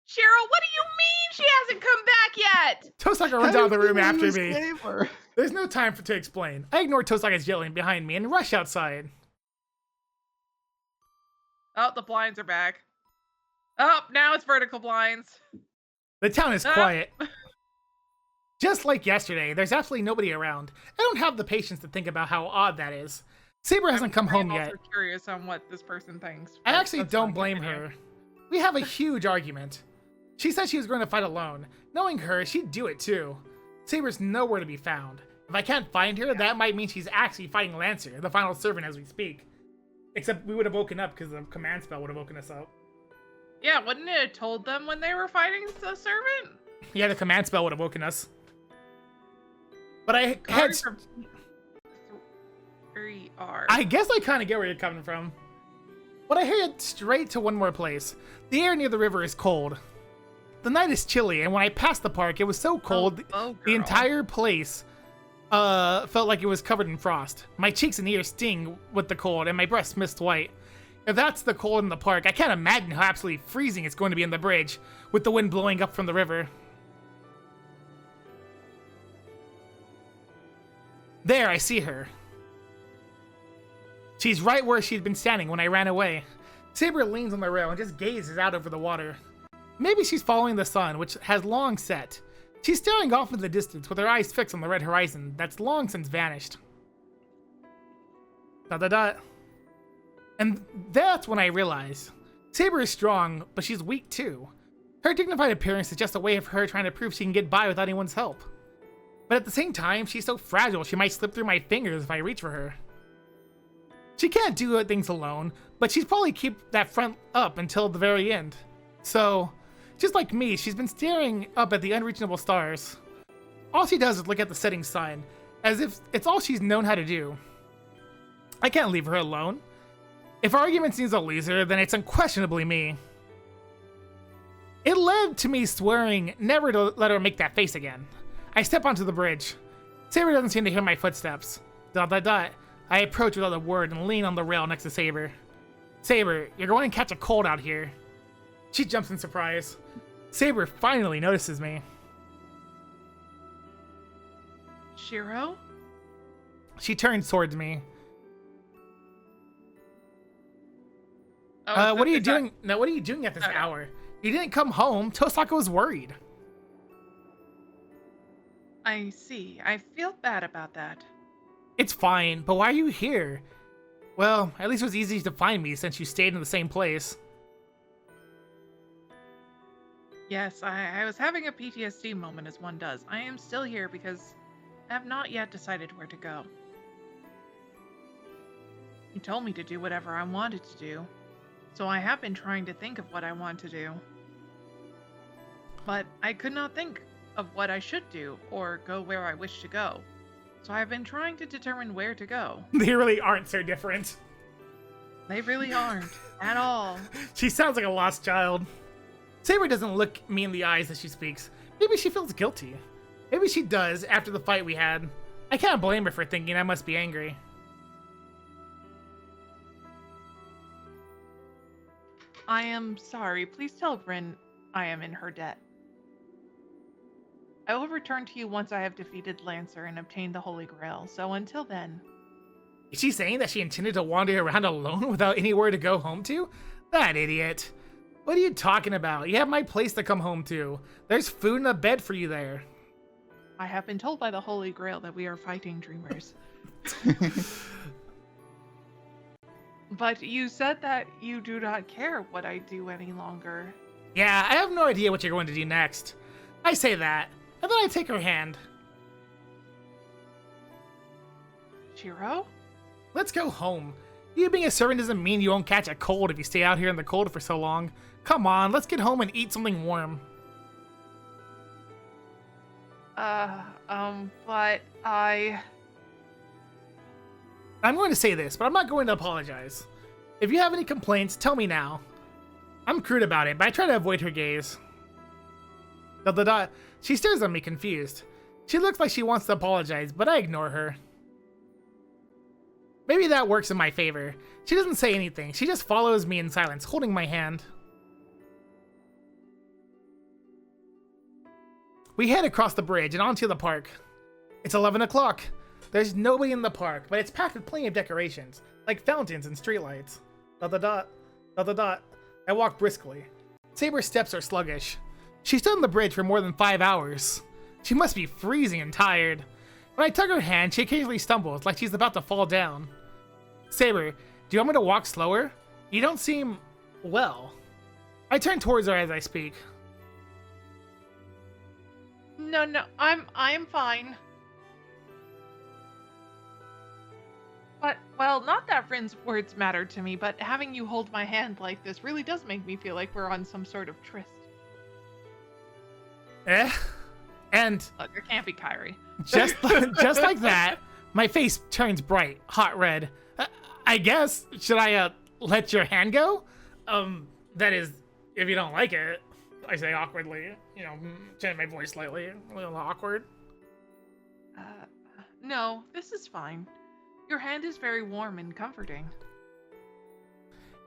Shiro, what do you mean she hasn't come back yet? Tosaka runs out of the room after me. Saber? There's no time to explain. I ignore Tosaka's yelling behind me and rush outside. Oh, the blinds are back. Oh, now it's vertical blinds. The town is quiet. Just like yesterday, there's absolutely nobody around. I don't have the patience to think about how odd that is. Saber hasn't come home yet. I'm also curious on what this person thinks. I actually don't blame her. We have a huge argument. She said she was going to fight alone. Knowing her, she'd do it too. Saber's nowhere to be found. If I can't find her, that might mean she's actually fighting Lancer, the final servant, as we speak. Except we would have woken up because the command spell would have woken us up. Yeah, wouldn't it have told them when they were fighting the servant? Yeah, the command spell would have woken us. But I had... I guess I kind of get where you're coming from. But I head straight to one more place. The air near the river is cold. The night is chilly, and when I passed the park, it was so cold, the entire place felt like it was covered in frost. My cheeks and ears sting with the cold, and my breast mist white. If that's the cold in the park, I can't imagine how absolutely freezing it's going to be in the bridge, with the wind blowing up from the river. There, I see her. She's right where she'd been standing when I ran away. Saber leans on the rail and just gazes out over the water. Maybe she's following the sun, which has long set. She's staring off into the distance with her eyes fixed on the red horizon that's long since vanished. And that's when I realize. Saber is strong, but she's weak too. Her dignified appearance is just a way of her trying to prove she can get by without anyone's help. But at the same time, she's so fragile she might slip through my fingers if I reach for her. She can't do things alone, but she'd probably keep that front up until the very end. So, just like me, she's been staring up at the unreachable stars. All she does is look at the setting sun, as if it's all she's known how to do. I can't leave her alone. If our argument seems a loser, then it's unquestionably me. It led to me swearing never to let her make that face again. I step onto the bridge. Saber doesn't seem to hear my footsteps. ... I approach without a word and lean on the rail next to Saber. Saber, you're going to catch a cold out here. She jumps in surprise. Saber finally notices me. Shiro? She turns towards me. Oh, what are you doing? No, what are you doing at this hour? You didn't come home. Tosaka was worried. I see. I feel bad about that. It's fine, but why are you here? Well, at least it was easy to find me since you stayed in the same place. Yes, I was having a PTSD moment as one does. I am still here because I have not yet decided where to go. You told me to do whatever I wanted to do, so I have been trying to think of what I want to do. But I could not think of what I should do or go where I wish to go. So I've been trying to determine where to go. They really aren't so different. They really aren't, at all. She sounds like a lost child. Saber doesn't look me in the eyes as she speaks. Maybe she feels guilty. Maybe she does after the fight we had. I can't blame her for thinking I must be angry. I am sorry. Please tell Grin I am in her debt. I will return to you once I have defeated Lancer and obtained the Holy Grail, so until then... Is she saying that she intended to wander around alone without anywhere to go home to? That idiot. What are you talking about? You have my place to come home to. There's food and a bed for you there. I have been told by the Holy Grail that we are fighting dreamers. But you said that you do not care what I do any longer. Yeah, I have no idea what you're going to do next. I say that, and then I take her hand. Shiro? Let's go home. You being a servant doesn't mean you won't catch a cold if you stay out here in the cold for so long. Come on, let's get home and eat something warm. But I'm going to say this, but I'm not going to apologize. If you have any complaints, tell me now. I'm crude about it, but I try to avoid her gaze. ... She stares at me confused. She looks like she wants to apologize, but I ignore her. Maybe that works in my favor. She doesn't say anything. She just follows me in silence, holding my hand. We head across the bridge and onto the park. It's 11 o'clock. There's nobody in the park, but it's packed with plenty of decorations, like fountains and streetlights. ... I walk briskly. Saber's steps are sluggish. She stood on the bridge for more than 5 hours. She must be freezing and tired. When I tug her hand, she occasionally stumbles, like she's about to fall down. Saber, do you want me to walk slower? You don't seem... well. I turn towards her as I speak. no, I'm fine. But, well, not that Rin's words matter to me, but having you hold my hand like this really does make me feel like we're on some sort of tryst. And Look, it can't be Kyrie. just like that, my face turns bright, hot red. I guess, should I let your hand go? That is, if you don't like it, I say awkwardly, you know, change my voice slightly, a little awkward. No, this is fine. Your hand is very warm and comforting.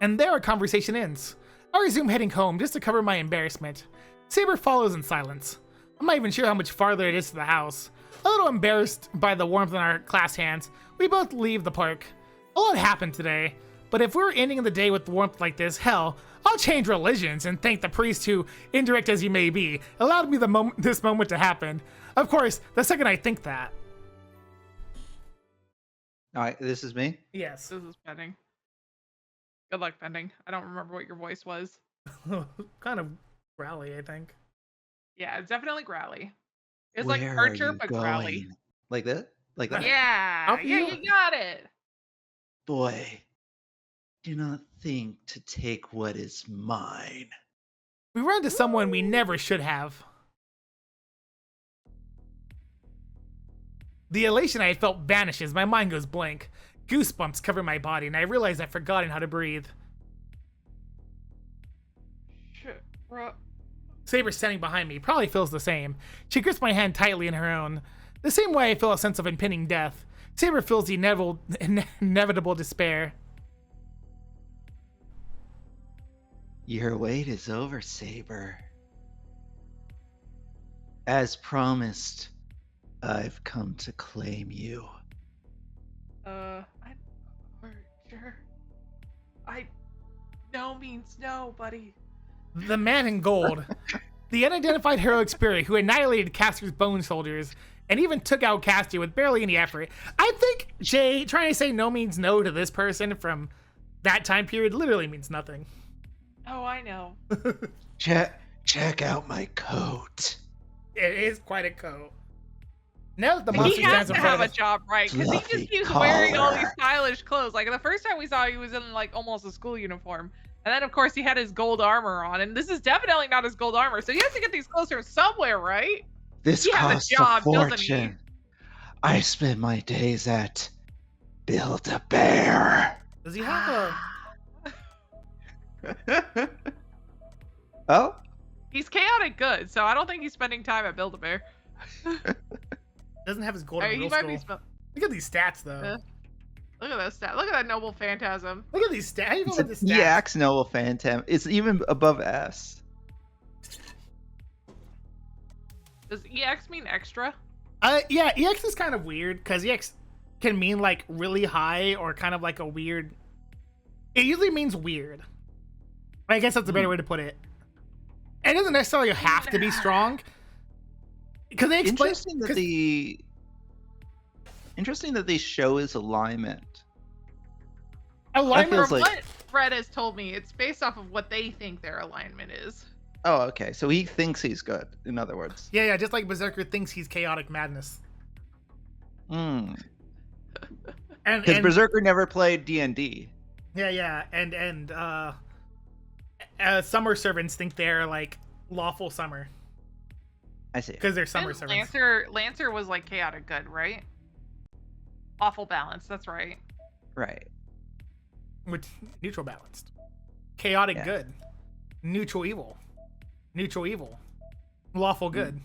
And there our conversation ends. I resume heading home just to cover my embarrassment. Saber follows in silence. I'm not even sure how much farther it is to the house. A little embarrassed by the warmth in our clasped hands, we both leave the park. A lot happened today, but if we're ending the day with warmth like this, hell, I'll change religions and thank the priest who, indirect as he may be, allowed me this moment to happen. Of course, the second I think that. All right, this is me. Yes. This is Pending. Good luck, Pending. I don't remember what your voice was. Kind of growly, I think. Yeah, it's definitely growly. It's Where like are Archer, you but going? growly. Like that? Like that? Yeah, How yeah, you- you got it. Boy, do not think to take what is mine. We run into someone we never should have. The elation I had felt vanishes, my mind goes blank. Goosebumps cover my body, and I realize I've forgotten how to breathe. Shit, bro. Saber standing behind me probably feels the same. She grips my hand tightly in her own. The same way I feel a sense of impending death. Saber feels the inevitable despair. Your wait is over, Saber. As promised, I've come to claim you. Archer. No means no, buddy. The man in gold. The unidentified heroic spirit who annihilated Castor's bone soldiers and even took out Castor with barely any effort. I think Jay trying to say no means no to this person from that time period literally means nothing. Oh, I know. Check out my coat. It is quite a coat. Now that the He monster has stands to in have front a of us, job, right? Because he Fluffy just keeps wearing all these collar. stylish clothes. Like the first time we saw, he was in like almost a school uniform, and then of course he had his gold armor on, and this is definitely not his gold armor. So he has to get these clothes from somewhere, right? This He has a costs job, a doesn't he? fortune. I spend my days at Build-A-Bear. does he have a... Oh? He's chaotic good, so I don't think he's spending time at Build-A-Bear. Doesn't have his golden He middle might be. school. Look at these stats, though. Yeah. Look at those stats. Look at that noble phantasm. Look at these stats. How do you feel It's about an the stats? EX Noble Phantom. It's even above S. Does EX mean extra? Yeah, EX is kind of weird because EX can mean like really high or kind of like a weird. It usually means weird. I guess that's a better way to put it. It doesn't necessarily have to be strong. Because they explain... Interesting that they show his alignment. Alignment From like... what Red has told me, it's based off of what they think their alignment is. Oh, okay. So he thinks he's good, in other words. Yeah, just like Berserker thinks he's chaotic madness. Because And Berserker never played D&D. Yeah, and summer servants think they're like lawful summer. I see. Because they're summer And servants. Lancer was like chaotic good, right? Awful balance, that's right. Right. With neutral balanced. Chaotic good. Neutral evil. Neutral evil. Lawful good.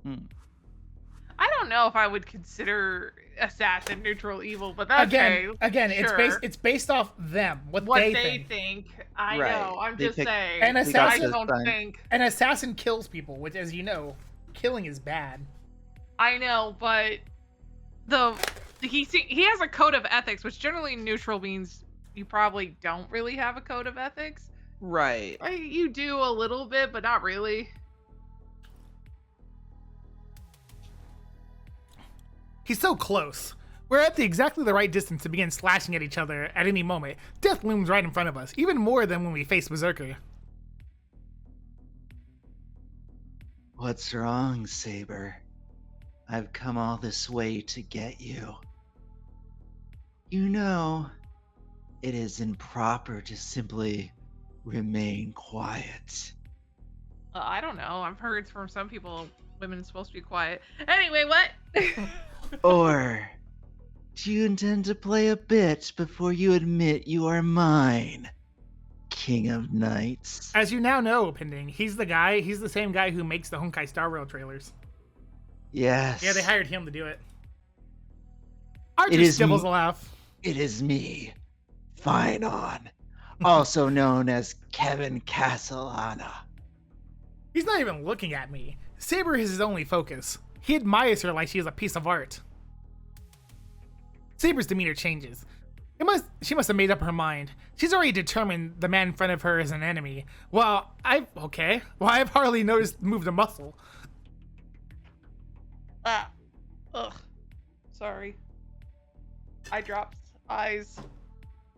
I don't know if I would consider Assassin neutral evil, but that's again, sure. it's based off them. What they think. I Right. know. I'm They just pick- saying. And I Assassin- don't think. An assassin kills people, which, as you know, killing is bad. I know, but he has a code of ethics, which generally neutral means you probably don't really have a code of ethics. Right. You do a little bit, but not really. He's so close. We're at exactly the right distance to begin slashing at each other at any moment. Death looms right in front of us, even more than when we face Berserker. What's wrong, Saber? I've come all this way to get you. You know, it is improper to simply remain quiet. I don't know. I've heard from some people women are supposed to be quiet. Anyway, what? Or do you intend to play a bit before you admit you are mine, King of Knights? As you now know, Pending, he's the same guy who makes the Honkai Star Rail trailers. Yes. Yeah, they hired him to do it. Archer stibbles a laugh. It is me, Finon, also known as Kevin Castellana. He's not even looking at me. Saber is his only focus. He admires her like she is a piece of art. Saber's demeanor changes. She must have made up her mind. She's already determined the man in front of her is an enemy. I've hardly moved a muscle. Ugh. Sorry. I dropped eyes.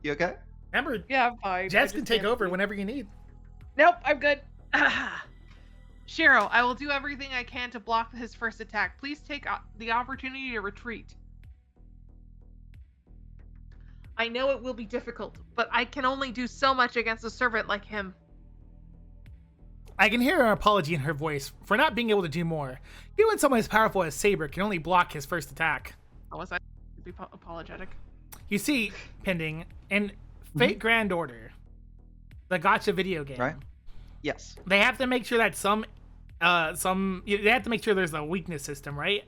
You okay? Remember, Yeah, I'm fine. Jets I can just take can't over breathe. whenever you need. Nope, I'm good. Shiro, I will do everything I can to block his first attack. Please take the opportunity to retreat. I know it will be difficult, but I can only do so much against a servant like him. I can hear an apology in her voice for not being able to do more. Even someone as powerful as Saber can only block his first attack. How was I to be apologetic? You see, Pending, in Fate Grand Order, the gacha video game, Right. Yes. they have to make sure that they have to make sure there's a weakness system, right?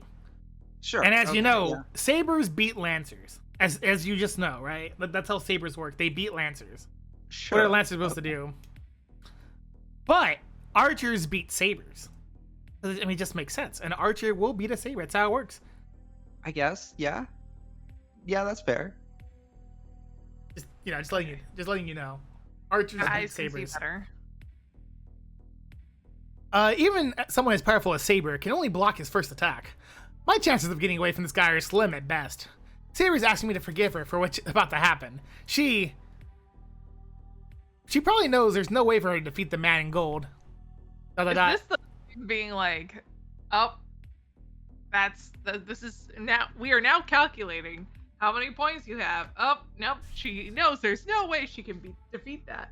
Sure. And as you know, yeah. Sabers beat Lancers. As you just know, right? That's how Sabers work. They beat Lancers. Sure. What are Lancers supposed to do? But Archers beat Sabers. I mean, it just makes sense. An Archer will beat a Saber. That's how it works. I guess. Yeah. Yeah, that's fair. Just letting you know. Archers beat Eyes can see Sabers. better. Even someone as powerful as Saber can only block his first attack. My chances of getting away from this guy are slim at best. Saber's asking me to forgive her for what's about to happen. She probably knows there's no way for her to defeat the man in gold. Is this the being like, oh, this is now, we are now calculating how many points you have. Oh, nope, she knows there's no way she can defeat that.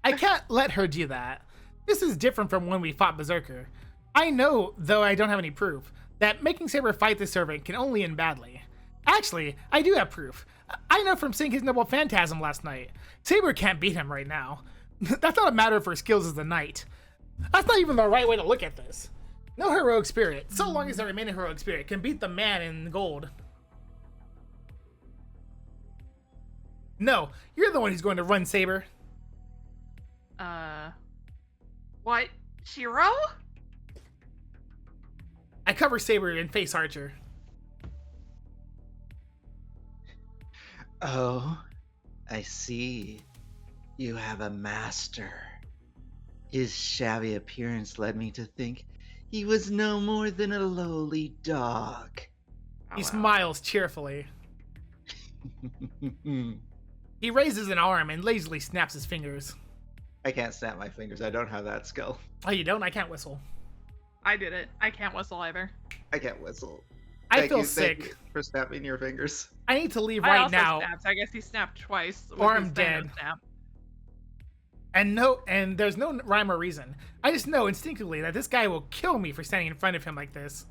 I can't let her do that. This is different from when we fought Berserker. I know, though I don't have any proof, that making Saber fight the servant can only end badly. Actually, I do have proof. I know from seeing his noble phantasm last night. Saber can't beat him right now. That's not a matter of her skills as a knight. That's not even the right way to look at this. No heroic spirit, so long as the remaining heroic spirit can beat the man in gold. No, you're the one who's going to run, Saber. What? Shiro? I cover Saber and face Archer. Oh, I see. You have a master. His shabby appearance led me to think he was no more than a lowly dog. He smiles cheerfully. He raises an arm and lazily snaps his fingers. I can't snap my fingers. I don't have that skill. Oh, you don't? I can't whistle. I did it. I can't whistle either. I can't whistle. I feel Thank sick. you for snapping your fingers. I need to leave I right also now. snapped. I guess he snapped twice. with Or his I'm Venom dead. Snap. And there's no rhyme or reason. I just know instinctively that this guy will kill me for standing in front of him like this.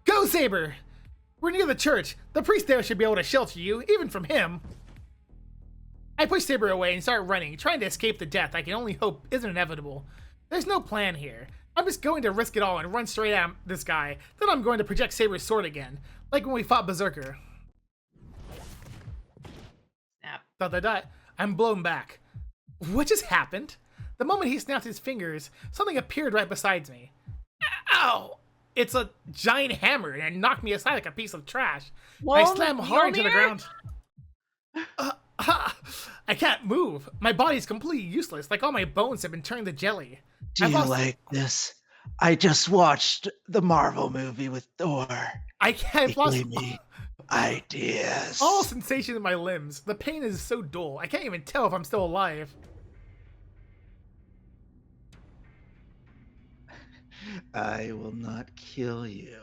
Go, Saber! We're near the church. The priest there should be able to shelter you, even from him. I push Saber away and start running, trying to escape the death I can only hope isn't inevitable. There's no plan here. I'm just going to risk it all and run straight at this guy. Then I'm going to project Saber's sword again, like when we fought Berserker. Snap. I'm blown back. What just happened? The moment he snapped his fingers, something appeared right beside me. Ow! It's a giant hammer and it knocked me aside like a piece of trash. I slam hard into the ground. I can't move. My body's completely useless, like all my bones have been turned to jelly. Do you like this? I just watched the Marvel movie with Thor. I've lost me ideas. all sensation in my limbs. The pain is so dull. I can't even tell if I'm still alive. I will not kill you.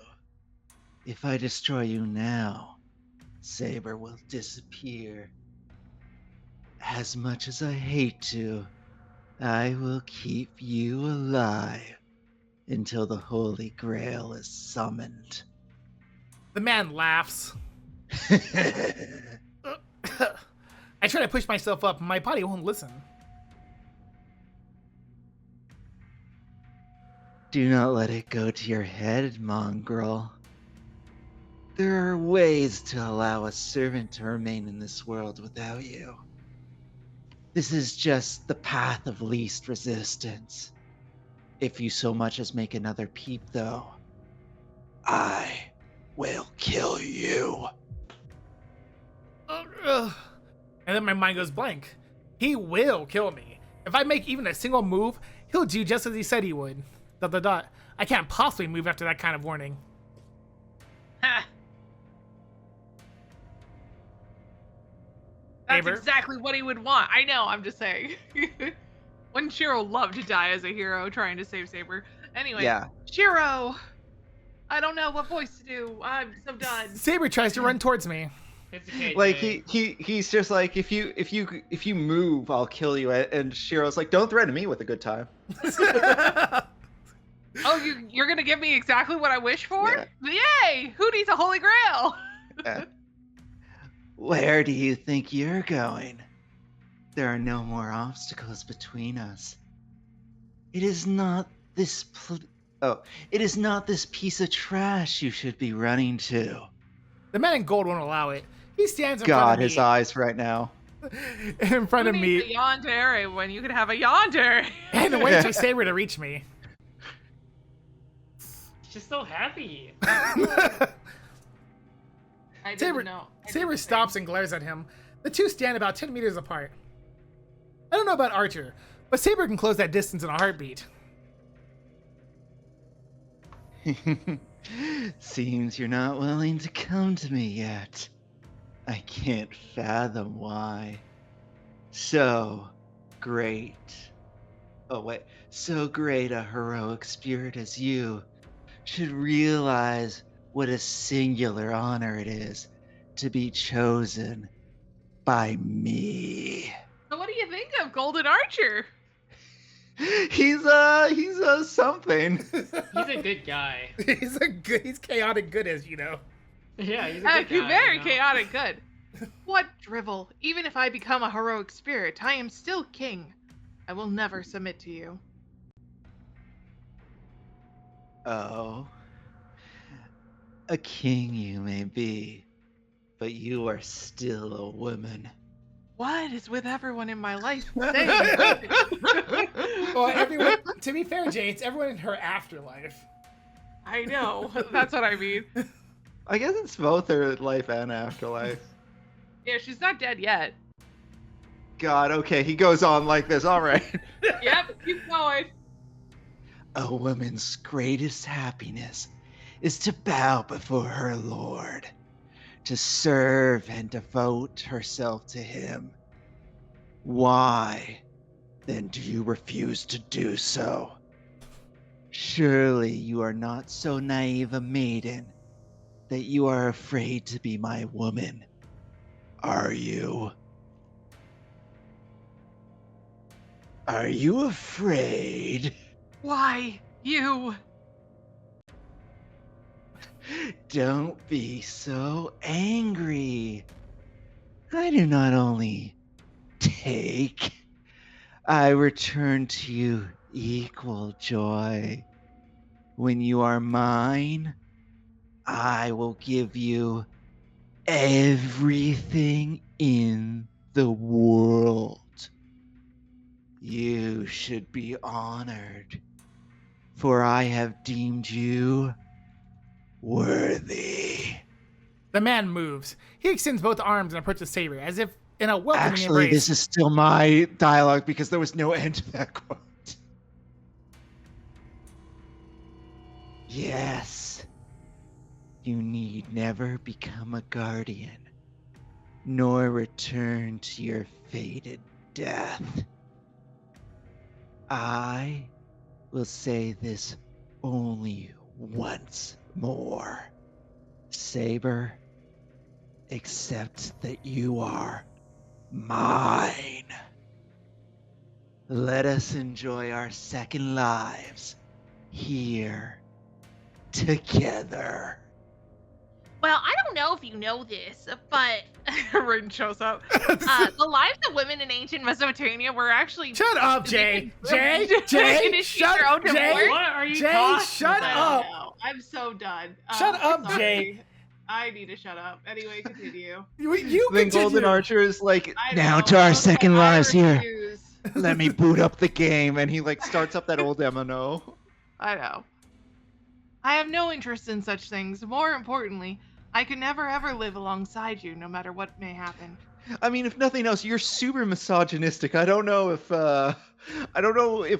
If I destroy you now, Saber will disappear. As much as I hate to, I will keep you alive until the Holy Grail is summoned. The man laughs. I try to push myself up, and my body won't listen. Do not let it go to your head, mongrel. There are ways to allow a servant to remain in this world without you. This is just the path of least resistance. If you so much as make another peep, though, I will kill you. And then my mind goes blank. He will kill me. If I make even a single move, he'll do just as he said he would. ... I can't possibly move after that kind of warning. Ha. That's Saber? exactly what he would want. I know, I'm just saying. Wouldn't Shiro love to die as a hero trying to save Saber? Anyway, Yeah. Shiro! I don't know what voice to do. I'm so done. Saber tries to run towards me. It's okay, Like Jay. he's just like, if you move, I'll kill you. And Shiro's like, don't threaten me with a good time. Oh, you're gonna give me exactly what I wish for? Yeah. Yay! Who needs a holy grail? Yeah. Where do you think you're going? There are no more obstacles between us. It is not this it is not this piece of trash you should be running to. The man in gold won't allow it. He stands in God, front of his me. eyes right now. In front Who of needs me. a yandere when you could have a yandere? And waits for Saber to reach me. She's so happy. I didn't Saber, know. Saber stops and glares at him. The two stand about 10 meters apart. I don't know about Archer, but Saber can close that distance in a heartbeat. Seems you're not willing to come to me yet. I can't fathom why. So great. So great a heroic spirit as you should realize what a singular honor it is to be chosen by me. So what do you think of Golden Archer? He's something. He's a good guy. He's chaotic good, as you know. Yeah, he's a good guy. You're very you know? chaotic good. What drivel? Even if I become a heroic spirit, I am still king. I will never submit to you. Oh. A king you may be, but you are still a woman. What is with everyone in my life saying? Well, everyone, to be fair, Jay, it's everyone in her afterlife. I know. That's what I mean. I guess it's both her life and afterlife. Yeah, she's not dead yet. God. Okay, he goes on like this. All right. Yep, keep going. A woman's greatest happiness is to bow before her lord, to serve and devote herself to him. Why, then, do you refuse to do so? Surely you are not so naive a maiden that you are afraid to be my woman, are you? Are you afraid? Why? You? Don't be so angry. I do not only take, I return to you equal joy. When you are mine, I will give you everything in the world. You should be honored, for I have deemed you worthy. The man moves. He extends both arms and approaches Saber, as if in a welcoming Actually, embrace. this is still my dialogue because there was no end to that quote. Yes, you need never become a guardian, nor return to your fated death. I will say this only once more. Saber, accept that you are mine. Let us enjoy our second lives here together. Well, I don't know if you know this, but Rin shows up. The lives of women in ancient Mesopotamia were actually. Shut up, Jay. Jay. Shut Shut up, Jay. What are you Jay, talking shut about? up. I'm so done. Shut up, sorry. Jay. I need to shut up. Anyway, continue. You Then continue. Golden Archer is like, I now know, to our I second lives here. refuse. Let me boot up the game. And he like starts up that old MNO. I know. I have no interest in such things. More importantly, I could never ever live alongside you, no matter what may happen. I mean, if nothing else, you're super misogynistic. I don't know if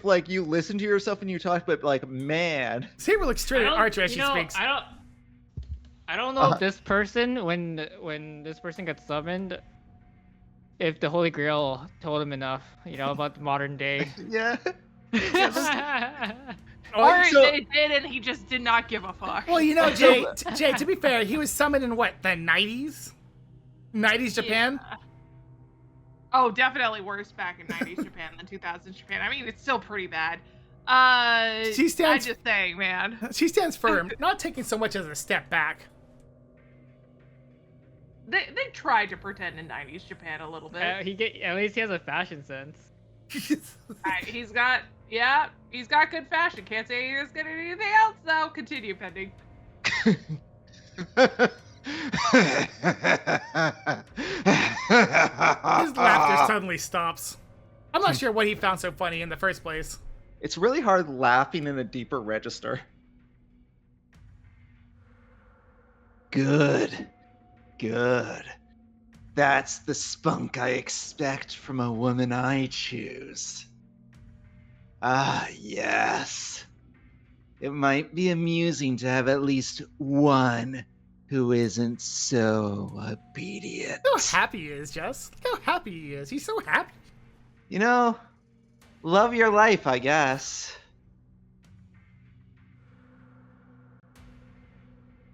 like you listen to yourself when you talk, but like, man. Saber looks straight at Archer as she speaks. I don't know if this person, when this person gets summoned, if the Holy Grail told him enough, about the modern day. Yeah. Or so- they did, and he just did not give a fuck. Well, Jay, to be fair, he was summoned in what, the 90s? 90s Japan? Yeah. Oh, definitely worse back in 90s Japan than 2000s Japan. I mean, it's still pretty bad. I'm just saying, man. She stands firm, not taking so much as a step back. They tried to pretend in 90s Japan a little bit. At least he has a fashion sense. He's got good fashion. Can't say he's good at anything else, though. Continue, pending. His laughter suddenly stops. I'm not sure what he found so funny in the first place. It's really hard laughing in a deeper register. Good. That's the spunk I expect from a woman I choose. Ah, yes. It might be amusing to have at least one who isn't so obedient. Look how happy he is, Jess. Look how happy he is. He's so happy. Love your life, I guess.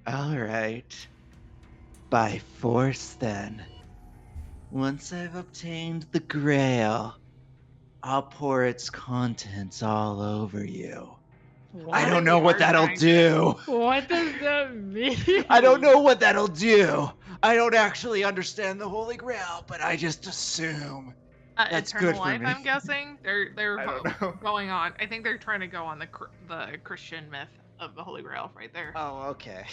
All right. By force, then. Once I've obtained the Grail, I'll pour its contents all over you. I don't know what that'll do. What does that mean? I don't know what that'll do. I don't actually understand the Holy Grail, but I just assume that's Eternal good for life, me. I'm guessing. They're I don't know. going on. I think they're trying to go on the Christian myth of the Holy Grail right there. Oh, okay.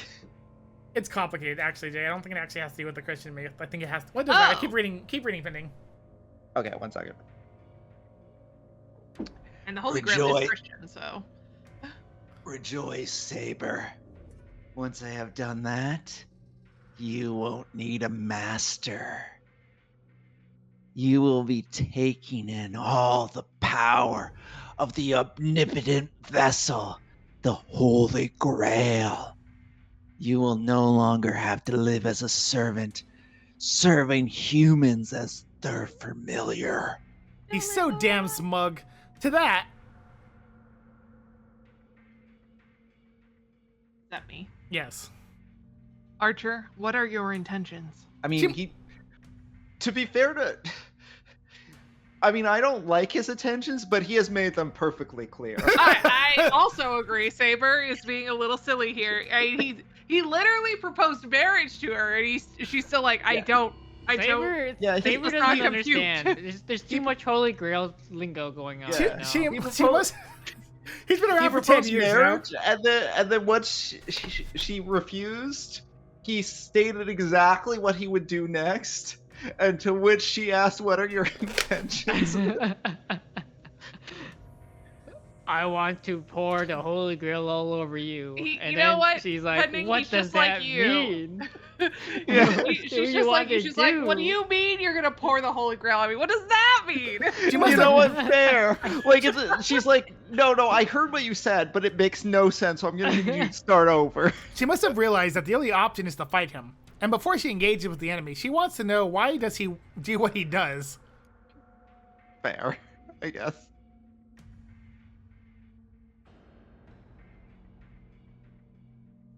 It's complicated, actually, Jay. I don't think it actually has to do with the Christian myth. I think it has to. What does that? Keep reading, pending. Okay, 1 second. And the Holy Grail Rejoice. is Christian, so. Rejoice, Saber. Once I have done that, you won't need a master. you will be taking in all the power of the omnipotent vessel, the Holy Grail. You will no longer have to live as a servant, serving humans as their familiar. He's so damn smug. To that, Is that me? yes. Archer, what are your intentions? I mean, to be fair to... I mean, I don't like his intentions, but he has made them perfectly clear. I also agree. Saber is being a little silly here. He literally proposed marriage to her, and she's still like, I don't. Saber does doesn't not compute. understand. There's too much Holy Grail lingo going on. Yeah. right now. She must. He's been around He for 10 proposed years marriage, now. and then once she refused, he stated exactly what he would do next, and to which she asked, "What are your intentions?" I want to pour the Holy Grail all over you. You And know then what? she's like, Pending, what he's does just like that you. mean? Yeah. She's like, what do you mean you're gonna pour the Holy Grail on me? What does that mean? She must You have- know what? Fair. Like, she's like, no, I heard what you said, but it makes no sense, so I'm gonna need you to start over. She must have realized that the only option is to fight him. And before she engages with the enemy, she wants to know why does he do what he does. Fair, I guess.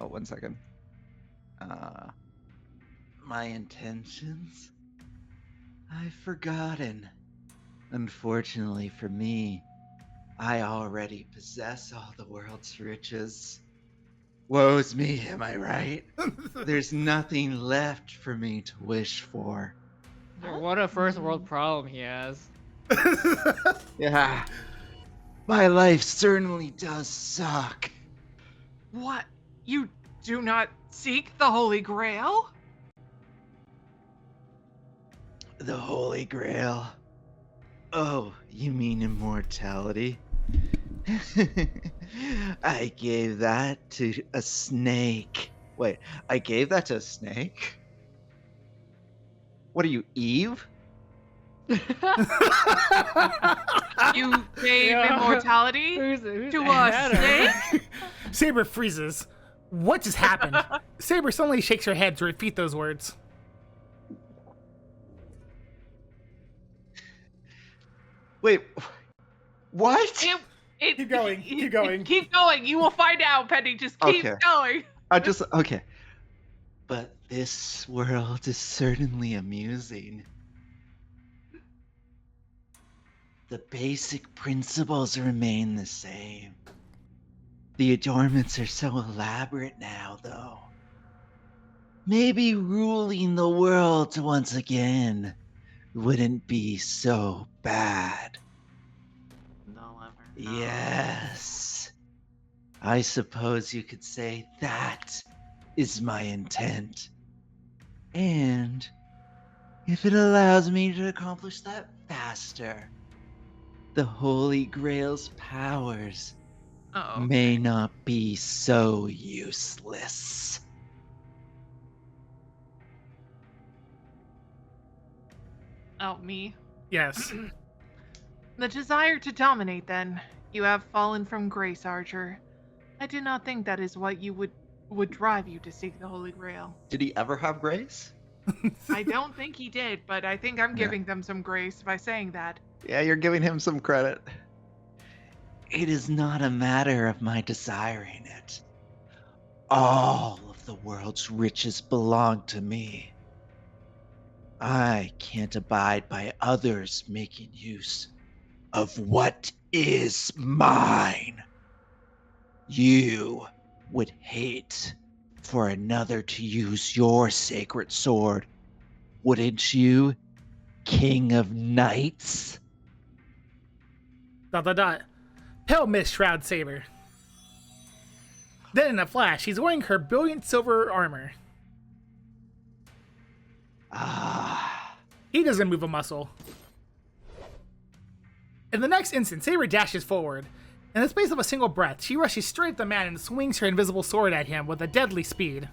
Oh, 1 second. My intentions? I've forgotten. Unfortunately for me, I already possess all the world's riches. Woe's me, am I right? There's nothing left for me to wish for. What a first world problem he has. Yeah. My life certainly does suck. What? You do not seek the Holy Grail? The Holy Grail. Oh, you mean immortality? I gave that to a snake. Wait, I gave that to a snake? What are you, Eve? You gave Yeah. immortality Who's to a Hannah? snake? Saber freezes. What just happened? Saber suddenly shakes her head to repeat those words. Wait, what? Keep going, keep going. Keep going. You will find out, Penny. Just keep Okay. going. Okay. But this world is certainly amusing. The basic principles remain the same. The adornments are so elaborate now, though. Maybe ruling the world once again wouldn't be so bad. No, Yes. I suppose you could say that is my intent. And if it allows me to accomplish that faster, the Holy Grail's powers Oh. may not be so useless. Oh, me. Yes. The desire to dominate, then. You have fallen from grace, Archer. I do not think that is what you would drive you to seek the Holy Grail. Did he ever have grace? I don't think he did, but I think I'm Yeah. giving them some grace by saying that. Yeah, you're giving him some credit. It is not a matter of my desiring it. All of the world's riches belong to me. I can't abide by others making use of what is mine. You would hate for another to use your sacred sword, wouldn't you, King of Knights? ... Pale mist shrouds Saber. Then in a flash, she's wearing her brilliant silver armor. Ah. He doesn't move a muscle. In the next instant, Saber dashes forward. In the space of a single breath, she rushes straight at the man and swings her invisible sword at him with a deadly speed.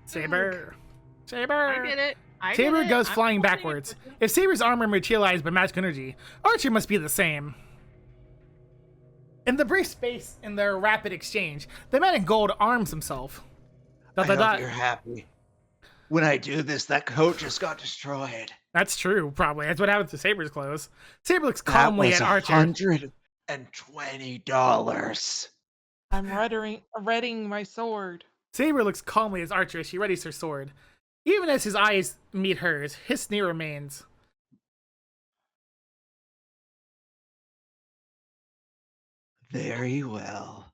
Saber. Saber. I did it. Saber goes I'm flying holding it. backwards. If Saber's armor materialized by magic energy, Archer must be the same. In the brief space in their rapid exchange, the man in gold arms himself. I hope you're happy. When I do this, that coat just got destroyed. That's true, probably. That's what happens to Saber's clothes. Saber looks calmly at Archer. $120. I'm readying my sword. Saber looks calmly as Archer as she readies her sword. Even as his eyes meet hers, his sneer remains. Very well.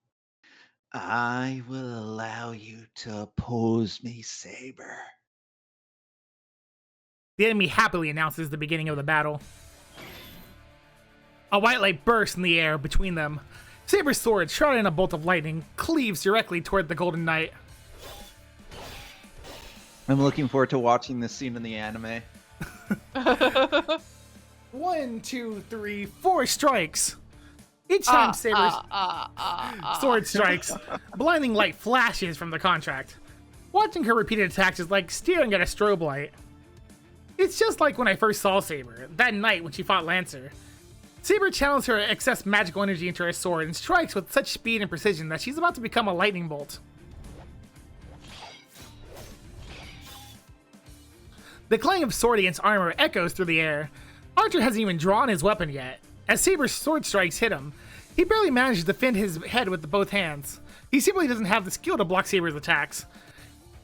I will allow you to oppose me, Saber. The enemy happily announces the beginning of the battle. A white light bursts in the air between them. Saber's sword, shrouded in a bolt of lightning, cleaves directly toward the Golden Knight. I'm looking forward to watching this scene in the anime. 1, 2, 3, 4 strikes. Each time Saber's sword strikes, blinding light flashes from the contract. Watching her repeated attacks is like staring at a strobe light. It's just like when I first saw Saber, that night when she fought Lancer. Saber channels her excess magical energy into her sword and strikes with such speed and precision that she's about to become a lightning bolt. The clang of sword against armor echoes through the air. Archer hasn't even drawn his weapon yet. As Saber's sword strikes hit him, he barely manages to defend his head with both hands. He simply doesn't have the skill to block Saber's attacks.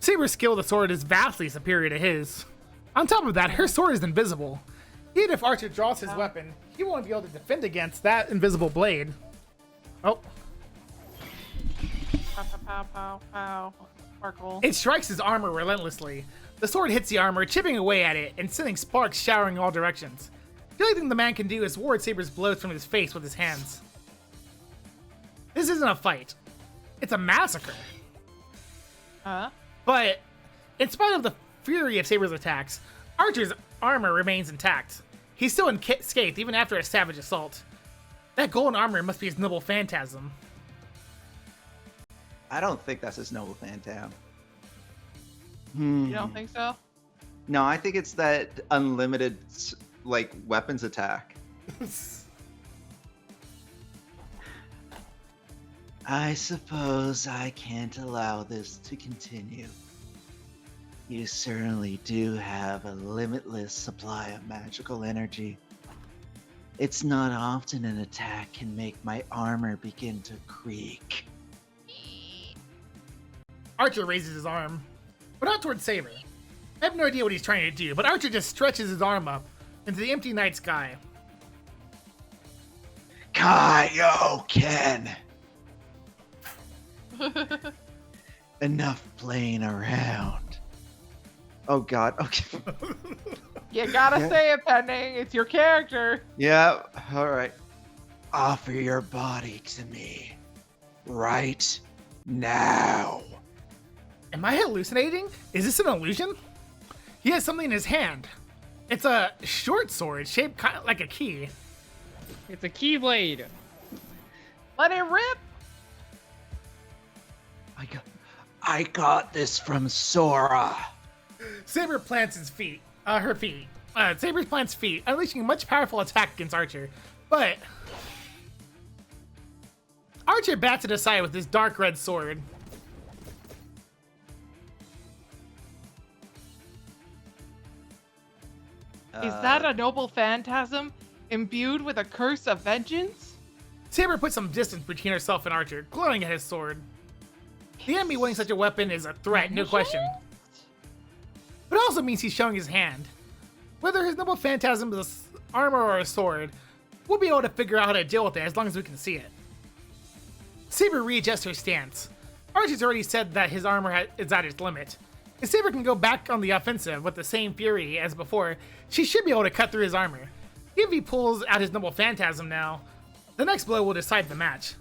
Saber's skill with the sword is vastly superior to his. On top of that, her sword is invisible. Even if Archer draws his weapon, he won't be able to defend against that invisible blade. Oh. Pow, pow, pow, pow, pow. Sparkle. It strikes his armor relentlessly. The sword hits the armor, chipping away at it and sending sparks showering in all directions. The only thing the man can do is ward Saber's blows from his face with his hands. This isn't a fight. It's a massacre. Huh? But, in spite of the fury of Saber's attacks, Archer's armor remains intact. He's still unscathed even after a savage assault. That golden armor must be his noble phantasm. I don't think that's his noble phantasm. You don't think so? No, I think it's that unlimited, like, weapons attack. I suppose I can't allow this to continue. You certainly do have a limitless supply of magical energy. It's not often an attack can make my armor begin to creak. Archer raises his arm, but not towards Saber. I have no idea what he's trying to do, but Archer just stretches his arm up into the empty night sky. Kaioken! Enough playing around. Oh god, okay. You gotta say it, Pending. It's your character. Yeah, alright. Offer your body to me. Right now. Am I hallucinating? Is this an illusion? He has something in his hand. It's a short sword shaped kind of like a key. It's a keyblade. Let it rip. I got this from Sora. Saber plants his feet. Her feet. Saber plants feet, unleashing a much powerful attack against Archer. But Archer bats it aside with his dark red sword. Is that a noble phantasm imbued with a curse of vengeance? Saber puts some distance between herself and Archer, glowing at his sword. The enemy wielding such a weapon is a threat, no question. But it also means he's showing his hand. Whether his noble phantasm is armor or a sword, we'll be able to figure out how to deal with it as long as we can see it. Saber readjusts her stance. Archer's already said that his armor is at its limit. If Saber can go back on the offensive with the same fury as before, she should be able to cut through his armor. If he pulls out his noble phantasm now, the next blow will decide the match.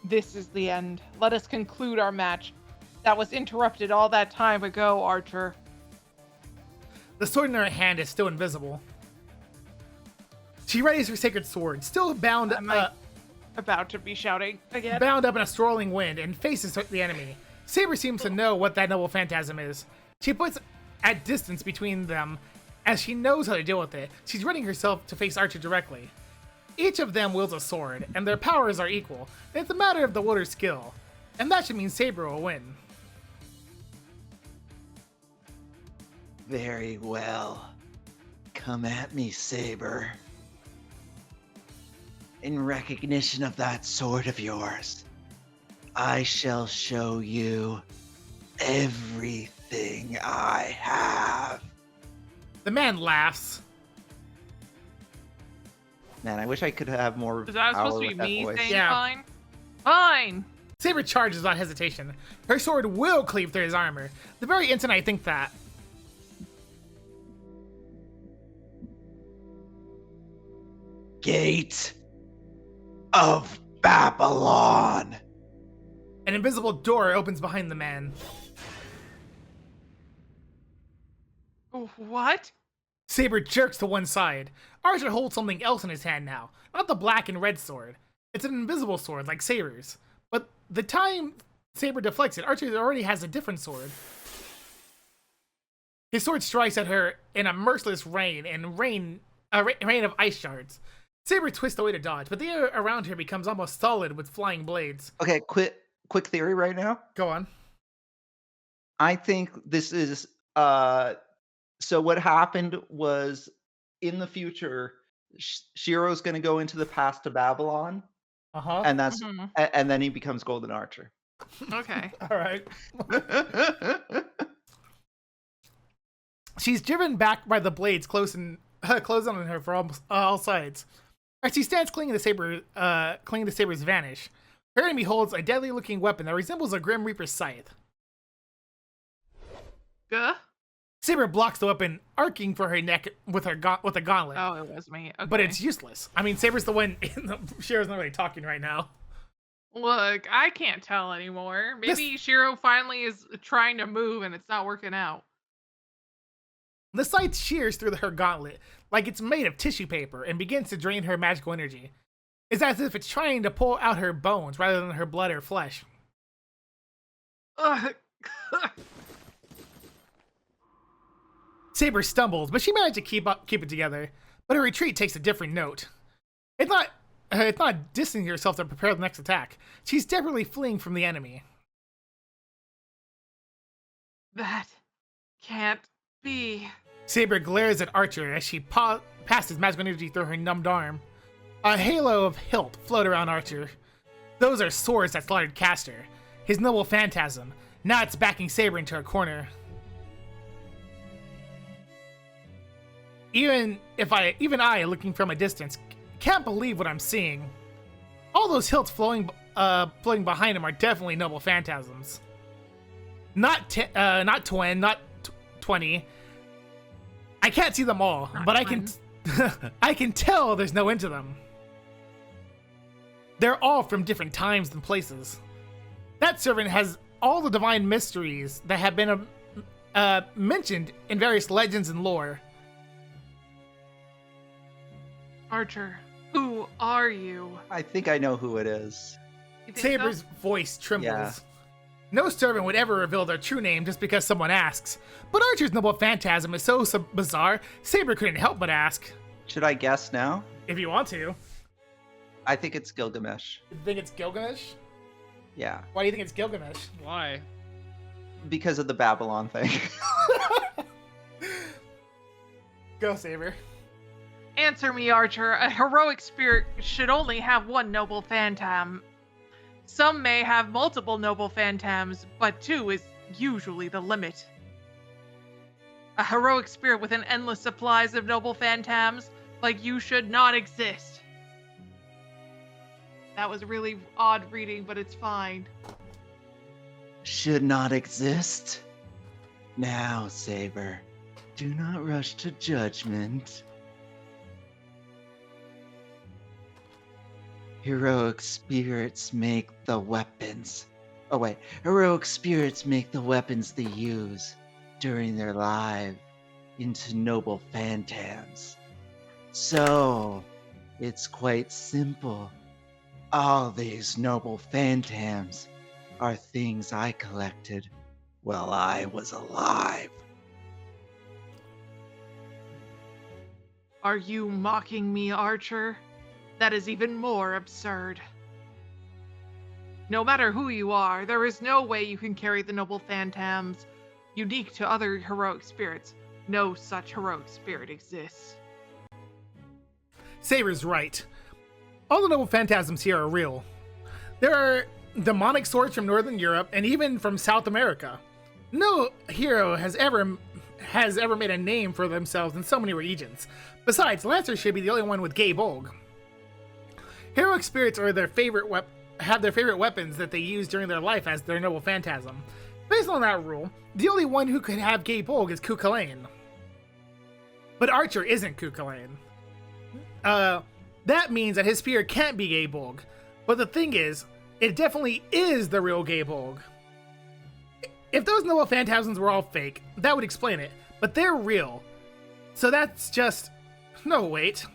This is the end. Let us conclude our match. That was interrupted all that time ago, Archer. The sword in her hand is still invisible. She readies her sacred sword, still bound About to be shouting again. bound up in a swirling wind, and faces the enemy. Saber seems to know what that noble phantasm is. She puts at distance between them as she knows how to deal with it. She's readying herself to face Archer directly. Each of them wields a sword, and their powers are equal. It's a matter of the wielder's skill, and that should mean Saber will win. Very well. Come at me, Saber. In recognition of that sword of yours, I shall show you everything I have. The man laughs. Man, I wish I could have more. Is that power supposed to be with that me voice. saying Yeah. fine? Fine! Saber charges without hesitation. Her sword will cleave through his armor. The very instant I think that. Gate of Babylon. An invisible door opens behind the man. What? Saber jerks to one side. Archer holds something else in his hand now. Not the black and red sword. It's an invisible sword, like Saber's. But the time Saber deflects it, Archer already has a different sword. His sword strikes at her in a merciless rain of ice shards. Saber twists away to dodge, but the air around her becomes almost solid with flying blades. Okay, quick theory right now. Go on. I think this is so what happened was in the future Shiro's going to go into the past to Babylon, Uh-huh. and that's and then he becomes Golden Archer. Okay. All right. She's driven back by the blades close on her from all sides. As she stands clinging to Saber's vanish, her enemy holds a deadly-looking weapon that resembles a Grim Reaper's scythe. Guh? Saber blocks the weapon, arcing for her neck with a gauntlet. Oh, it was me. Okay. But it's useless. I mean, Saber's the one. Shiro's not really talking right now. Look, I can't tell anymore. Maybe Shiro finally is trying to move and it's not working out. The scythe shears through her gauntlet like it's made of tissue paper and begins to drain her magical energy. It's as if it's trying to pull out her bones rather than her blood or flesh. Ugh. Saber stumbles, but she managed to keep it together. But her retreat takes a different note. It's not distancing herself to prepare the next attack. She's desperately fleeing from the enemy. That can't be. Saber glares at Archer as she passes magical energy through her numbed arm. A halo of hilt float around Archer. Those are swords that slaughtered Castor, his noble phantasm. Now it's backing Saber into a corner. Even I, looking from a distance, can't believe what I'm seeing. All those hilts floating behind him are definitely noble phantasms. Not 10, not 20. I can't see them all, but I can I can tell there's no end to them. They're all from different times and places. That servant has all the divine mysteries that have been mentioned in various legends and lore. Archer, who are you? I think I know who it is. You think Saber's so? voice trembles. Yeah. No servant would ever reveal their true name just because someone asks. But Archer's noble phantasm is so bizarre, Saber couldn't help but ask. Should I guess now? If you want to. I think it's Gilgamesh. You think it's Gilgamesh? Yeah, Why do you think it's Gilgamesh? Why? because of the Babylon thing. Go, Saber. Answer me, Archer. A heroic spirit should only have one noble phantom. Some may have multiple noble phantoms, but two is usually the limit. A heroic spirit with an endless supplies of noble phantoms like you should not exist. That was a really odd reading, but it's fine. Should not exist. Now, Saber, do not rush to judgment. Heroic spirits make the weapons. Oh wait, heroic spirits make the weapons they use during their life into noble phantoms. So, it's quite simple. All these noble phantoms are things I collected while I was alive. Are you mocking me, Archer? That is even more absurd. No matter who you are, there is no way you can carry the noble phantoms unique to other heroic spirits. No such heroic spirit exists. Saber's right. All the noble phantasms here are real. There are demonic swords from Northern Europe and even from South America. No hero has ever made a name for themselves in so many regions. Besides, Lancer should be the only one with gay bulg. Heroic spirits are have their favorite weapons that they use during their life as their noble phantasm. Based on that rule, the only one who could have gay bulg is Cuchulainn. But Archer isn't Cuchulainn. That means that his spear can't be gay bulg. But the thing is, it definitely is the real gay bulg. If those noble phantasms were all fake, that would explain it. But they're real. So that's just... No, wait.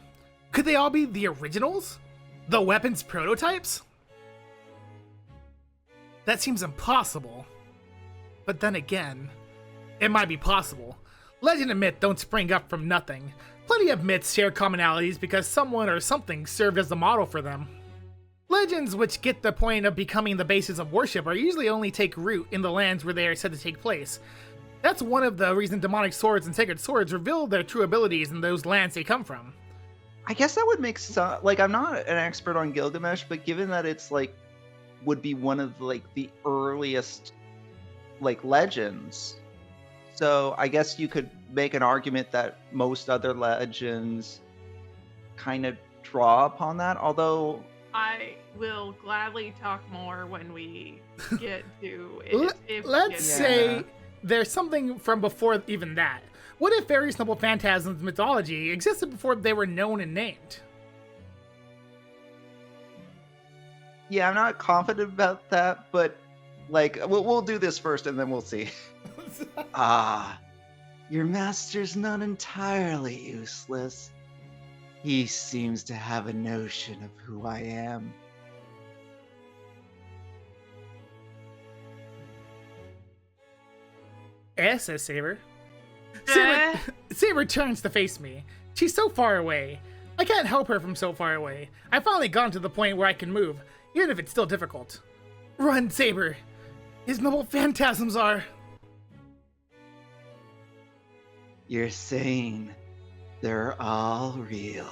Could they all be the originals? The weapons prototypes? That seems impossible. But then again, it might be possible. Legend and myth don't spring up from nothing. Plenty of myths share commonalities because someone or something served as the model for them. Legends which get the point of becoming the basis of worship are usually only take root in the lands where they are said to take place. That's one of the reasons demonic swords and sacred swords reveal their true abilities in those lands they come from. I guess that would make sense. Like, I'm not an expert on Gilgamesh, but given that it's like would be one of like the earliest like legends, so I guess you could make an argument that most other legends kind of draw upon that. Although I will gladly talk more when we get to it. Let's say there's something from before even that. What if various noble phantasms mythology existed before they were known and named? Yeah, I'm not confident about that, but like we'll do this first and then we'll see. Your master's not entirely useless. He seems to have a notion of who I am. Says Saber. Saber turns to face me. She's so far away. I can't help her from so far away. I've finally gotten to the point where I can move, even if it's still difficult. Run, Saber. His noble phantasms are... You're saying they're all real,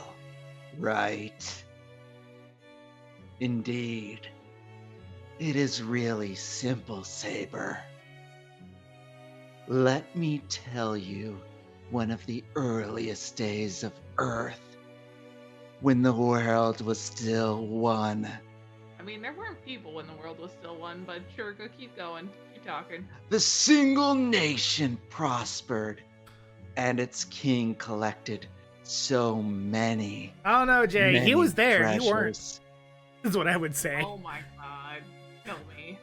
right? Indeed. It is really simple, Saber. Let me tell you one of the earliest days of Earth, when the world was still one. I mean, there weren't people when the world was still one, but sure, go keep going. Keep talking. The single nation prospered, and its king collected so many. I don't know, Jay. He was there. Treasures. You weren't. Is what I would say. Oh my god. Kill me.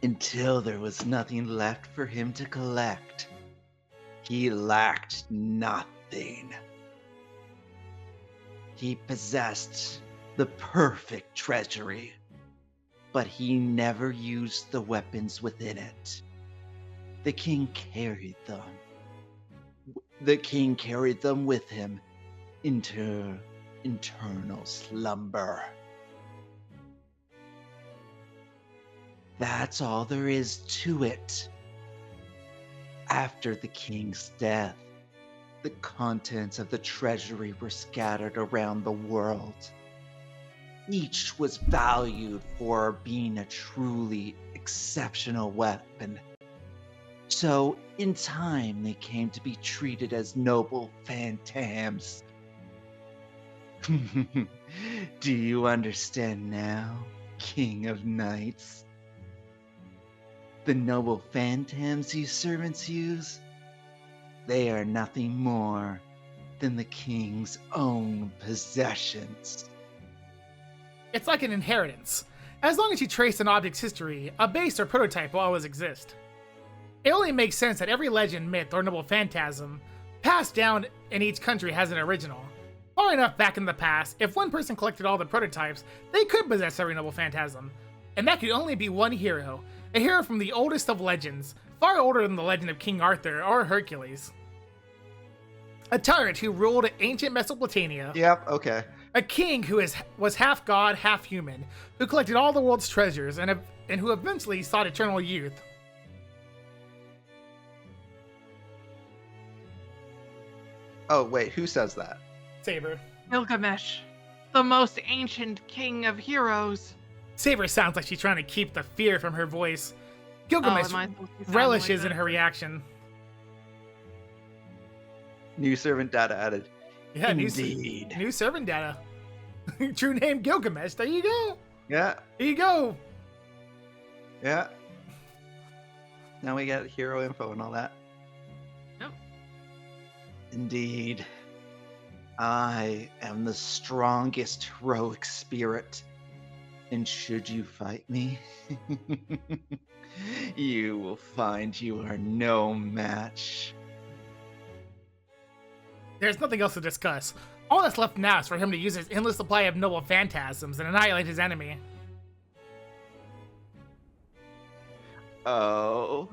Until there was nothing left for him to collect. He lacked nothing. He possessed the perfect treasury, but he never used the weapons within it. The king carried them. The king carried them with him into eternal slumber. That's all there is to it. After the king's death, the contents of the treasury were scattered around the world. Each was valued for being a truly exceptional weapon. So, in time, they came to be treated as noble phantoms. Do you understand now, King of Knights? The noble phantoms you servants use, they are nothing more than the king's own possessions. It's like an inheritance. As long as you trace an object's history, a base or prototype will always exist. It only makes sense that every legend, myth, or noble phantasm passed down in each country has an original. Far enough back in the past, if one person collected all the prototypes, they could possess every noble phantasm. And that could only be one hero. A hero from the oldest of legends, far older than the legend of King Arthur or Hercules. A tyrant who ruled ancient Mesopotamia. Yep, okay. A king who was half god, half human, who collected all the world's treasures and who eventually sought eternal youth. Oh, wait, who says that? Saber. Gilgamesh, the most ancient king of heroes. Saber sounds like she's trying to keep the fear from her voice. Gilgamesh am I supposed to be sounding relishes like in her that? reaction. New servant data added. Yeah, Indeed. new servant data. True name Gilgamesh. There you go. Yeah, There you go. yeah. Now we got hero info and all that. Yep. Indeed. I am the strongest heroic spirit. And should you fight me, you will find you are no match. There's nothing else to discuss. All that's left now is for him to use his endless supply of noble phantasms and annihilate his enemy. Oh,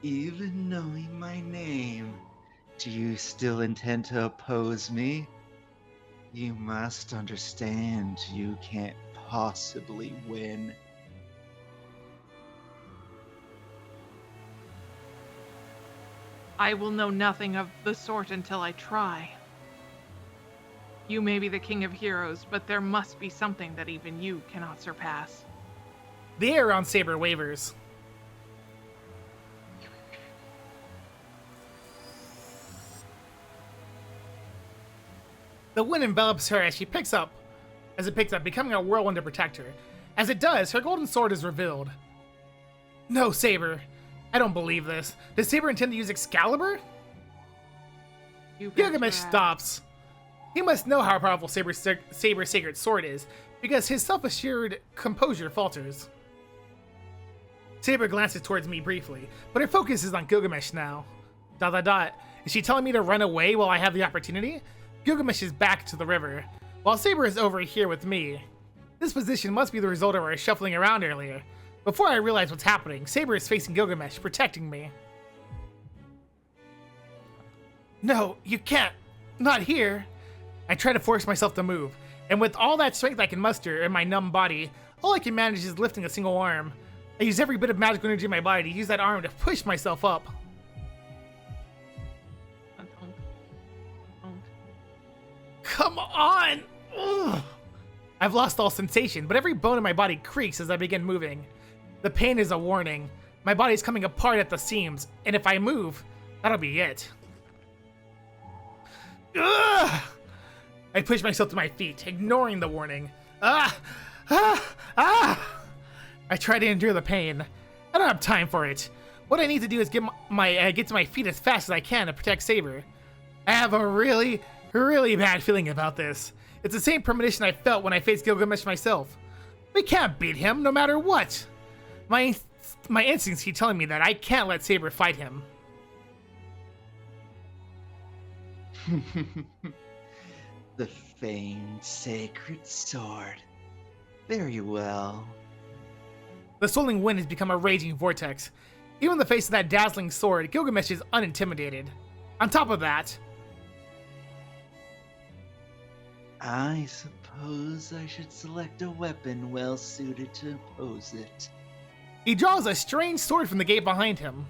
even knowing my name, do you still intend to oppose me? You must understand you can't possibly win. I will know nothing of the sort until I try. You may be the king of heroes, but there must be something that even you cannot surpass. The air around Saber wavers. The wind envelops her as it picks up, becoming a whirlwind to protect her. As it does, her golden sword is revealed. No, Saber. I don't believe this. Does Saber intend to use Excalibur? You bet Gilgamesh your ass. stops. He must know how powerful Saber's sacred sword is, because his self-assured composure falters. Saber glances towards me briefly, but her focus is on Gilgamesh now. ... Is she telling me to run away while I have the opportunity? Gilgamesh is back to the river, while Saber is over here with me. This position must be the result of our shuffling around earlier. Before I realize what's happening, Saber is facing Gilgamesh, protecting me. No, you can't. Not here. I try to force myself to move, and with all that strength I can muster in my numb body, all I can manage is lifting a single arm. I use every bit of magical energy in my body to use that arm to push myself up. Don't. Come on! Ugh. I've lost all sensation, but every bone in my body creaks as I begin moving. The pain is a warning. My body's coming apart at the seams, and if I move, that'll be it. Ugh! I push myself to my feet, ignoring the warning. Ah! I try to endure the pain. I don't have time for it. What I need to do is get to my feet as fast as I can to protect Saber. I have a really bad feeling about this. It's the same premonition I felt when I faced Gilgamesh myself. We can't beat him, no matter what. My instincts keep telling me that I can't let Saber fight him. The famed sacred sword. Very well. The swirling wind has become a raging vortex. Even in the face of that dazzling sword, Gilgamesh is unintimidated. On top of that, I suppose I should select a weapon well suited to oppose it. he draws a strange sword from the gate behind him.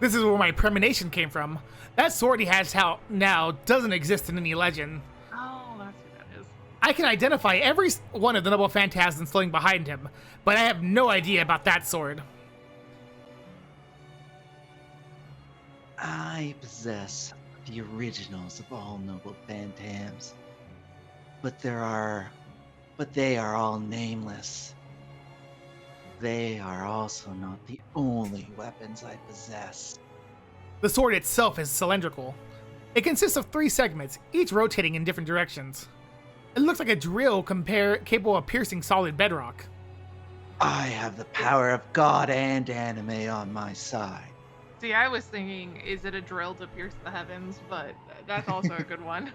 This is where my premonition came from. That sword he has now doesn't exist in any legend. Oh, that's who that is. I can identify every one of the noble phantasms floating behind him, but I have no idea about that sword. I possess the originals of all noble phantasms, but they are all nameless. They are also not the only weapons I possess. The sword itself is cylindrical. It consists of 3 segments, each rotating in different directions. It looks like a drill capable of piercing solid bedrock. I have the power of God and anime on my side. See, I was thinking, is it a drill to pierce the heavens? But that's also a good one.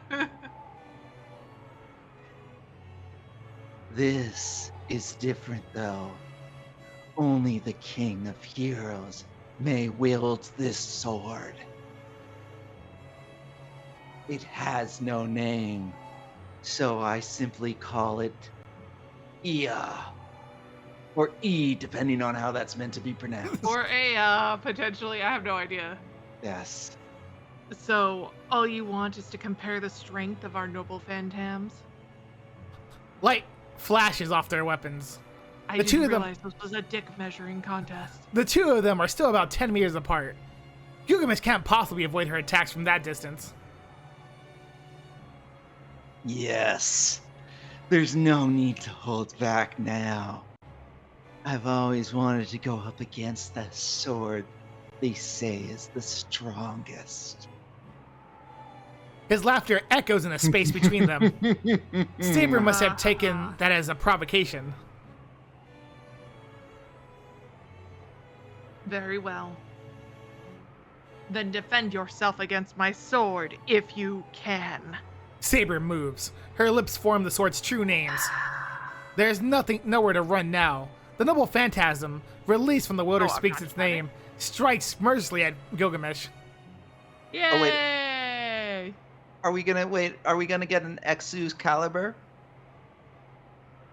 This is different, though. Only the King of Heroes may wield this sword. It has no name, so I simply call it Ia. Or E, depending on how that's meant to be pronounced. Or a, potentially, I have no idea. Yes. So, all you want is to compare the strength of our noble phantoms? Light flashes off their weapons. I The two didn't of them- realize this was a dick measuring contest. The two of them are still about 10 meters apart. Gilgamesh can't possibly avoid her attacks from that distance. Yes. There's no need to hold back now. I've always wanted to go up against that sword they say is the strongest. His laughter echoes in the space between them. Saber must have taken that as a provocation. Very well. Then defend yourself against my sword, if you can. Saber moves. Her lips form the sword's true names. There's nowhere to run now. The noble phantasm, released from the wilderness, I'm speaks not its defending. name, strikes mercilessly at Gilgamesh. Yay! Are we gonna get an Exus caliber?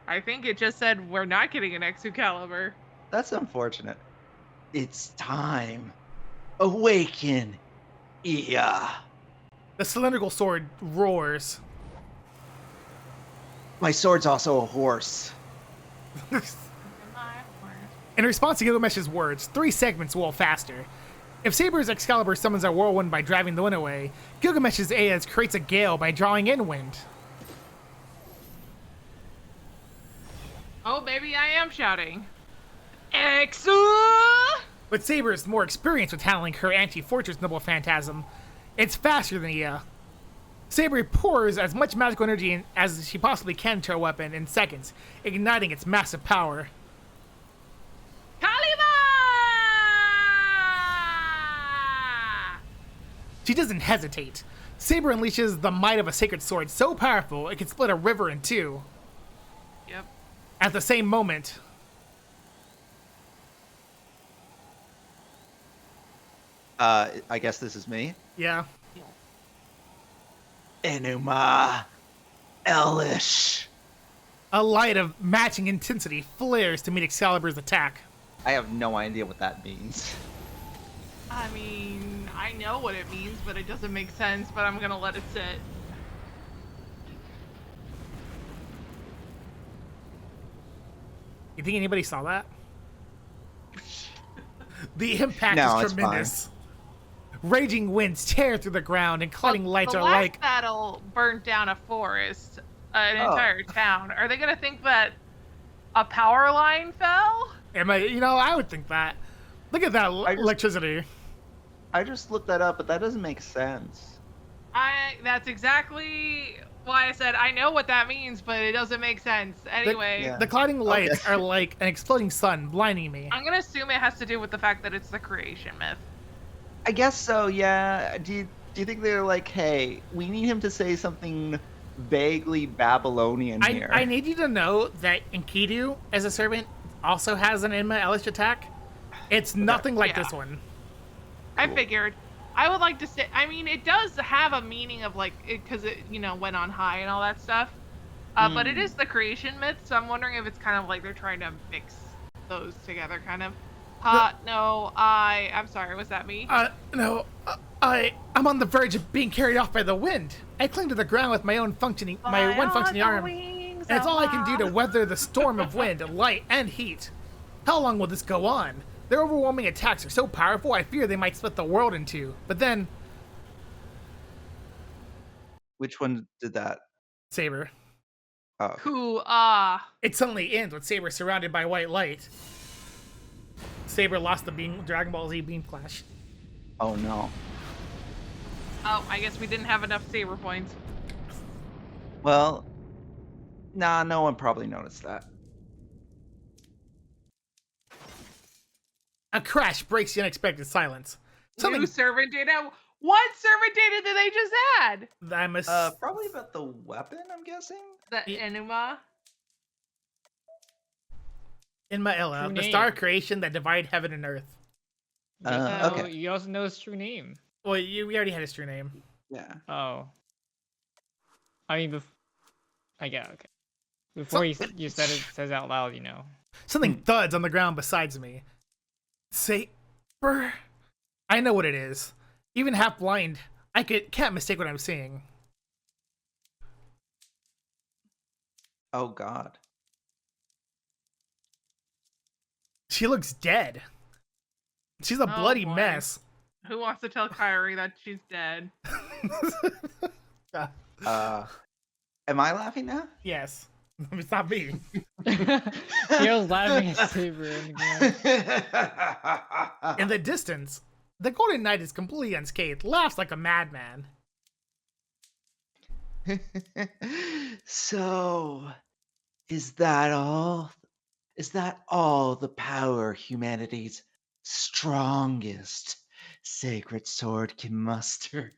I think it just said we're not getting an Excalibur. That's unfortunate. It's time. Awaken, Ia. The cylindrical sword roars. My sword's also a horse. In response to Gilgamesh's words, 3 segments roll faster. If Saber's Excalibur summons a whirlwind by driving the wind away, Gilgamesh's Aez creates a gale by drawing in wind. Oh, maybe I am shouting. Exu! With Saber's more experience with handling her anti-fortress noble phantasm, it's faster than Ia. Saber pours as much magical energy as she possibly can to her weapon in seconds, igniting its massive power. Kalima! She doesn't hesitate. Saber unleashes the might of a sacred sword so powerful it can split a river in two. Yep. At the same moment, I guess this is me. yeah, Enuma Elish. a light of matching intensity flares to meet Excalibur's attack. I have no idea what that means. I mean, I know what it means, but it doesn't make sense, but I'm gonna let it sit. You think anybody saw that? The impact No, is it's tremendous. Raging winds tear through the ground, and cutting lights the are last like battle burnt down a forest, an Oh. entire town. Are they gonna think that a power line fell? I would think that. Look at that electricity. I just looked that up, but that doesn't make sense. That's exactly why I said I know what that means, but it doesn't make sense. Anyway, Yeah. The clouding lights are like an exploding sun blinding me. I'm gonna assume it has to do with the fact that it's the creation myth. I guess so, yeah. Do you think they're like, hey, we need him to say something vaguely Babylonian here? I need you to know that Enkidu, as a servant, also has an Enma Elish attack. It's nothing like Yeah. this one. I figured. I would like to say, I mean, it does have a meaning of like, because it, went on high and all that stuff. But it is the creation myth, so I'm wondering if it's kind of like they're trying to mix those together, kind of. I'm sorry, was that me? No, I'm on the verge of being carried off by the wind. I cling to the ground with my one functioning arm, and it's all I can do to weather the storm of wind, light, and heat. How long will this go on? Their overwhelming attacks are so powerful, I fear they might split the world in two. But then, Which one did that? Saber. Oh, It suddenly ends with Saber surrounded by white light. Saber lost the Dragon Ball Z beam clash. oh no. Oh, I guess we didn't have enough saber points. Well, nah, no one probably noticed that. A crash breaks the unexpected silence. New servant data. What servant data did they just add? I'm Probably about the weapon, I'm guessing. The enema. in my Ella, True the name. star creation that divide heaven and earth. Okay. You also know his true name. Well, we already had his true name. Yeah. Oh. I mean, I get okay. Before you said it says out loud, you know. Something thuds on the ground besides me. Saber? I know what it is. Even half blind, I can't mistake what I'm seeing. Oh God. She looks dead. She's a Oh, bloody boy. mess. Who wants to tell Kyrie that she's dead? Am I laughing now? Yes. It's not me. Kyo's laughing at Saber in the ground. In the distance, the Golden Knight is completely unscathed, laughs like a madman. So, is that all? Is that all the power humanity's strongest sacred sword can muster?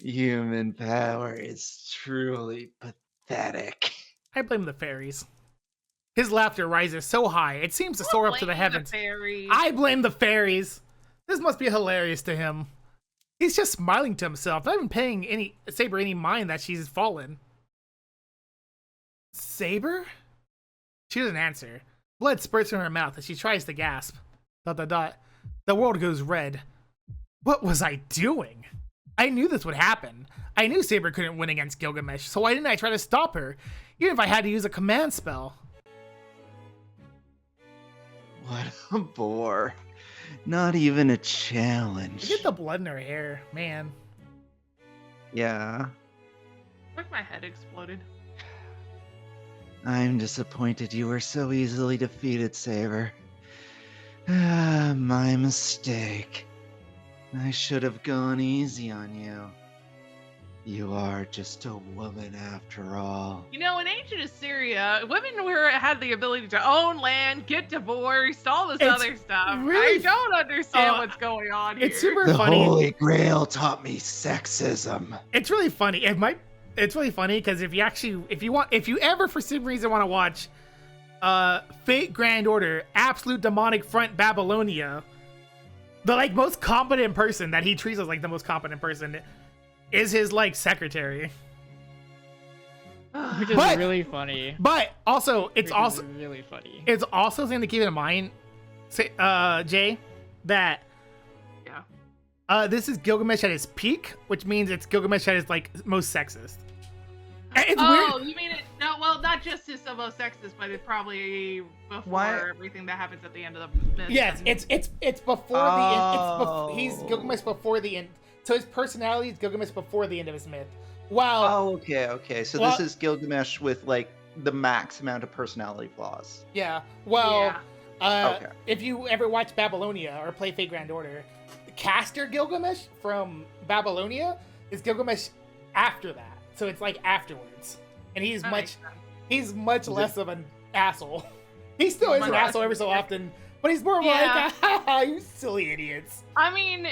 Human power is truly pathetic. I blame the fairies. His laughter rises so high, it seems to soar up to the Blame heavens. fairies. I blame the fairies. This must be hilarious to him. He's just smiling to himself, not even paying Saber any mind that she's fallen. Saber? She doesn't answer. Blood spurts from her mouth as she tries to gasp. ... The world goes red. What was I doing? I knew this would happen. I knew Saber couldn't win against Gilgamesh, so why didn't I try to stop her? Even if I had to use a command spell. What a bore. Not even a challenge. Look at the blood in her hair, man. Yeah. Like my head exploded. I'm disappointed you were so easily defeated, Saber. My mistake. I should have gone easy on you. You are just a woman after all. You know, in ancient Assyria, women had the ability to own land, get divorced, all this It's other stuff. really I don't understand what's going on here. It's super The funny. Holy Grail taught me sexism. It's really funny. It's really funny because if you ever for some reason want to watch Fate Grand Order, Absolute Demonic Front Babylonia, the most competent person that he treats as the most competent person is his secretary. Which is But- really funny. But also it's Which is also really funny. it's also something to keep in mind, Jay, that this is Gilgamesh at his peak, which means it's Gilgamesh at his most sexist. It's Oh, weird. you mean it? No, well, not just his most sexist, but it's probably before Why- everything that happens at the end of the myth. Yes, it's before the end. He's Gilgamesh before the end. So his personality is Gilgamesh before the end of his myth. Wow. Oh, okay. So Well- this is Gilgamesh with the max amount of personality flaws. Yeah. Well, Okay. if you ever watch Babylonia or play Fate Grand Order, Caster Gilgamesh from Babylonia is Gilgamesh after that. So it's afterwards, and he's That makes sense. much less of an asshole. He still is an Much asshole every so less. often, but he's more Yeah. like, you silly idiots. I mean,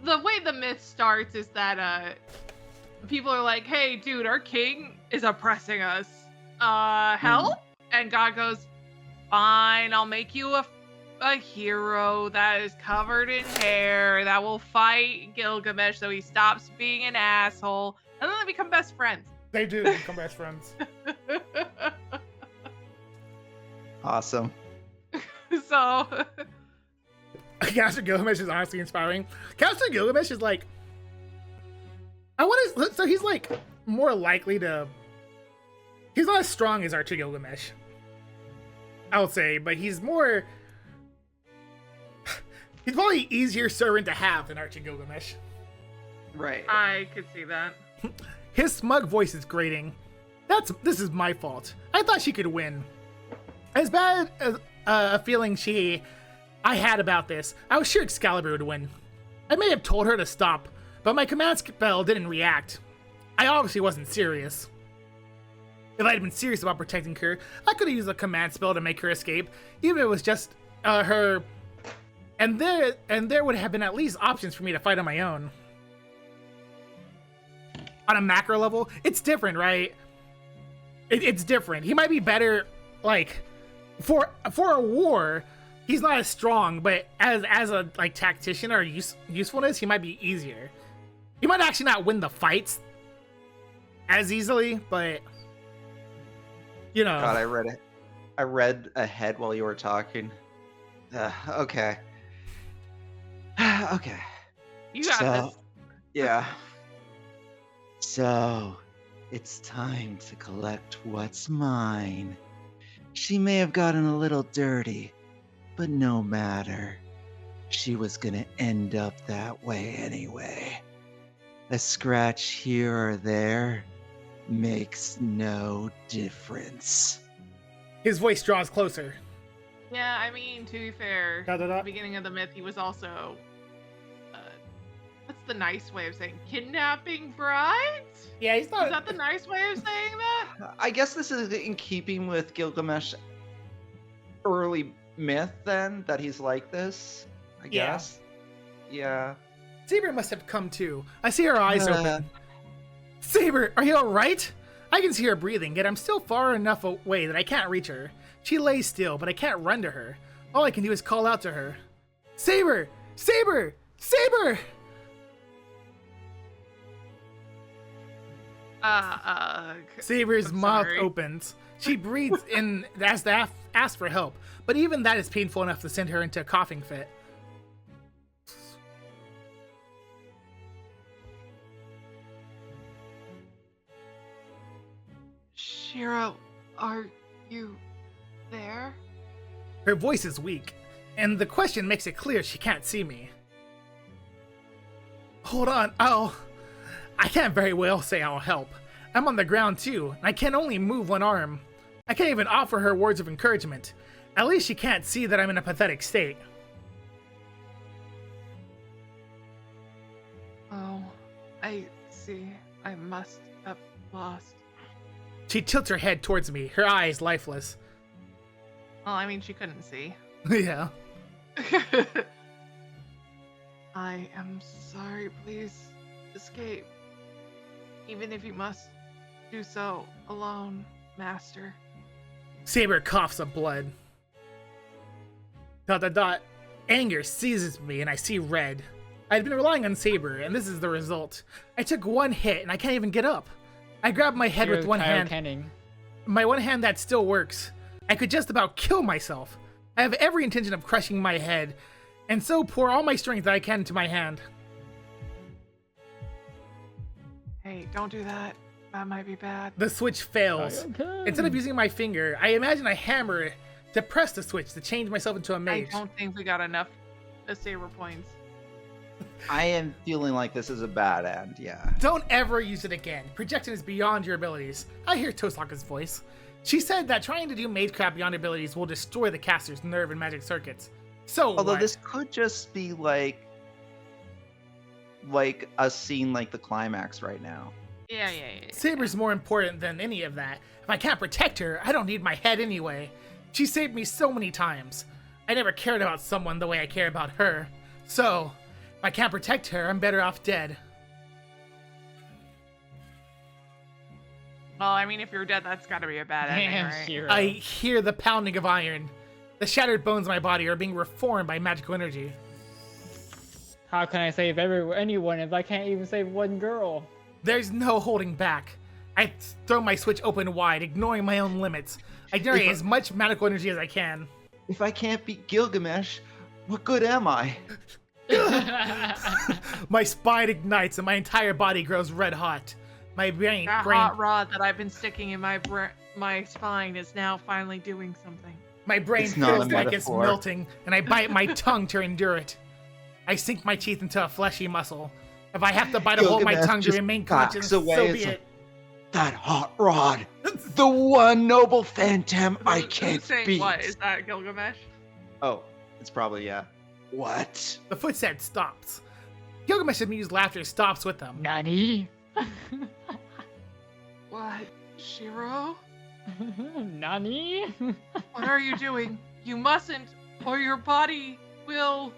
the way the myth starts is that people are like, "Hey, dude, our king is oppressing us. Help?" And God goes, "Fine, I'll make you a hero that is covered in hair that will fight Gilgamesh so he stops being an asshole." And then they become best friends. They do become best friends. Awesome. So, Caster Gilgamesh is honestly inspiring. Caster Gilgamesh is so he's more likely to. He's not as strong as Archer Gilgamesh, I would say, but he's more. He's probably easier servant to have than Archer Gilgamesh. Right. I could see that. His smug voice is grating. This is my fault. I thought she could win. As bad as a feeling I had about this, I was sure Excalibur would win. I may have told her to stop, but my command spell didn't react. I obviously wasn't serious. If I had been serious about protecting her, I could have used a command spell to make her escape, even if it was just her And there would have been at least options for me to fight on my own. On a macro level, it's different, right? It's different. He might be better, like, for a war, he's not as strong, but as a like tactician or usefulness, he might be easier. He might actually not win the fights as easily, but you know. God, I read ahead while you were talking. Okay. Okay. You got this. Yeah. So, it's time to collect what's mine. She may have gotten a little dirty, but no matter. She was gonna end up that way anyway. A scratch here or there makes no difference. His voice draws closer. Yeah, I mean, to be fair, Da, da, da. at the beginning of the myth, he was also, what's the nice way of saying, kidnapping brides? Yeah, he's not. Is that the nice way of saying that? I guess this is in keeping with Gilgamesh early myth then, that he's like this, I Yeah. guess. Yeah. Saber must have come too. I see her eyes open. Saber, are you alright? I can see her breathing, yet I'm still far enough away that I can't reach her. She lays still, but I can't run to her. All I can do is call out to her. Saber! Saber! Saber! Saber's I'm mouth sorry. opens. She breathes in as to ask for help, but even that is painful enough to send her into a coughing fit. Shiro, are you there? Her voice is weak, and the question makes it clear she can't see me. Hold on, I can't very well say I'll help. I'm on the ground too, and I can only move one arm. I can't even offer her words of encouragement. At least she can't see that I'm in a pathetic state. Oh, I see. I must have lost. She tilts her head towards me, her eyes lifeless. Well, I mean, she couldn't see. Yeah. I am sorry, please escape. Even if you must do so alone, Master. Saber coughs up blood. ... Anger seizes me and I see red. I'd been relying on Saber, and this is the result. I took one hit and I can't even get up. I grabbed my head with one hand. Canning. My one hand that still works. I could just about kill myself. I have every intention of crushing my head, and so pour all my strength that I can into my hand. Hey, don't do that. That might be bad. The switch fails. Instead of using my finger, I imagine I hammer it to press the switch to change myself into a I mage. don't think we got enough Saber points. I am feeling like this is a bad end, yeah. Don't ever use it again. Projection is beyond your abilities. I hear Tosaka's voice. She said that trying to do magecraft beyond abilities will destroy the caster's nerve and magic circuits. So Although what? this could just be like us seeing like the climax right now. Yeah. Saber's more important than any of that. If I can't protect her, I don't need my head anyway. She saved me so many times. I never cared about someone the way I care about her. So, if I can't protect her, I'm better off dead. Well, I mean, if you're dead, that's gotta be a bad ending, Damn, right? Shiro. I hear the pounding of iron. The shattered bones of my body are being reformed by magical energy. How can I save anyone if I can't even save one girl? There's no holding back. I throw my switch open wide, ignoring my own limits. I generate as much magical energy as I can. If I can't beat Gilgamesh, what good am I? My spine ignites and my entire body grows red hot. My brain, That hot rod that I've been sticking in my spine is now finally doing something. my brain It's not a feels like it's metaphor. melting, and I bite my tongue to endure it. I sink my teeth into a fleshy muscle. If I have to bite a hole in my Gilgamesh tongue to just remain backs conscious, away. so It's be like, it. That hot rod, the one noble phantom I can't Saying beat. what? Is that Gilgamesh? Oh, it's probably, yeah. What? The footstep stops. Gilgamesh's amused laughter stops with them. Nani? What? Shiro? Nani? What are you doing? You mustn't, or your body will...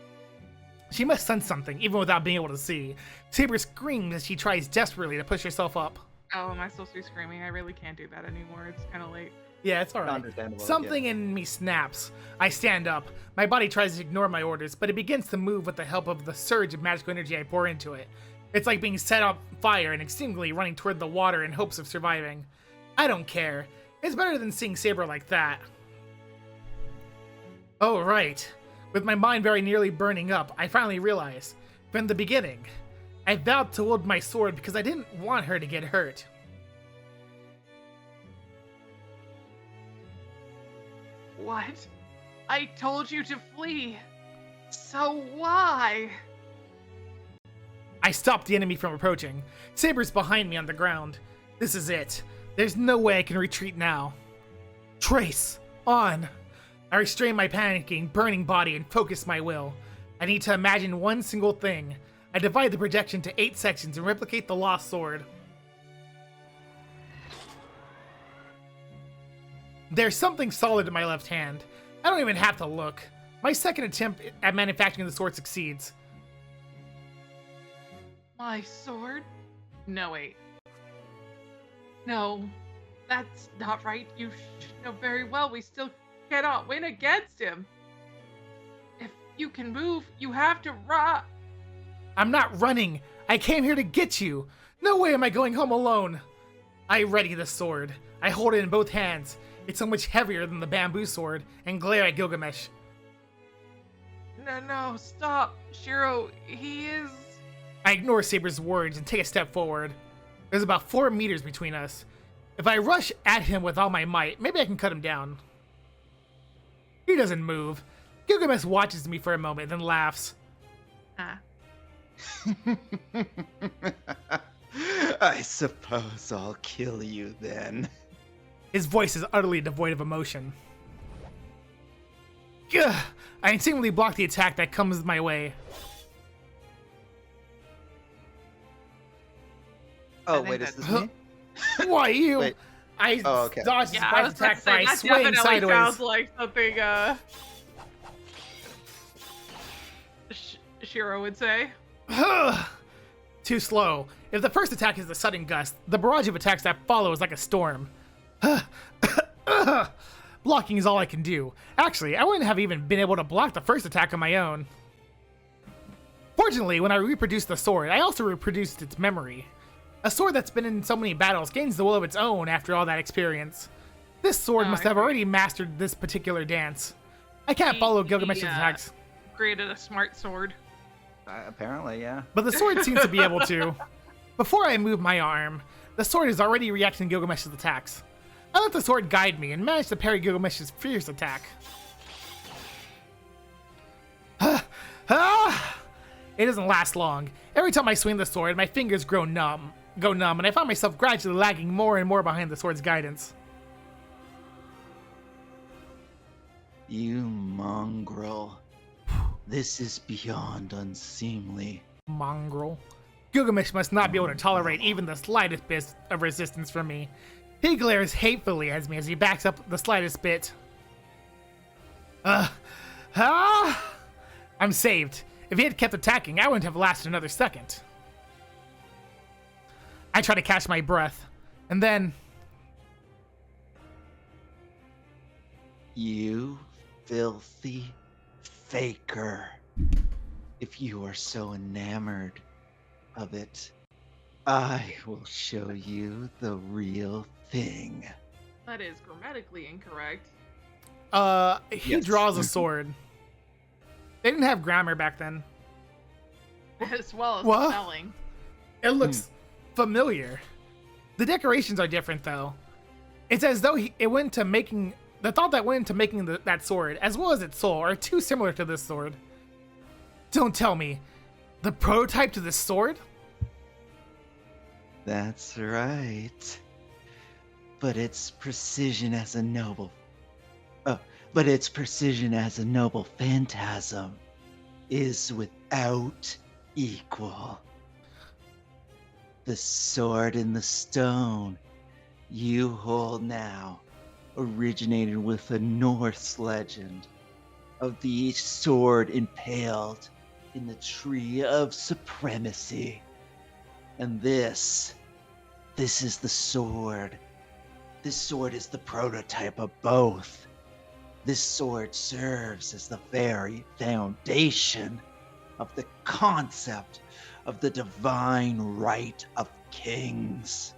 She must sense something, even without being able to see. Saber screams as she tries desperately to push herself up. Oh, am I supposed to be screaming? I really can't do that anymore. It's kind of late. Yeah, it's alright. Understandable, Something in me snaps. I stand up. My body tries to ignore my orders, but it begins to move with the help of the surge of magical energy I pour into it. It's like being set on fire and extinguishingly running toward the water in hopes of surviving. I don't care. It's better than seeing Saber like that. Oh, right. With my mind very nearly burning up, I finally realized, from the beginning, I vowed to hold my sword because I didn't want her to get hurt. What? I told you to flee. So why? I stopped the enemy from approaching. Saber's behind me on the ground. This is it. There's no way I can retreat now. Trace! On! I restrain my panicking, burning body and focus my will. I need to imagine one single thing. I divide the projection to 8 sections and replicate the lost sword. There's something solid in my left hand. I don't even have to look. My second attempt at manufacturing the sword succeeds. My sword? No, wait. No, that's not right. You should know very well we still cannot win against him. If you can move, you have to run. I'm not running. I came here to get you. No way am I going home alone. I ready the sword. I hold it in both hands. It's so much heavier than the bamboo sword, and glare at Gilgamesh. No, stop. Shiro, he is... I ignore Saber's words and take a step forward. There's about 4 meters between us. If I rush at him with all my might, maybe I can cut him down. He doesn't move. Gilgamesh watches me for a moment, then laughs. I suppose I'll kill you then. His voice is utterly devoid of emotion. Gah! I instinctively block the attack that comes my way. Oh, wait, is this me? Why you? Wait. I okay. dodged his Yeah, I was surprise about to attack say, by that swaying definitely sideways. sounds like something, Shiro would say. Too slow. If the first attack is the sudden gust, the barrage of attacks that follow is like a storm. Blocking is all I can do. Actually, I wouldn't have even been able to block the first attack on my own. Fortunately, when I reproduced the sword, I also reproduced its memory. A sword that's been in so many battles gains the will of its own after all that experience. This sword must have already mastered this particular dance. I can't follow Gilgamesh's attacks. Created a smart sword. Apparently, yeah. But the sword seems to be able to. Before I move my arm, the sword is already reacting to Gilgamesh's attacks. I let the sword guide me and manage to parry Gilgamesh's fierce attack. It doesn't last long. Every time I swing the sword, my fingers go numb, and I find myself gradually lagging more and more behind the sword's guidance. You mongrel. This is beyond unseemly. Mongrel. Gilgamesh must not be able to tolerate even the slightest bit of resistance from me. He glares hatefully at me as he backs up the slightest bit. I'm saved. If he had kept attacking, I wouldn't have lasted another second. I try to catch my breath, and then... You filthy faker. If you are so enamored of it, I will show you the real thing. That is grammatically incorrect. He Yes. draws a sword. They didn't have grammar back then. As well as What? spelling. It looks familiar. The decorations are different, though. It's as though it went into making... The thought that went into making that sword, as well as its soul, are too similar to this sword. Don't tell me. The prototype to this sword? That's right. But its precision as a noble... but its precision as a noble phantasm is without equal. The sword in the stone you hold now originated with a Norse legend of the sword impaled in the tree of supremacy. And this is the sword. This sword is the prototype of both. This sword serves as the very foundation of the concept of the divine right of kings.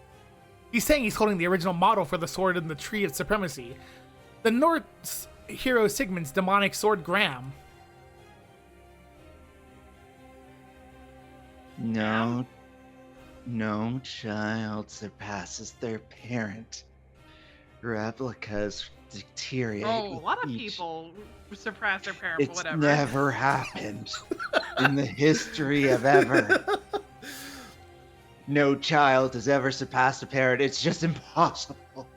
He's saying he's holding the original model for the sword in the Tree of Supremacy. The Norse hero Sigmund's demonic sword Graham. No child surpasses their parent. Replicas deteriorate. Oh, a lot of each. people suppress their parents, but It's whatever. never happened in the history of ever. No child has ever surpassed a parent. It's just impossible.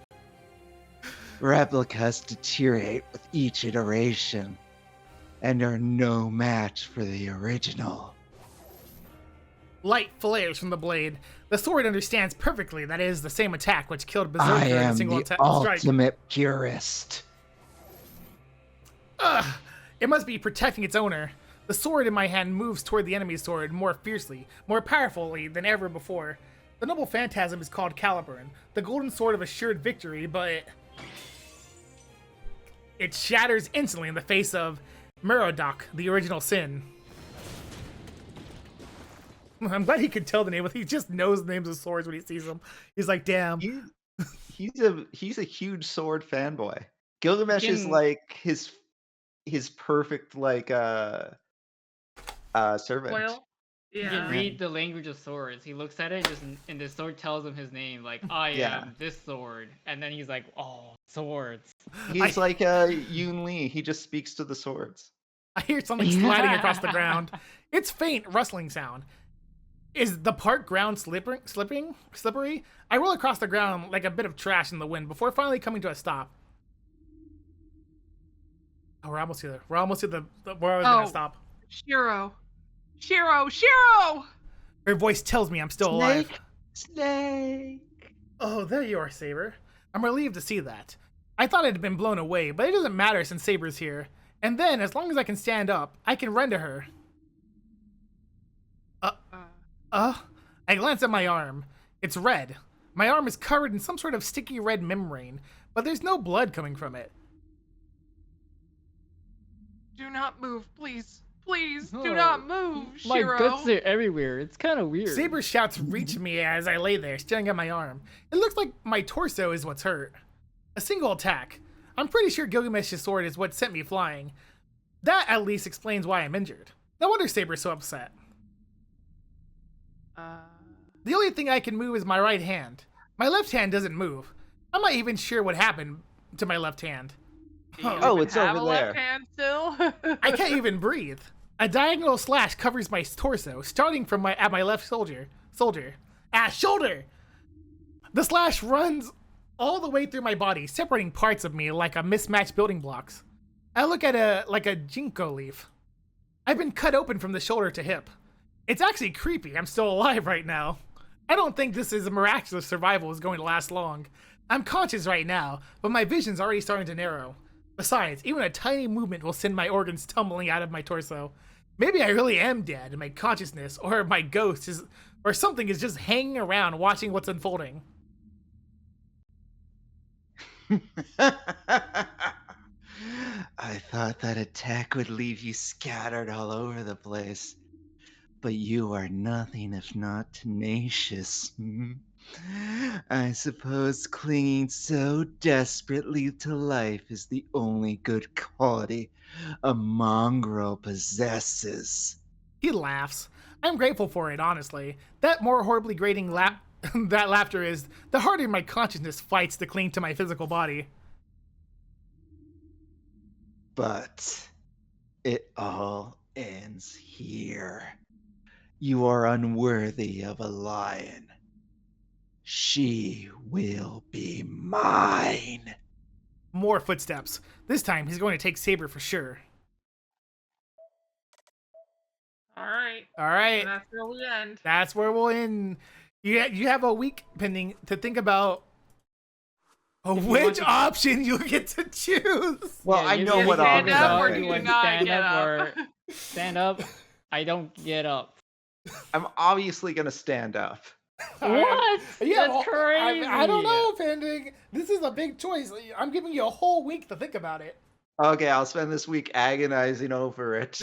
Replicas deteriorate with each iteration and are no match for the original. Light flares from the blade. The sword understands perfectly that it is the same attack which killed I Berserker in a am single the strike. ultimate purist. Ugh! It must be protecting its owner. The sword in my hand moves toward the enemy's sword more fiercely, more powerfully than ever before. The noble phantasm is called Caliburn, the golden sword of assured victory, but it shatters instantly in the face of Merodach, the original sin. I'm glad he could tell the name. He just knows the names of swords when he sees them. He's like, damn. He's a huge sword fanboy. Gilgamesh is like his perfect like servant. Well, He yeah. can read the language of swords. He looks at it and the sword tells him his name, like, I am this sword. And then he's like, oh, swords. He's like Yoon Lee. He just speaks to the swords. I hear something sliding across the ground. It's faint rustling sound. Is the part ground slippery? I roll across the ground like a bit of trash in the wind before finally coming to a stop. Oh, we're almost here. We're almost to where I was gonna stop. Shiro! Her voice tells me I'm still alive. Snake! Oh, there you are, Saber. I'm relieved to see that. I thought it had been blown away, but it doesn't matter since Saber's here. And then, as long as I can stand up, I can run to her. I glance at my arm. It's red. My arm is covered in some sort of sticky red membrane, but there's no blood coming from it. Do not move, please. Please, do not move, My Shiro. guts are everywhere. It's kind of weird. Saber shouts reach me as I lay there, staring at my arm. It looks like my torso is what's hurt. A single attack. I'm pretty sure Gilgamesh's sword is what sent me flying. That at least explains why I'm injured. No wonder Saber's so upset. The only thing I can move is my right hand. My left hand doesn't move. I'm not even sure what happened to my left hand. Oh, it's over have a there. left hand still? I can't even breathe. A diagonal slash covers my torso, starting from my left shoulder. Shoulder! The slash runs all the way through my body, separating parts of me like a mismatched building blocks. I look at a ginkgo leaf. I've been cut open from the shoulder to hip. It's actually creepy. I'm still alive right now. I don't think this is a miraculous survival is going to last long. I'm conscious right now, but my vision's already starting to narrow. Besides, even a tiny movement will send my organs tumbling out of my torso. Maybe I really am dead, and my consciousness, or my ghost, or something is just hanging around watching what's unfolding. I thought that attack would leave you scattered all over the place. But you are nothing if not tenacious. I suppose clinging so desperately to life is the only good quality a mongrel possesses. He laughs. I'm grateful for it, honestly. That more horribly grating that laughter is, the harder my consciousness fights to cling to my physical body. But it all ends here. You are unworthy of a lion. She will be mine. More footsteps. This time, he's going to take Saber for sure. All right. Alright, That's where we end. that's where we'll end. You have a week pending to think about which option you get to choose. Well, I know what stand option up I'm or thinking. do you not stand get up up? or stand up I don't get up. I'm obviously gonna stand up. What? Yeah, That's crazy. I don't know, Pending. This is a big choice. I'm giving you a whole week to think about it. Okay, I'll spend this week agonizing over it.